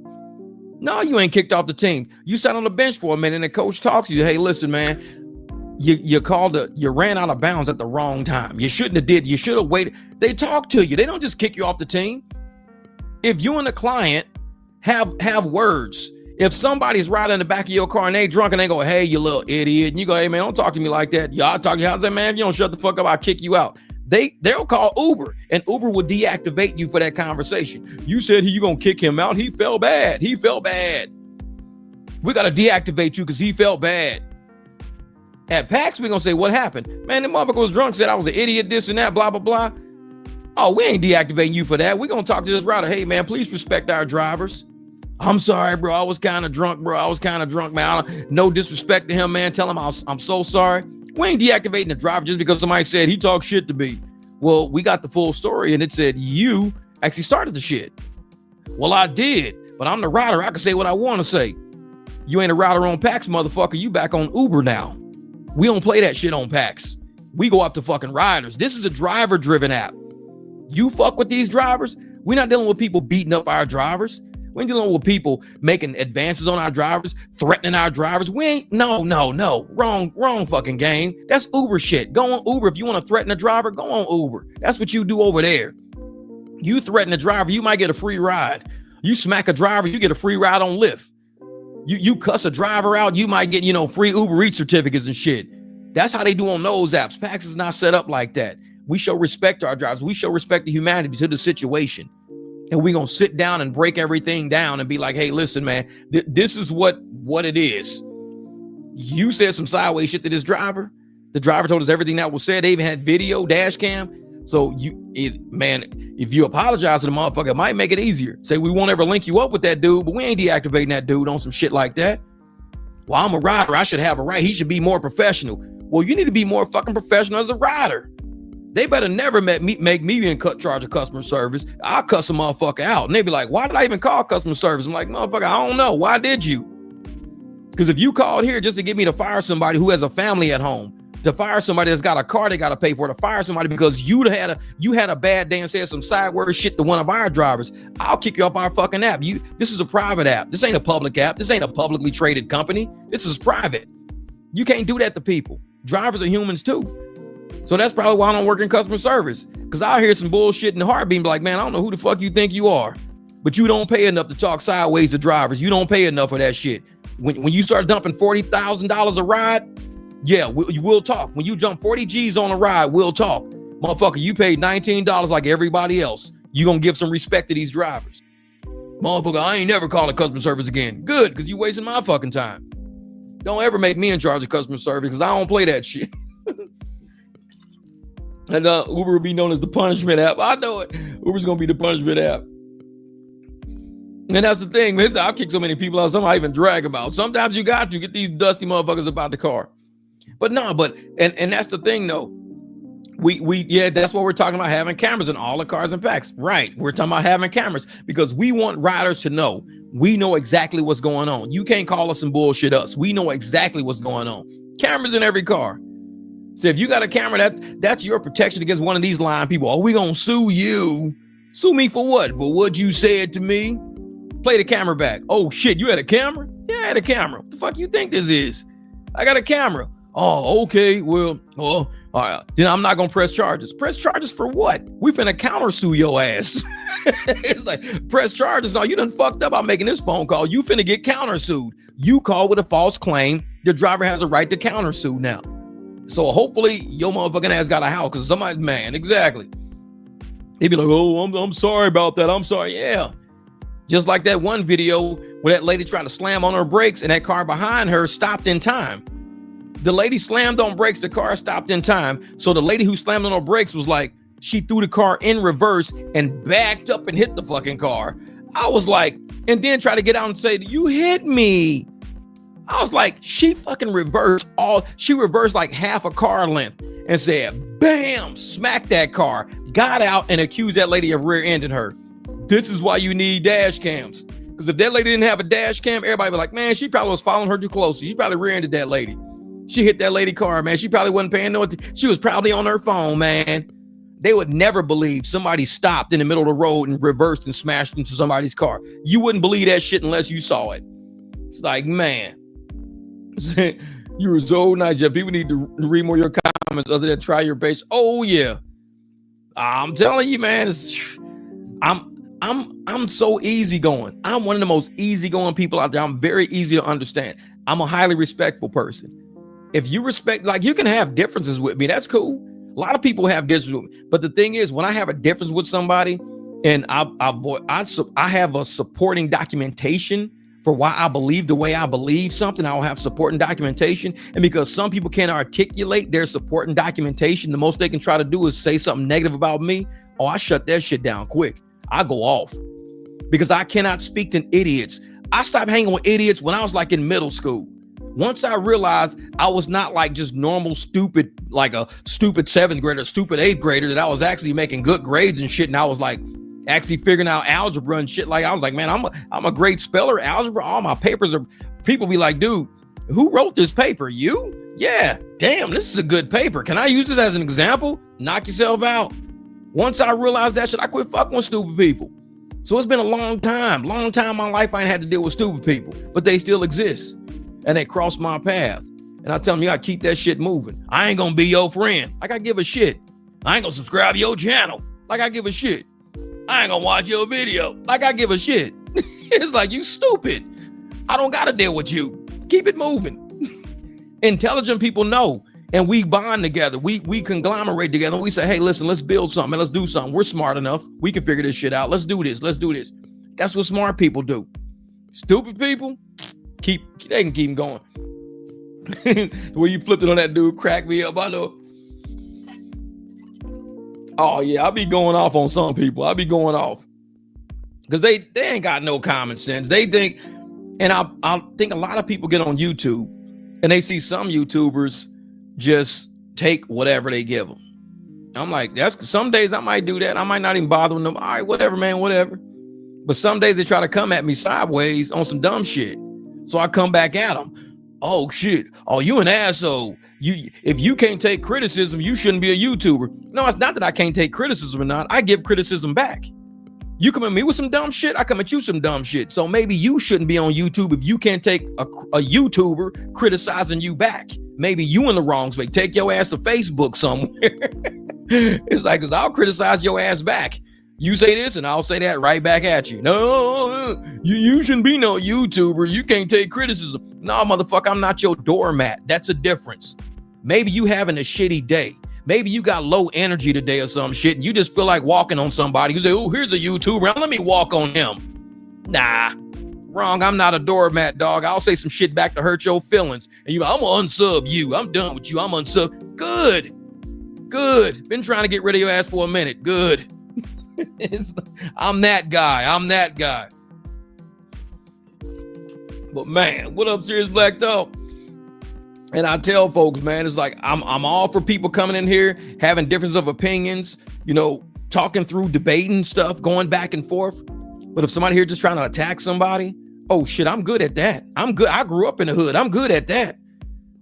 No, you ain't kicked off the team. You sat on the bench for a minute and the coach talks to you. Hey, listen, man, you ran out of bounds at the wrong time. You shouldn't have did. You should have waited. They talk to you. They don't just kick you off the team. If you and the client have words, if somebody's riding in the back of your car and they drunk and they go, hey, you little idiot, and you go, hey man, don't talk to me like that. Y'all talk to you, how's that, man? If you don't shut the fuck up, I'll kick you out. They'll call Uber, and Uber will deactivate you for that conversation. You said you gonna kick him out. He felt bad. We gotta deactivate you because he felt bad. At PAX, we're gonna say, what happened? Man, the motherfucker was drunk, said I was an idiot, this and that, blah, blah, blah. Oh, we ain't deactivating you for that. We're gonna talk to this router. Hey man, please respect our drivers. I'm sorry, bro. I was kind of drunk, man. No disrespect to him, man. Tell him I'm so sorry. We ain't deactivating the driver just because somebody said he talked shit to me. Well, we got the full story, and it said you actually started the shit. Well, I did, but I'm the router. I can say what I want to say. You ain't a router on PAX, motherfucker. You back on Uber now. We don't play that shit on PAX. We go up to fucking riders. This is a driver-driven app. You fuck with these drivers. We're not dealing with people beating up our drivers. We ain't dealing with people making advances on our drivers, threatening our drivers. We ain't, no. Wrong fucking game. That's Uber shit. Go on Uber. If you want to threaten a driver, go on Uber. That's what you do over there. You threaten a driver, you might get a free ride. You smack a driver, you get a free ride on Lyft. You cuss a driver out, you might get, free Uber Eats certificates and shit. That's how they do on those apps. PAX is not set up like that. We show respect to our drivers. We show respect to humanity, to the situation. And we're going to sit down and break everything down and be like, hey, listen, man, this is what it is. You said some sideways shit to this driver. The driver told us everything that was said. They even had video, dash cam. So if you apologize to the motherfucker, it might make it easier. Say, we won't ever link you up with that dude, but we ain't deactivating that dude on some shit like that. Well, I'm a rider. I should have a right. He should be more professional. Well, you need to be more fucking professional as a rider. They better never make me in charge of customer service. I'll cuss a motherfucker out. And they be like, why did I even call customer service? I'm like, motherfucker, I don't know. Why did you? Because if you called here just to get me to fire somebody who has a family at home, to fire somebody that's got a car they got to pay for, to fire somebody because you had a bad day and said some sideward shit to one of our drivers, I'll kick you off our fucking app. This is a private app. This ain't a public app. This ain't a publicly traded company. This is private. You can't do that to people. Drivers are humans too. So that's probably why I don't work in customer service. Because I'll hear some bullshit in the heartbeat and be like, man, I don't know who the fuck you think you are. But you don't pay enough to talk sideways to drivers. You don't pay enough for that shit. When you start dumping $40,000 a ride, yeah, we'll talk. When you jump 40 G's on a ride, we'll talk. Motherfucker, you paid $19 like everybody else. You gonna give some respect to these drivers. Motherfucker, I ain't never calling customer service again. Good, because you wasting my fucking time. Don't ever make me in charge of customer service because I don't play that shit. And Uber will be known as the punishment app. I know it. Uber's going to be the punishment app. And that's the thing. I've kicked so many people out, some I even drag about. Sometimes you got to get these dusty motherfuckers about the car. But and that's the thing though. Yeah, that's what we're talking about, having cameras in all the cars and PAX. Right. We're talking about having cameras because we want riders to know. We know exactly what's going on. You can't call us and bullshit us. We know exactly what's going on. Cameras in every car. So if you got a camera, that's your protection against one of these lying people. Oh, we gonna sue you. Sue me for what? For what you said to me? Play the camera back. Oh shit, you had a camera? Yeah, I had a camera. What the fuck you think this is? I got a camera. Oh, okay. Well, all right. Then I'm not gonna press charges. Press charges for what? We finna counter sue your ass. It's like, press charges. No, you done fucked up by making this phone call. You finna get counter sued. You call with a false claim. The driver has a right to counter sue now. So hopefully your motherfucking ass got a house because somebody's man. Exactly. They'd be like, oh, I'm sorry about that. I'm sorry. Yeah. Just like that one video where that lady tried to slam on her brakes and that car behind her stopped in time. The lady slammed on brakes. The car stopped in time. So the lady who slammed on her brakes was like, she threw the car in reverse and backed up and hit the fucking car. I was like, and then try to get out and say, you hit me. I was like, she fucking reversed like half a car length and said, bam, smacked that car, got out and accused that lady of rear-ending her. This is why you need dash cams. Because if that lady didn't have a dash cam, everybody would be like, man, she probably was following her too closely. She probably rear-ended that lady. She hit that lady car, man. She probably wasn't paying no attention. She was probably on her phone, man. They would never believe somebody stopped in the middle of the road and reversed and smashed into somebody's car. You wouldn't believe that shit unless you saw it. It's like, man. You were so nice, Jeff. People need to read more of your comments other than try your page. Oh yeah, I'm telling you, man. I'm so easygoing. I'm one of the most easygoing people out there. I'm very easy to understand. I'm a highly respectful person. If you respect, like, you can have differences with me, that's cool. A lot of people have differences with me. But the thing is, when I have a difference with somebody and I have a supporting documentation for why I believe the way I believe something, I'll have supporting documentation. And because some people can't articulate their supporting documentation, the most they can try to do is say something negative about me. Oh, I shut that shit down quick. I go off because I cannot speak to idiots. I stopped hanging with idiots when I was like in middle school. Once I realized I was not like just normal stupid, like a stupid 7th grader, stupid 8th grader, that I was actually making good grades and shit. And I was like actually figuring out algebra and shit. Like I was like, man, I'm a great speller, algebra. All my papers are, people be like, dude, who wrote this paper? You? Yeah. Damn, this is a good paper. Can I use this as an example? Knock yourself out. Once I realized that shit, I quit fucking with stupid people. So it's been a long time in my life I ain't had to deal with stupid people, but they still exist. And they cross my path. And I tell them, you gotta keep that shit moving. I ain't gonna be your friend. Like I give a shit. I ain't gonna subscribe to your channel. Like I give a shit. I ain't gonna watch your video. Like I give a shit. It's like, you stupid. I don't gotta deal with you. Keep it moving. Intelligent people know. And we bond together. We conglomerate together. We say, hey, listen, let's build something. Let's do something. We're smart enough. We can figure this shit out. Let's do this. Let's do this. That's what smart people do. Stupid people, they can keep going. The way you flipped it on that dude cracked me up. I know. Oh yeah, I be going off on some people. I be going off because they ain't got no common sense. They think, and I think a lot of people get on YouTube and they see some YouTubers just take whatever they give them. I'm like, that's some days I might do that. I might not even bother with them. All right, whatever, man, whatever. But some days they try to come at me sideways on some dumb shit. So I come back at them. Oh shit. Oh, you an asshole. If you can't take criticism, you shouldn't be a YouTuber. No, it's not that I can't take criticism or not. I give criticism back. You come at me with some dumb shit, I come at you some dumb shit. So maybe you shouldn't be on YouTube if you can't take a YouTuber criticizing you back. Maybe you in the wrong space. Take your ass to Facebook somewhere. It's like, cause I'll criticize your ass back. You say this and I'll say that right back at you. No, you shouldn't be no YouTuber. You can't take criticism. No, motherfucker, I'm not your doormat. That's a difference. Maybe you having a shitty day. Maybe you got low energy today or some shit. And you just feel like walking on somebody. You say, oh, here's a YouTuber. Let me walk on him. Nah, wrong. I'm not a doormat, dog. I'll say some shit back to hurt your feelings. And I'm gonna unsub you. I'm done with you. I'm unsub. Good. Been trying to get rid of your ass for a minute. Good. I'm that guy. But man, what up, Serious Black Dog? And I tell folks, man, it's like I'm all for people coming in here, having difference of opinions, talking through, debating stuff, going back and forth. But if somebody here just trying to attack somebody, oh shit, I'm good at that. I'm good. I grew up in the hood. I'm good at that.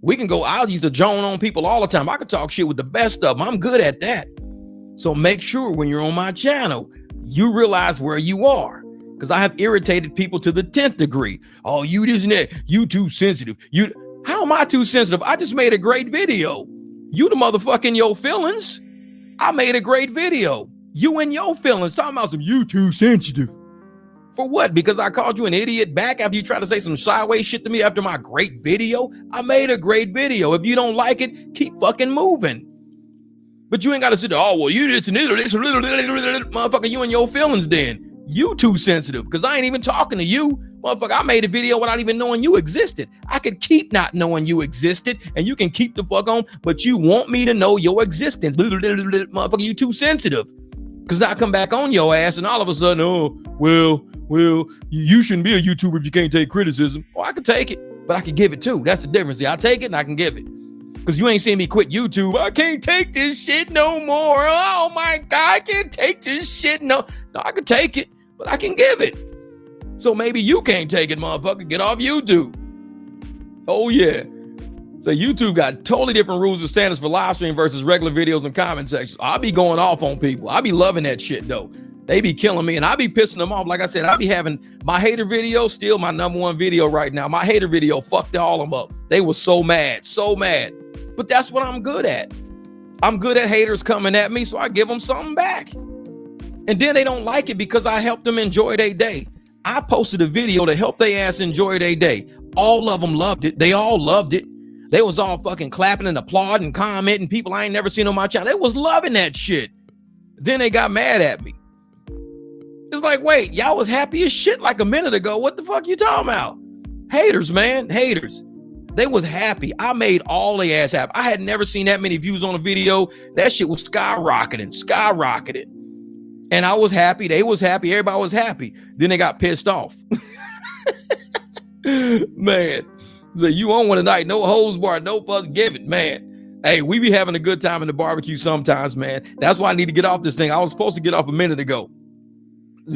We can go. I'll use the Joan on people all the time. I can talk shit with the best of them. I'm good at that. So make sure when you're on my channel, you realize where you are. Because I have irritated people to the 10th degree. Oh, you this and that. You too sensitive. How am I too sensitive? I just made a great video. You the motherfucking your feelings. I made a great video. You and your feelings. Talking about some you too sensitive. For what? Because I called you an idiot back after you tried to say some sideways shit to me after my great video? I made a great video. If you don't like it, keep fucking moving. But you ain't got to sit there, oh, well, you this and this, motherfucker, you and your feelings then. You too sensitive, because I ain't even talking to you. Motherfucker, I made a video without even knowing you existed. I could keep not knowing you existed, and you can keep the fuck on, but you want me to know your existence. Motherfucker, you too sensitive. Because I come back on your ass, and all of a sudden, oh, well, you shouldn't be a YouTuber if you can't take criticism. Well, I can take it, but I can give it too. That's the difference. See, I take it and I can give it. Because you ain't seen me quit YouTube. I can't take this shit no more. Oh my God, I can't take this shit. No, I can take it, but I can give it. So maybe you can't take it, motherfucker. Get off YouTube. Oh yeah. So YouTube got totally different rules and standards for live stream versus regular videos and comment sections. I'll be going off on people. I be loving that shit though. They be killing me and I be pissing them off. Like I said, I be having my hater video, still my #1 video right now. My hater video fucked all of them up. They were so mad. But that's what I'm good at. I'm good at haters coming at me, so I give them something back. And then they don't like it because I helped them enjoy their day. I posted a video to help their ass enjoy their day. All of them loved it. They all loved it. They was all fucking clapping and applauding, commenting. People I ain't never seen on my channel. They was loving that shit. Then they got mad at me. It's like, wait, y'all was happy as shit like a minute ago. What the fuck you talking about? Haters, man, haters. They was happy. I made all their ass happy. I had never seen that many views on a video. That shit was skyrocketing. And I was happy. They was happy. Everybody was happy. Then they got pissed off. Man, so you on one tonight, no hose bar, no fucks given, man. Hey, we be having a good time in the barbecue sometimes, man. That's why I need to get off this thing. I was supposed to get off a minute ago. He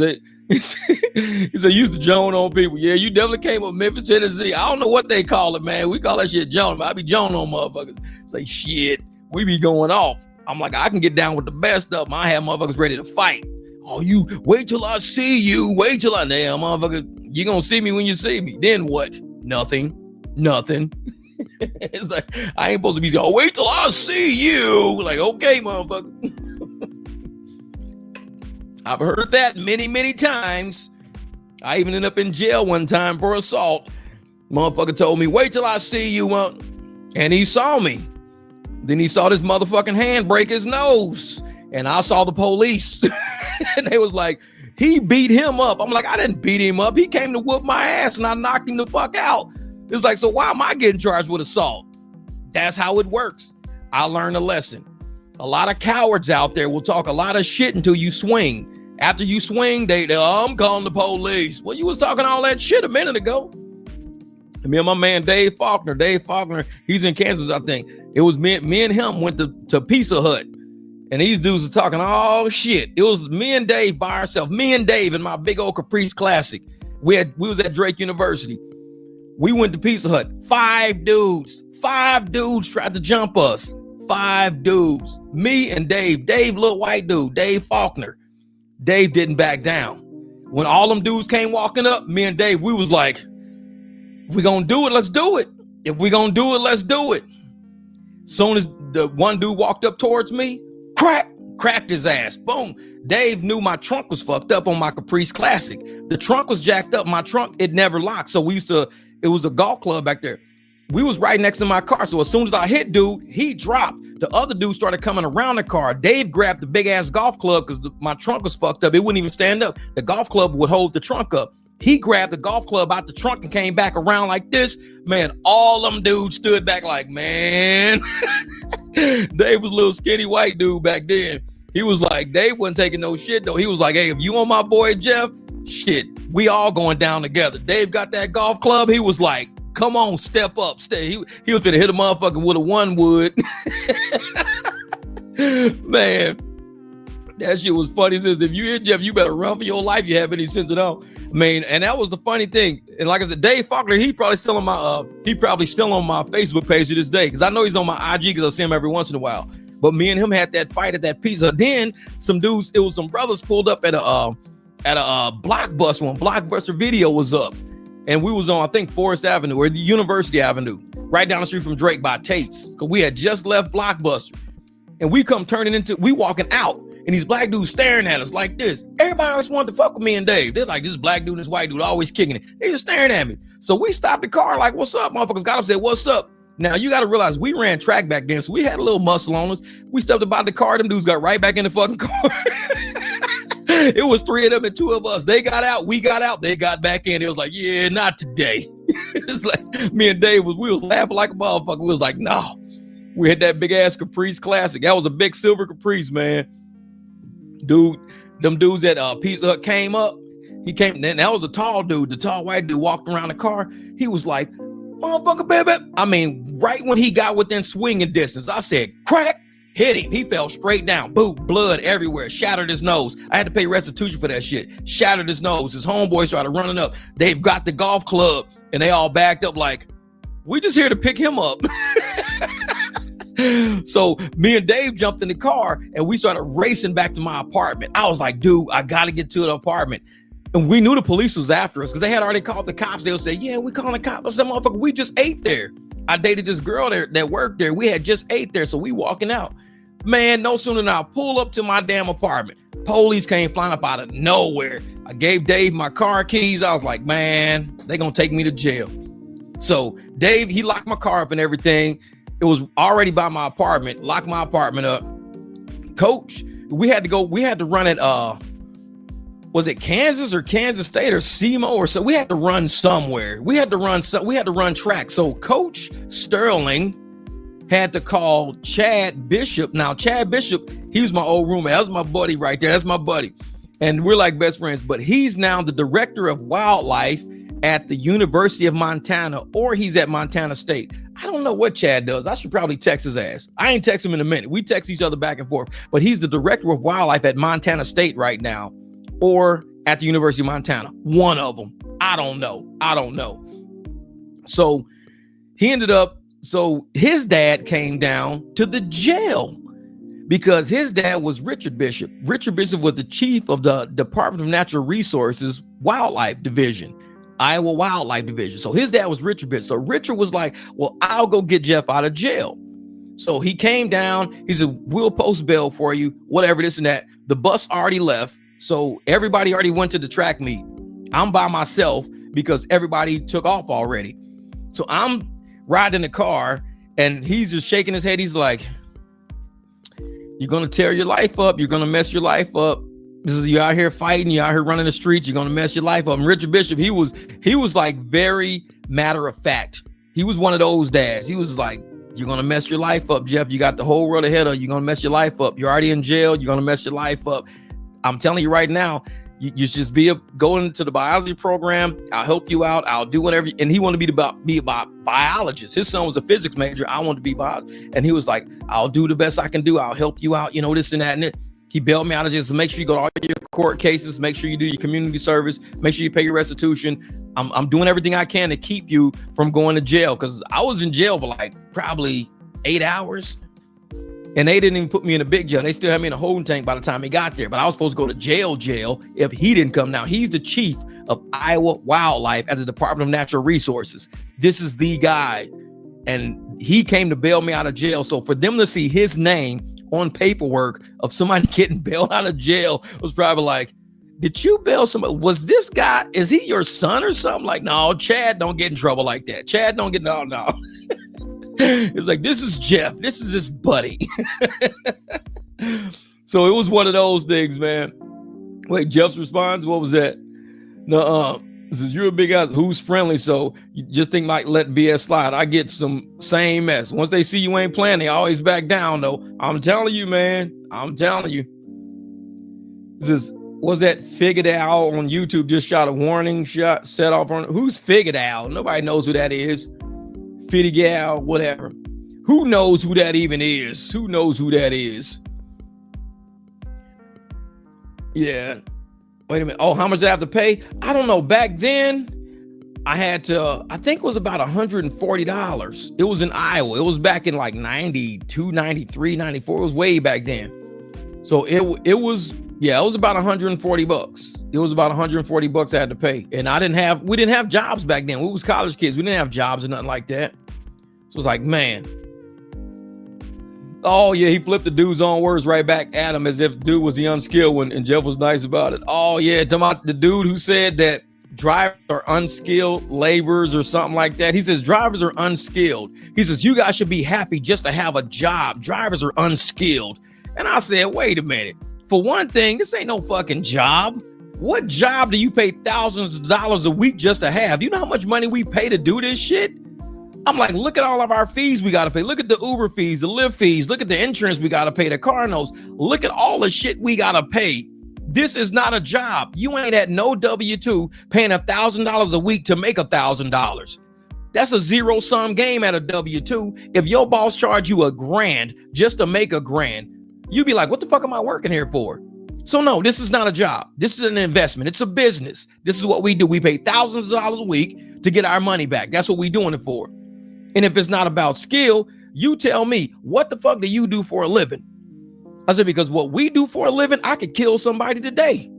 said, used to Joan on people. Yeah, you definitely came up Memphis, Tennessee. I don't know what they call it, man. We call that shit Joan. I be Joan on motherfuckers. Say, shit, we be going off. I'm like, I can get down with the best of them. I have motherfuckers ready to fight. Oh, you wait till I see you. Wait till I damn motherfucker. You gonna see me when you see me. Then what? Nothing. It's like, I ain't supposed to be saying, oh, wait till I see you. Like, okay, motherfucker. I've heard that many times. I even ended up in jail one time for assault. Motherfucker told me, wait till I see you. And he saw me. Then he saw this motherfucking hand break his nose. And I saw the police. And they was like, he beat him up. I'm like, I didn't beat him up. He came to whoop my ass and I knocked him the fuck out. It's like, so why am I getting charged with assault? That's how it works. I learned a lesson. A lot of cowards out there will talk a lot of shit until you swing. After you swing, they I'm calling the police. Well, you was talking all that shit a minute ago. Me and my man Dave Faulkner, he's in Kansas, I think. It was me and him went to Pizza Hut. And these dudes are talking all shit. It was me and Dave by ourselves. Me and Dave in my big old Caprice Classic. We was at Drake University. We went to Pizza Hut. 5 dudes tried to jump us. 5 dudes. Me and Dave. Dave, little white dude. Dave Faulkner. Dave didn't back down. When all them dudes came walking up, me and Dave, we was like, if we gonna do it, let's do it. If we gonna do it, let's do it. Soon as the one dude walked up towards me, cracked his ass. Boom. Dave knew my trunk was fucked up on my Caprice Classic. The trunk was jacked up. My trunk, it never locked. So it was a golf club back there. We was right next to my car. So as soon as I hit dude, he dropped. The other dude started coming around the car. Dave grabbed the big ass golf club because my trunk was fucked up. It wouldn't even stand up. The golf club would hold the trunk up. He grabbed the golf club out the trunk and came back around like this. Man, all them dudes stood back like, man. Dave was a little skinny white dude back then. He was like, Dave wasn't taking no shit though. He was like, hey, if you want my boy Jeff, shit, we all going down together. Dave got that golf club. He was like, come on, step up. He was finna hit a motherfucker with a 1 wood. Man, that shit was funny. He says, if you hit Jeff, you better run for your life. You have any sense at all. I mean, and that was the funny thing. And like I said, Dave Faulkner, he probably still on my Facebook page to this day. Because I know he's on my IG because I see him every once in a while. But me and him had that fight at that pizza. Then some dudes, it was some brothers pulled up at a Blockbuster when Blockbuster Video was up. And we was on, I think, Forest Avenue or University Avenue, right down the street from Drake by Tate's. Because we had just left Blockbuster. And we walking out. And these black dudes staring at us like this. Everybody else wanted to fuck with me and Dave. They're like, this black dude and this white dude always kicking it. They just staring at me. So we stopped the car like, what's up? Motherfuckers got up and said, what's up? Now, you got to realize we ran track back then. So we had a little muscle on us. We stepped about the car. Them dudes got right back in the fucking car. It was 3 of them and 2 of us. They got out. We got out. They got back in. It was like, yeah, not today. It's like me and Dave, we was laughing like a motherfucker. We was like, no. We had that big ass Caprice Classic. That was a big silver Caprice, man. Dude, them dudes at Pizza Hut came up. He came, and that was a tall dude. The tall white dude walked around the car. He was like, motherfucker, baby. I mean, right when he got within swinging distance, I said, crack, hit him. He fell straight down. Boom, blood everywhere. Shattered his nose. I had to pay restitution for that shit. Shattered his nose. His homeboys started running up. They've got the golf club, and they all backed up like, we just here to pick him up. So me and Dave jumped in the car and we started racing back to my apartment. I was like, dude, I got to get to the apartment. And we knew the police was after us because they had already called the cops. They would say, yeah, we calling the cops. I said, motherfucker, we just ate there. I dated this girl there that worked there. We had just ate there. So we walking out. Man, no sooner than I pull up to my damn apartment, police came flying up out of nowhere. I gave Dave my car keys. I was like, man, they gonna take me to jail. So Dave, he locked my car up and everything. It was already by my apartment, locked my apartment up. Coach, we had to run at was it Kansas or Kansas State or SEMO or so? We had to run somewhere. We had to run track. So Coach Sterling had to call Chad Bishop. Now, Chad Bishop, he was my old roommate. That was my buddy right there. That's my buddy. And we're like best friends, but he's now the director of wildlife at the University of Montana, or he's at Montana State. I don't know what Chad does. I should probably text his ass. I ain't text him in a minute. We text each other back and forth, but he's the director of wildlife at Montana State right now, or at the University of Montana. One of them. I don't know. So he ended up, so his dad came down to the jail because his dad was Richard Bishop. Richard Bishop was the chief of the Department of Natural Resources Wildlife Division, Iowa Wildlife Division. So his dad was Richard Bishop. So Richard was like, well, I'll go get Jeff out of jail. So he came down. He said, we'll post bail for you, whatever, this and that. The bus already left. So everybody already went to the track meet. I'm by myself because everybody took off already. So I'm riding the car and he's just shaking his head. He's like, you're going to tear your life up. You're going to mess your life up. This is, you out here fighting. You out here running the streets. You're going to mess your life up. And Richard Bishop, he was like very matter of fact. He was one of those dads. He was like, you're going to mess your life up, Jeff. You got the whole world ahead of you. You're going to mess your life up. You're already in jail. You're going to mess your life up. I'm telling you right now, you just go into the biology program. I'll help you out. I'll do whatever. And he wanted to be a biologist. His son was a physics major. I wanted to be biologist. And he was like, I'll do the best I can do. I'll help you out. You know, this and that. And it. He bailed me out of just make sure you go to all your court cases. Make sure you do your community service. Make sure you pay your restitution. I'm doing everything I can to keep you from going to jail. Because I was in jail for like probably 8 hours. And they didn't even put me in a big jail. They still had me in a holding tank by the time he got there. But I was supposed to go to jail if he didn't come. Now, he's the chief of Iowa Wildlife at the Department of Natural Resources. This is the guy. And he came to bail me out of jail. So for them to see his name on paperwork of somebody getting bailed out of jail was probably like, did you bail somebody? Was this guy, is he your son or something? Like, no, Chad don't get in trouble like that. Chad don't get, no. It's like, this is Jeff. This is his buddy. So it was one of those things, man. Wait, Jeff's response, what was that? No, says, you're a big ass who's friendly, so you just think like let BS slide. I get some same mess. Once they see you ain't playing, they always back down, though. I'm telling you, man. I'm telling you. This was that Figured Owl on YouTube just shot a warning shot set off on. Who's Figured Owl? Nobody knows who that is. Fiddy-gal, whatever. Who knows who that even is? Who knows who that is? Yeah. Wait a minute. Oh, how much did I have to pay? I don't know. Back then, I had to, I think it was about $140. It was in Iowa. It was back in like 92, 93, 94. It was way back then. So it was about $140. It was about $140 I had to pay. And we didn't have jobs back then. We was college kids. We didn't have jobs or nothing like that. So it's like, man. Oh yeah, he flipped the dude's own words right back at him as if dude was the unskilled one, and Jeff was nice about it. Oh yeah, talking about the dude who said that drivers are unskilled laborers or something like that. He says drivers are unskilled. He says you guys should be happy just to have a job. Drivers are unskilled. And I said, wait a minute. For one thing, this ain't no fucking job. What job do you pay thousands of dollars a week just to have? You know how much money we pay to do this shit? I'm like, look at all of our fees we got to pay. Look at the Uber fees, the Lyft fees. Look at the insurance we got to pay, the car notes. Look at all the shit we got to pay. This is not a job. You ain't at no W-2 paying $1,000 a week to make $1,000. That's a zero-sum game at a W-2. If your boss charge you $1,000 just to make $1,000, you'd be like, what the fuck am I working here for? So no, this is not a job. This is an investment. It's a business. This is what we do. We pay thousands of dollars a week to get our money back. That's what we're doing it for. And if it's not about skill, you tell me, what the fuck do you do for a living? I said, because what we do for a living, I could kill somebody today.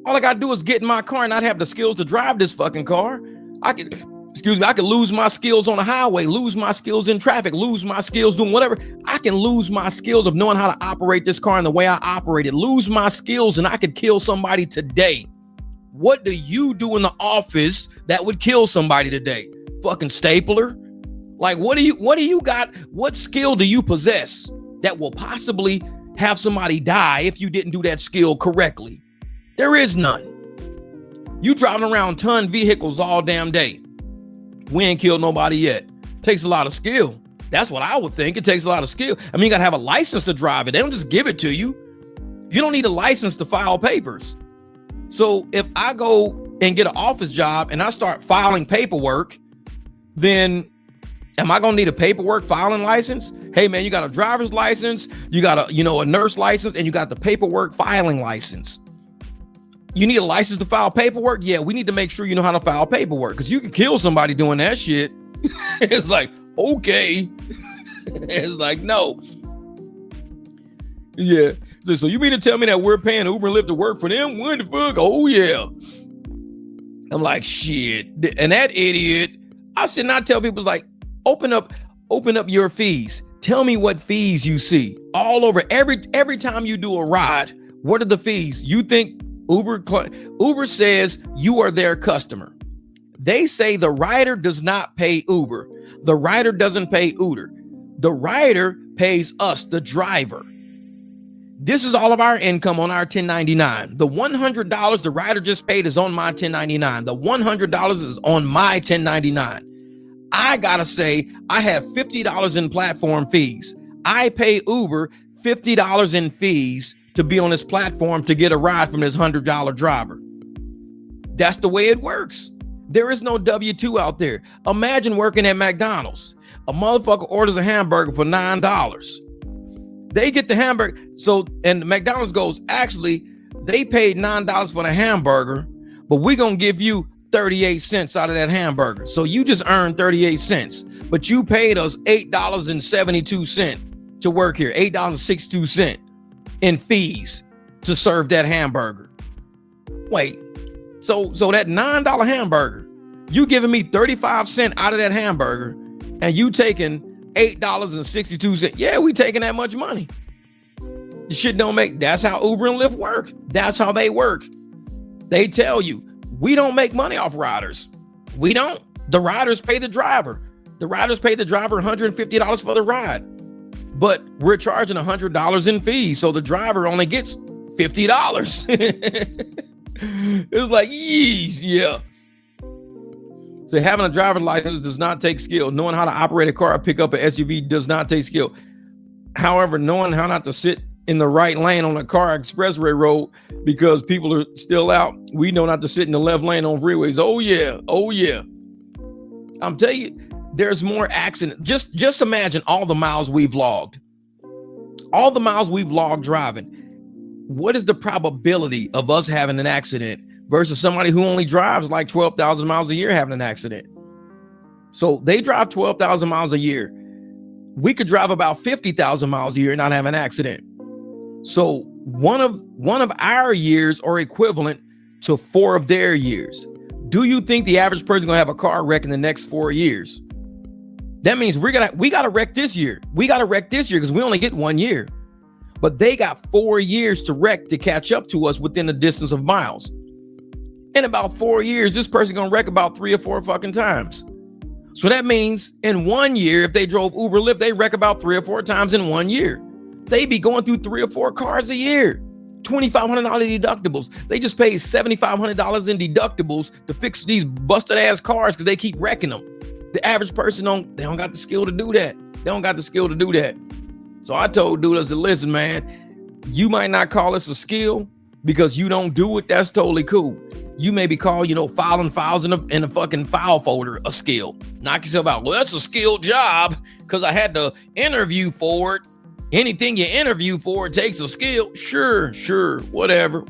All I got to do is get in my car and not have the skills to drive this fucking car. I could excuse me, I can lose my skills on the highway, lose my skills in traffic, lose my skills doing whatever. I can lose my skills of knowing how to operate this car and the way I operate it, lose my skills, and I could kill somebody today. What do you do in the office that would kill somebody today? Fucking stapler? Like, what do you got? What skill do you possess that will possibly have somebody die if you didn't do that skill correctly? There is none. You driving around ton vehicles all damn day. We ain't killed nobody yet. Takes a lot of skill. That's what I would think. It takes a lot of skill. I mean, you got to have a license to drive it. They don't just give it to you. You don't need a license to file papers. So if I go and get an office job and I start filing paperwork, then am I going to need a paperwork filing license? Hey, man, you got a driver's license, you got a nurse license, and you got the paperwork filing license. You need a license to file paperwork? Yeah, we need to make sure you know how to file paperwork because you can kill somebody doing that shit. It's like, okay. It's like, no. Yeah. So you mean to tell me that we're paying Uber and Lyft to work for them? What the fuck? Oh, yeah. I'm like, shit. And that idiot, I should not tell people, like, open up your fees. Tell me what fees you see all over. Every time you do a ride, what are the fees? You think Uber says you are their customer. They say the rider does not pay Uber. The rider doesn't pay Uber. The rider pays us, the driver. This is all of our income on our 1099. The $100 the rider just paid is on my 1099. The $100 is on my 1099. I gotta say, I have $50 in platform fees. I pay Uber $50 in fees to be on this platform to get a ride from this $100 driver. That's the way it works. There is no W-2 out there. Imagine working at McDonald's. A motherfucker orders a hamburger for $9. They get the hamburger. And McDonald's goes, actually, they paid $9 for the hamburger, but we're going to give you 38 cents out of that hamburger. So you just earned 38 cents, but you paid us $8.72 to work here, $8.62 in fees to serve that hamburger. Wait, so that $9 hamburger, you giving me 35 cents out of that hamburger and you taking $8.62. Yeah, we taking that much money. The shit don't make, that's how Uber and Lyft work. That's how they work. They tell you, we don't make money off riders. We don't. The riders pay the driver. The riders pay the driver $150 for the ride. But we're charging $100 in fees, so the driver only gets $50. It's like, yeesh, yeah. So having a driver's license does not take skill. Knowing how to operate a car or pick up an SUV does not take skill. However, knowing how not to sit in the right lane on a car expressway road because people are still out, we know not to sit in the left lane on freeways. Oh yeah, oh yeah. I'm telling you, there's more accidents. Just imagine all the miles we've logged. All the miles we've logged driving. What is the probability of us having an accident versus somebody who only drives like 12,000 miles a year having an accident? So they drive 12,000 miles a year. We could drive about 50,000 miles a year and not have an accident. So one of our years are equivalent to 4 of their years. Do you think the average person is gonna have a car wreck in the next 4 years? That means we gotta wreck this year. We gotta wreck this year because we only get 1 year. But they got 4 years to wreck to catch up to us within a distance of miles. In about 4 years, this person gonna wreck about 3 or 4 fucking times. So that means in 1 year, if they drove Uber Lyft, they wreck about 3 or 4 times in 1 year. They be going through 3 or 4 cars a year. $2,500 deductibles. They just paid $7,500 in deductibles to fix these busted ass cars because they keep wrecking them. The average person they don't got the skill to do that. They don't got the skill to do that. So I told dude, I said, listen, man, you might not call this a skill because you don't do it. That's totally cool. You maybe call, filing files in a fucking file folder a skill. Knock yourself out. Well, that's a skilled job because I had to interview for it. Anything you interview for, it takes a skill. Sure, whatever.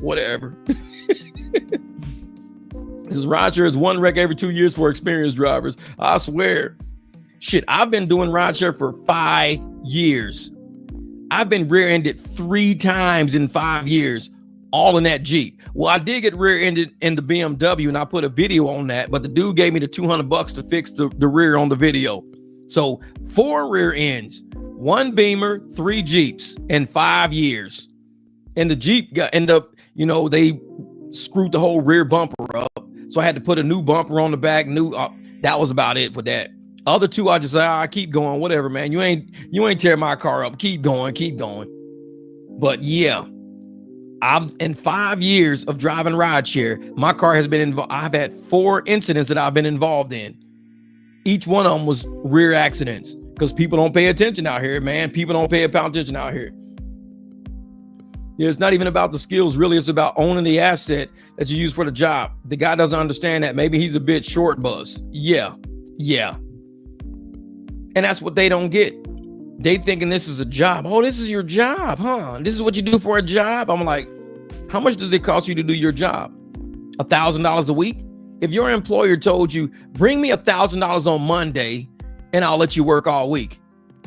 This is rideshare is 1 wreck every 2 years for experienced drivers. I swear. Shit, I've been doing rideshare for 5 years. I've been rear-ended 3 times in 5 years. all in that Jeep. Well, I did get rear-ended in the BMW, and I put a video on that, but the dude gave me the $200 to fix the rear on the video. So 4 rear ends, 1 Beamer, 3 Jeeps in 5 years. And the Jeep ended up, they screwed the whole rear bumper up. So I had to put a new bumper on the back. That was about it for that. Other 2, I just said, I keep going, whatever, man. You ain't tear my car up. Keep going. But yeah, in 5 years of driving rideshare, my car has been involved. I've had 4 incidents that I've been involved in. Each one of them was rear accidents because people don't pay attention out here, man. People don't pay attention out here. Yeah, it's not even about the skills, really. It's about owning the asset that you use for the job. The guy doesn't understand that. Maybe he's a bit short buzz. Yeah. And that's what they don't get. They thinking this is a job. Oh, this is your job, huh? This is what you do for a job? I'm like, how much does it cost you to do your job? $1,000 a week? If your employer told you, bring me $1,000 on Monday and I'll let you work all week,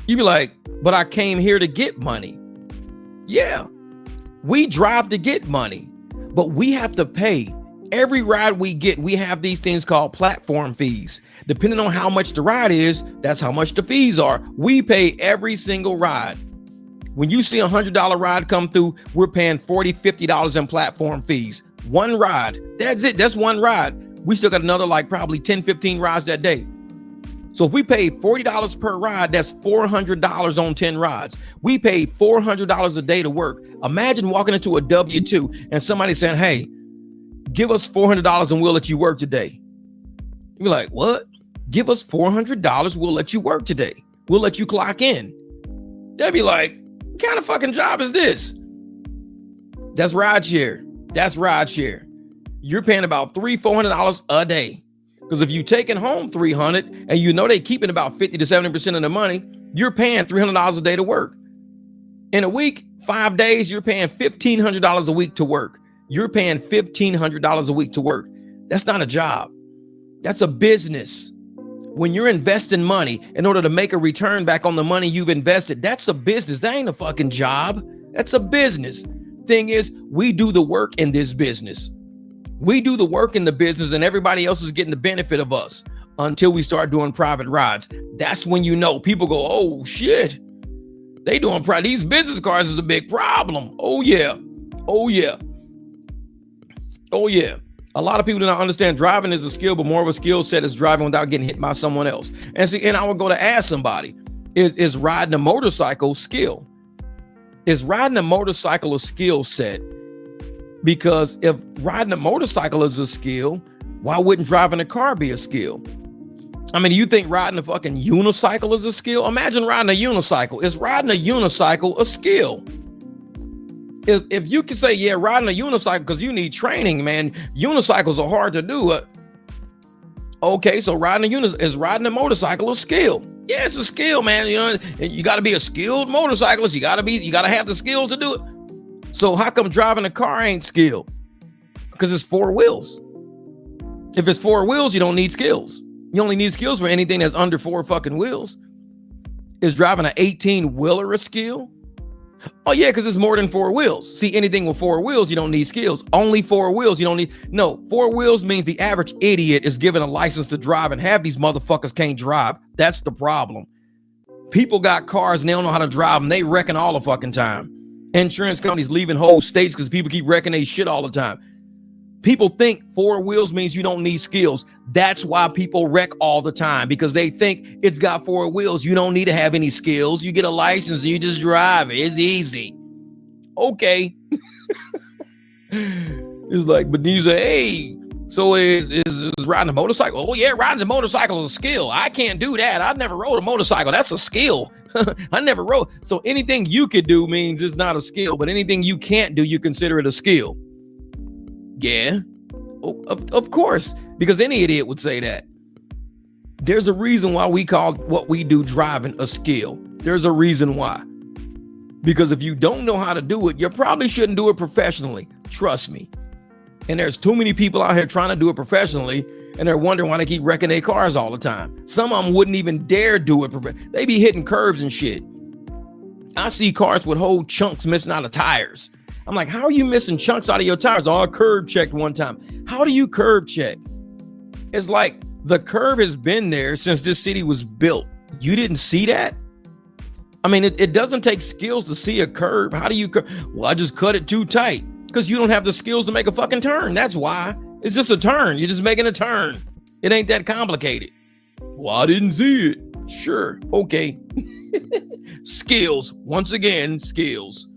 you'd be like, but I came here to get money. Yeah, we drive to get money, but we have to pay. Every ride we get, we have these things called platform fees. Depending on how much the ride is, that's how much the fees are. We pay every single ride. When you see $100 ride come through, we're paying $40, $50 in platform fees. One ride. That's it. That's one ride. We still got another probably 10, 15 rides that day. So if we pay $40 per ride, that's $400 on 10 rides. We pay $400 a day to work. Imagine walking into a W-2 and somebody saying, hey, give us $400 and we'll let you work today. You're like, what? Give us $400, we'll let you work today. We'll let you clock in. They'd be like, what kind of fucking job is this? That's rideshare. You're paying about $300-$400 a day. Because if you taking home $300 and they keeping about 50 to 70% of the money, you're paying $300 a day to work. In a week, 5 days, you're paying $1,500 a week to work. You're paying $1,500 a week to work. That's not a job. That's a business. When you're investing money in order to make a return back on the money you've invested, that's a business. That ain't a fucking job. That's a business. Thing is, we do the work in this business. We do the work in the business and everybody else is getting the benefit of us until we start doing private rides. That's when people go, oh shit, they doing these business cars is a big problem. Oh yeah. A lot of people do not understand driving is a skill, but more of a skill set is driving without getting hit by someone else. And I would go to ask somebody, is riding a motorcycle skill? Is riding a motorcycle a skill set? Because if riding a motorcycle is a skill, why wouldn't driving a car be a skill? I mean, you think riding a fucking unicycle is a skill? Imagine riding a unicycle. Is riding a unicycle a skill? If you can say, yeah, riding a unicycle because you need training, man, unicycles are hard to do. Okay, so is riding a motorcycle a skill? Yeah, it's a skill, man. You got to be a skilled motorcyclist. You got to have the skills to do it. So how come driving a car ain't skill? Because it's 4 wheels. If it's 4 wheels, you don't need skills. You only need skills for anything that's under 4 fucking wheels. Is driving an 18-wheeler a skill? Oh yeah, because it's more than 4 wheels. See, anything with 4 wheels, you don't need skills. Only 4 wheels, you don't need. No, 4 wheels means the average idiot is given a license to drive, and half these motherfuckers can't drive. That's the problem. People got cars and they don't know how to drive them. They wrecking all the fucking time. Insurance companies leaving whole states because people keep wrecking their shit all the time. People think 4 wheels means you don't need skills. That's why people wreck all the time, because they think it's got 4 wheels. You don't need to have any skills. You get a license and you just drive it. It's easy. Okay. It's like, but then you say, hey, so is riding a motorcycle? Oh yeah, riding a motorcycle is a skill. I can't do that. I never rode a motorcycle. That's a skill. I never rode. So anything you could do means it's not a skill, but anything you can't do, you consider it a skill. Yeah, of course, because any idiot would say that. There's a reason why we call what we do driving a skill. There's a reason why. Because if you don't know how to do it, you probably shouldn't do it professionally. Trust me. And there's too many people out here trying to do it professionally, and they're wondering why they keep wrecking their cars all the time. Some of them wouldn't even dare do it. They be hitting curbs and shit. I see cars with whole chunks missing out of tires. I'm like, how are you missing chunks out of your tires? Oh, I curb checked one time. How do you curb check? It's like the curb has been there since this city was built. You didn't see that? I mean, it doesn't take skills to see a curb. How do you well, I just cut it too tight because you don't have the skills to make a fucking turn. That's why. It's just a turn. You're just making a turn. It ain't that complicated. Well, I didn't see it. Sure. Okay. Skills. Once again, skills.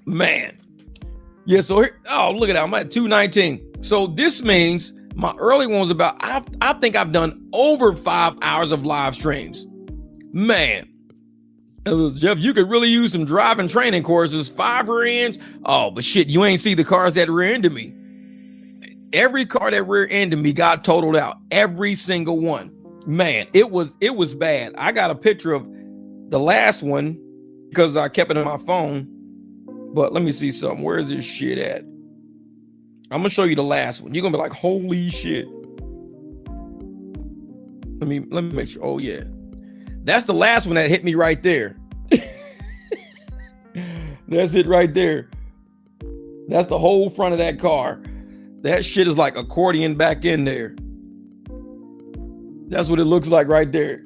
Man. Yeah, so here, oh, look at that. I'm at 219. So this means my early one was about, I think I've done over 5 hours of live streams. Man. Jeff, you could really use some driving training courses. 5 rear ends. Oh, but shit, you ain't see the cars that rear-ended me. Every car that rear-ended me got totaled out. Every single one. Man, it was bad. I got a picture of the last one because I kept it in my phone. But let me see something. Where is this shit at? I'm gonna show you the last one. You're gonna be like, holy shit. Let me make sure. Oh yeah. That's the last one that hit me right there. That's it right there. That's the whole front of that car. That shit is like accordion back in there. That's what it looks like right there.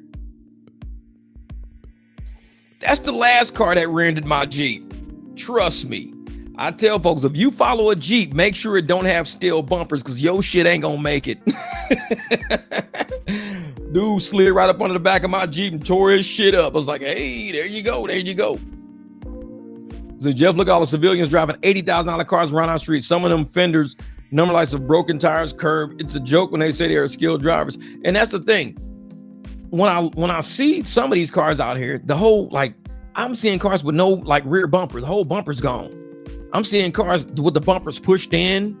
That's the last car that rear-ended my Jeep. Trust me. I tell folks, if you follow a Jeep, make sure it don't have steel bumpers because your shit ain't gonna make it. Dude slid right up under the back of my Jeep and tore his shit up. I was like, hey, there you go. There you go. So Jeff, look at all the civilians driving $80,000 cars around our street. Some of them fenders, number lights of broken tires, curb. It's a joke when they say they are skilled drivers. And that's the thing. When I see some of these cars out here, the whole, like, I'm seeing cars with no like rear bumper. The whole bumper's gone. I'm seeing cars with the bumpers pushed in.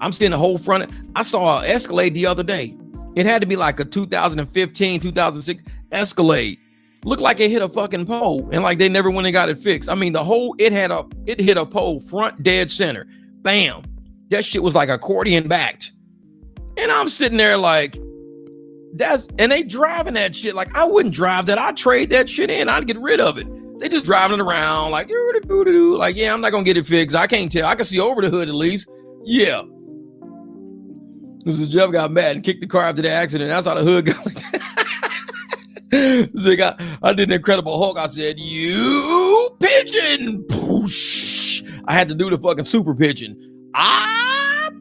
I'm seeing the whole front. I saw an Escalade the other day. It had to be like a 2015, 2006 Escalade. Looked like it hit a fucking pole and like they never went and got it fixed. I mean, it hit a pole front dead center. Bam. That shit was like accordion backed. And I'm sitting there like, and they driving that shit. Like I wouldn't drive that. I'd trade that shit in. I'd get rid of it. They just driving it around like, like, yeah, I'm not going to get it fixed. I can't tell. I can see over the hood at least. Yeah. This is Jeff got mad and kicked the car after the accident. That's how the hood got. I did an Incredible Hulk. I said, you pigeon. Poosh. I had to do the fucking super pigeon.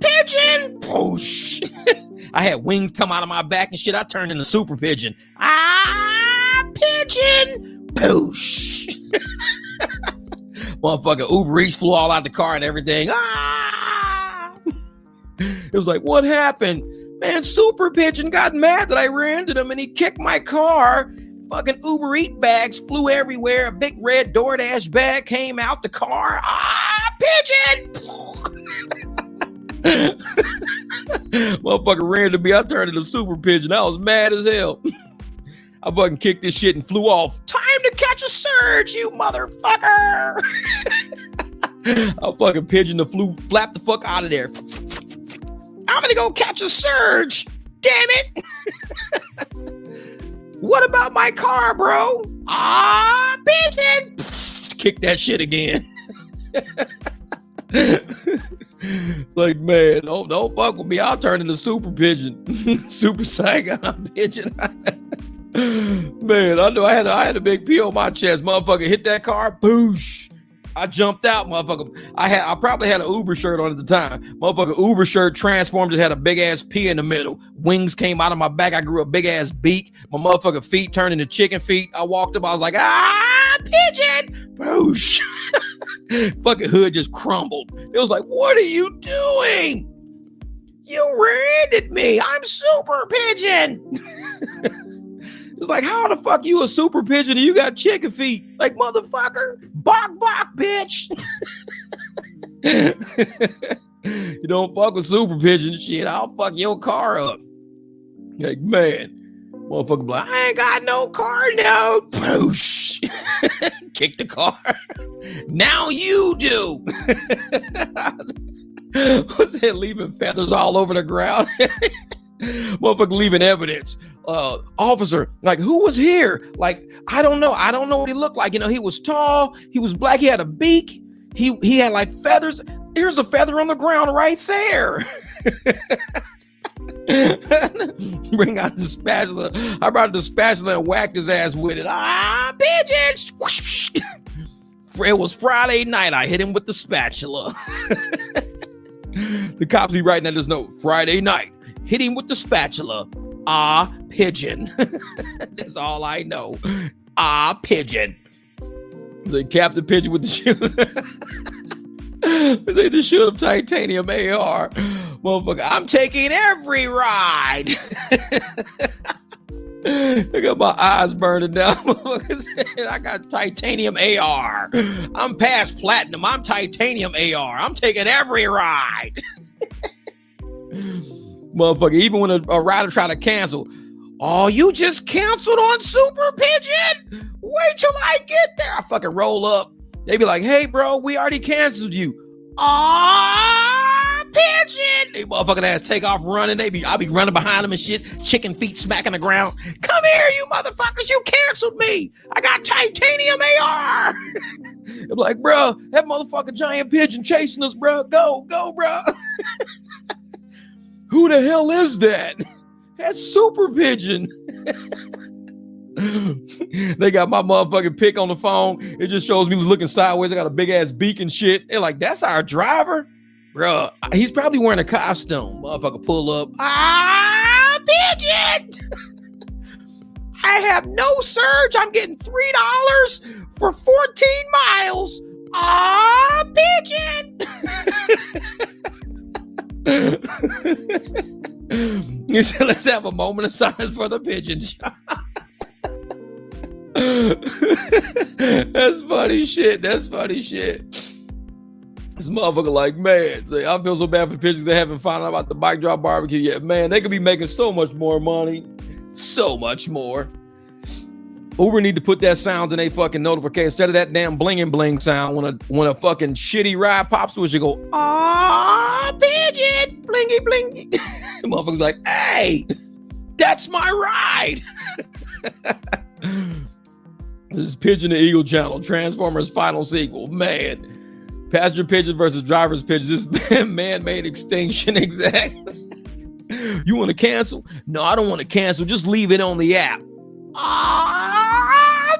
Pigeon. Poosh. I had wings come out of my back and shit. I turned into super pigeon. Pigeon. Poosh. Motherfucker Uber Eats flew all out the car and everything. It was like, what happened? Man, Super Pigeon got mad that I rear-ended him and he kicked my car. Fucking Uber Eats bags flew everywhere. A big red DoorDash bag came out the car. Pigeon! Motherfucker rear-ended me. I turned into Super Pigeon. I was mad as hell. I fucking kicked this shit and flew off. Time to catch a surge, you motherfucker. I fucking pigeon flapped the fuck out of there. I'm gonna go catch a surge. Damn it. What about my car, bro? Pigeon. Kick that shit again. Like, man, don't fuck with me. I'll turn into Super Pigeon. Super Saigon Pigeon. Man, I knew I had a big P on my chest. Motherfucker hit that car, boosh. I jumped out, motherfucker. I probably had an Uber shirt on at the time. Motherfucker Uber shirt transformed, just had a big ass P in the middle. Wings came out of my back. I grew a big ass beak. My motherfucker feet turned into chicken feet. I walked up. I was like, pigeon, boosh. Fucking hood just crumbled. It was like, what are you doing? You rear-ended me. I'm Super Pigeon. It's like, how the fuck you a super pigeon and you got chicken feet? Like, motherfucker, bark, bitch. You don't fuck with super pigeon shit. I'll fuck your car up. Like, man, motherfucker be like, I ain't got no car now. Poosh. Kick the car. Now you do. What's that? Leaving feathers all over the ground. Motherfucker leaving evidence. officer, like, who was here? Like, I don't know what he looked like. You know, he was tall, he was black, he had a beak, he had like feathers. Here's a feather on the ground right there. Bring out the spatula. I brought the spatula and whacked his ass with it. Bitch! It was Friday night. I hit him with the spatula. The cops be writing at his note. Friday night, hit him with the spatula. Pigeon. That's all I know. Pigeon. They capped the pigeon with the shoe. They the shoe of titanium AR. Motherfucker, I'm taking every ride. I got my eyes burning down. I got titanium AR. I'm past platinum. I'm titanium AR. I'm taking every ride. Motherfucker, even when a rider try to cancel, oh, you just canceled on Super Pigeon? Wait till I get there. I fucking roll up. They be like, hey, bro, we already canceled you. Pigeon. They motherfucking ass take off running. I'll be running behind them and shit. Chicken feet smacking the ground. Come here, you motherfuckers. You canceled me. I got titanium AR. I'm like, bro, that motherfucking giant pigeon chasing us, bro. Go, bro. Who the hell is that? That's Super Pigeon. They got my motherfucking pic on the phone. It just shows me looking sideways. They got a big ass beak and shit. They're like, that's our driver? Bro, he's probably wearing a costume. Motherfucker pull up. Pigeon! I have no surge. I'm getting $3 for 14 miles. Pigeon! He said, let's have a moment of silence for the pigeons. That's funny shit. This motherfucker like, man, I feel so bad for pigeons. They haven't found out about the bike drop barbecue yet. Man, they could be making so much more money. So much more. Uber need to put that sound in their fucking notification instead of that damn bling sound. When a fucking shitty ride pops to us, you go, pigeon, blingy blingy. The motherfucker's like, hey, that's my ride. This is Pigeon and Eagle Channel, Transformers final sequel. Man, passenger pigeons versus driver's pigeons. This man-made extinction, exactly. You want to cancel? No, I don't want to cancel. Just leave it on the app.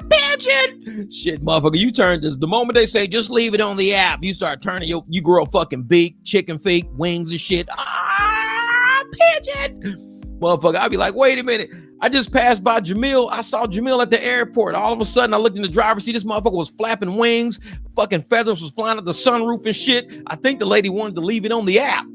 Pigeon! Shit, motherfucker, you turn this. The moment they say just leave it on the app, you start turning you grow a fucking beak, chicken feet, wings and shit. Pigeon! Motherfucker, I'd be like, wait a minute. I just passed by Jamil. I saw Jamil at the airport. All of a sudden, I looked in the driver's seat. This motherfucker was flapping wings. Fucking feathers was flying out the sunroof and shit. I think the lady wanted to leave it on the app.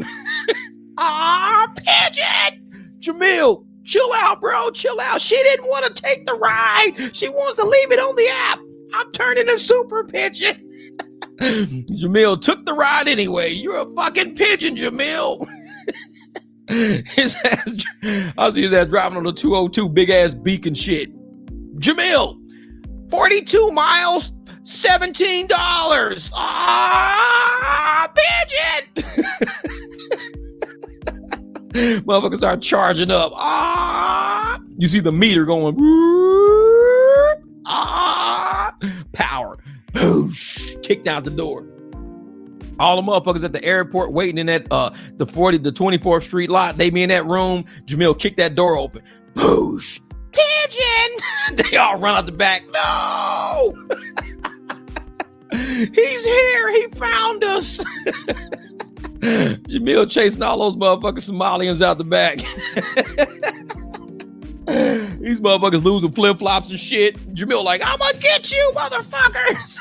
Pigeon! Jamil, chill out, bro. Chill out. She didn't want to take the ride. She wants to leave it on the app. I'm turning a Super Pigeon. Jamil took the ride anyway. You're a fucking pigeon, Jamil. His ass, I see his ass driving on the 202, big ass beak and shit. Jamil, 42 miles, $17. Pigeon! Motherfuckers start charging up. You see the meter going. Power. Boosh. Kicked out the door. All the motherfuckers at the airport waiting in that the 24th Street lot. They be in that room. Jamil kicked that door open. Boosh. Pigeon. They all run out the back. No. He's here. He found us. Jamil chasing all those motherfucking Somalians out the back. These motherfuckers losing flip-flops and shit. Jamil like, I'm gonna get you, motherfuckers.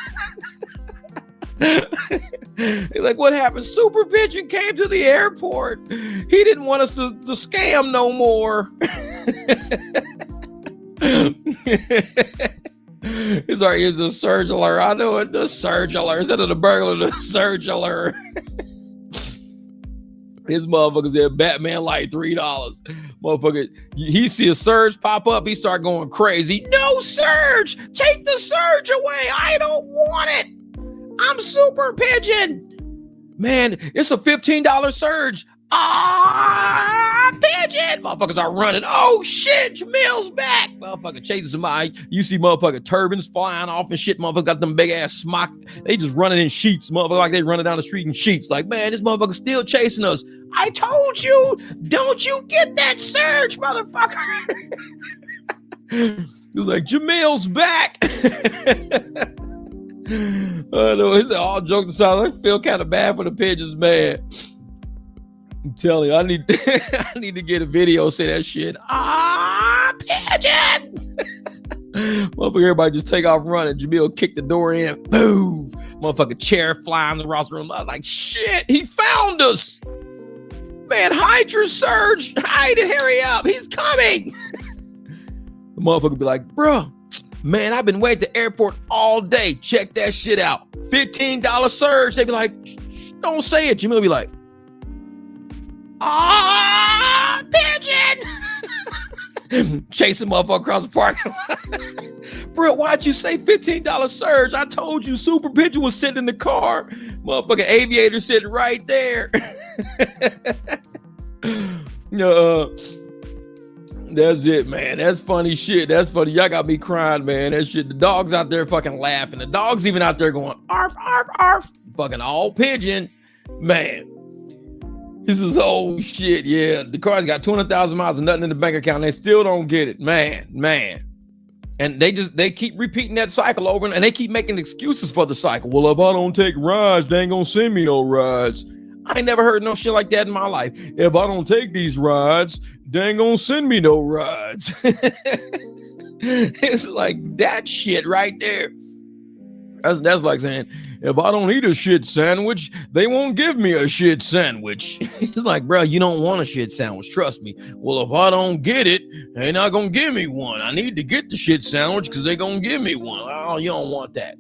He's like, what happened? Super Pigeon came to the airport. He didn't want us to scam no more. He's like, it's a surge alert. I know it, the surge alert. Instead of the burglar, the surge alert. His motherfuckers said Batman like $3. Motherfucker, he see a surge pop up, he start going crazy. No surge! Take the surge away! I don't want it! I'm Super Pigeon! Man, it's a $15 surge. pigeon. Motherfuckers are running. Oh shit, Jamil's back. Motherfucker chasing somebody. You see motherfucker turbans flying off and shit. Motherfucker got them big ass smock. They just running in sheets. Motherfucker like they running down the street in sheets. Like, man, this motherfucker still chasing us. I told you, don't you get that surge, motherfucker. It was like, Jamil's back. Oh no, it's all jokes aside. I feel kind of bad for the pigeons, man. I'm telling you, I need to get a video say that shit. Pigeon! Motherfucker, everybody just take off running. Jamil kicked the door in. Boom! Motherfucker chair fly in the rostrum. I was like, shit, he found us. Man, hide your surge. Hide it, hurry up. He's coming. The motherfucker be like, bro, man, I've been waiting at the airport all day. Check that shit out. $15 surge. They be like, don't say it. Jamil be like, pigeon! Chasing motherfucker across the parking lot. Bro, why'd you say $15 surge? I told you Super Pigeon was sitting in the car. Motherfucking aviator sitting right there. That's it, man. That's funny shit. That's funny. Y'all got me crying, man. That shit. The dog's out there fucking laughing. The dog's even out there going, arf, arf, arf. Fucking all pigeons. Man. This is old shit. Yeah. The car's got 200,000 miles and nothing in the bank account. They still don't get it. Man. And they keep repeating that cycle over and they keep making excuses for the cycle. Well, if I don't take rides, they ain't gonna send me no rides. I ain't never heard no shit like that in my life. If I don't take these rides, they ain't gonna send me no rides. It's like that shit right there. That's like saying, if I don't eat a shit sandwich, they won't give me a shit sandwich. It's like, bro, you don't want a shit sandwich. Trust me. Well, if I don't get it, they're not going to give me one. I need to get the shit sandwich because they're going to give me one. Oh, you don't want that.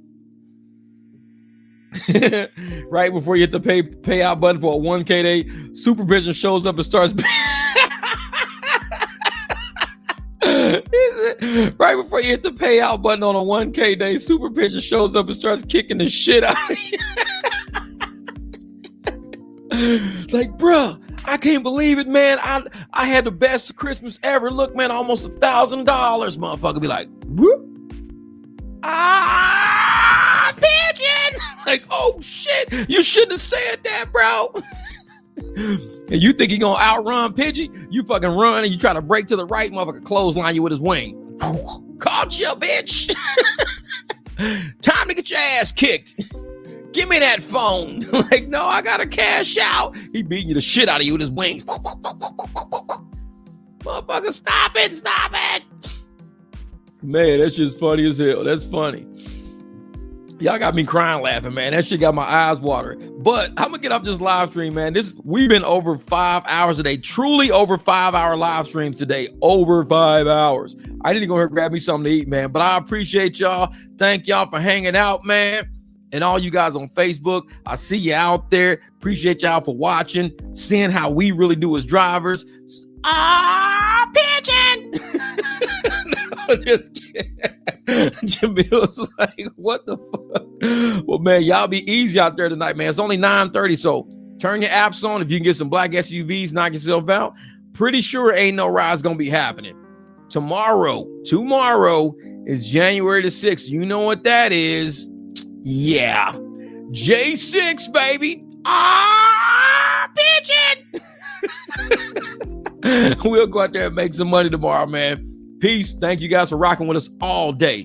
Right before you hit the payout button for a 1K day, Supervision shows up and starts... Right before you hit the payout button on a 1K day, Super Pigeon shows up and starts kicking the shit out of you. It's like, bro, I can't believe it, man. I had the best Christmas ever. Look, man, almost $1,000. Motherfucker be like, whoop. Pigeon. Like, oh shit, you shouldn't have said that, bro. And you think he gonna outrun Pidgey? You fucking run and you try to break to the right, motherfucker clothesline you with his wing. Caught you, bitch. Time to get your ass kicked. Give me that phone. Like, no, I gotta cash out. He beating you the shit out of you with his wings. Motherfucker, stop it. Man, that shit's funny as hell. That's funny. Y'all got me crying laughing, man. That shit got my eyes watering. But I'm gonna get off this live stream, man. We've been over 5 hours a day, truly over 5 hour live streams today, over 5 hours. I need to go here and grab me something to eat, man. But I appreciate y'all. Thank y'all for hanging out, man. And all you guys on Facebook, I see you out there. Appreciate y'all for watching, seeing how we really do as drivers. Pigeon! No, just kidding. Jamil's like, what the fuck? Well, man, y'all be easy out there tonight, man. It's only 9:30, so turn your apps on. If you can get some black SUVs, knock yourself out. Pretty sure ain't no rides gonna be happening. Tomorrow is January the 6th. You know what that is. Yeah. J6, baby. Pigeon! We'll go out there and make some money tomorrow, man. Peace. Thank you guys for rocking with us all day.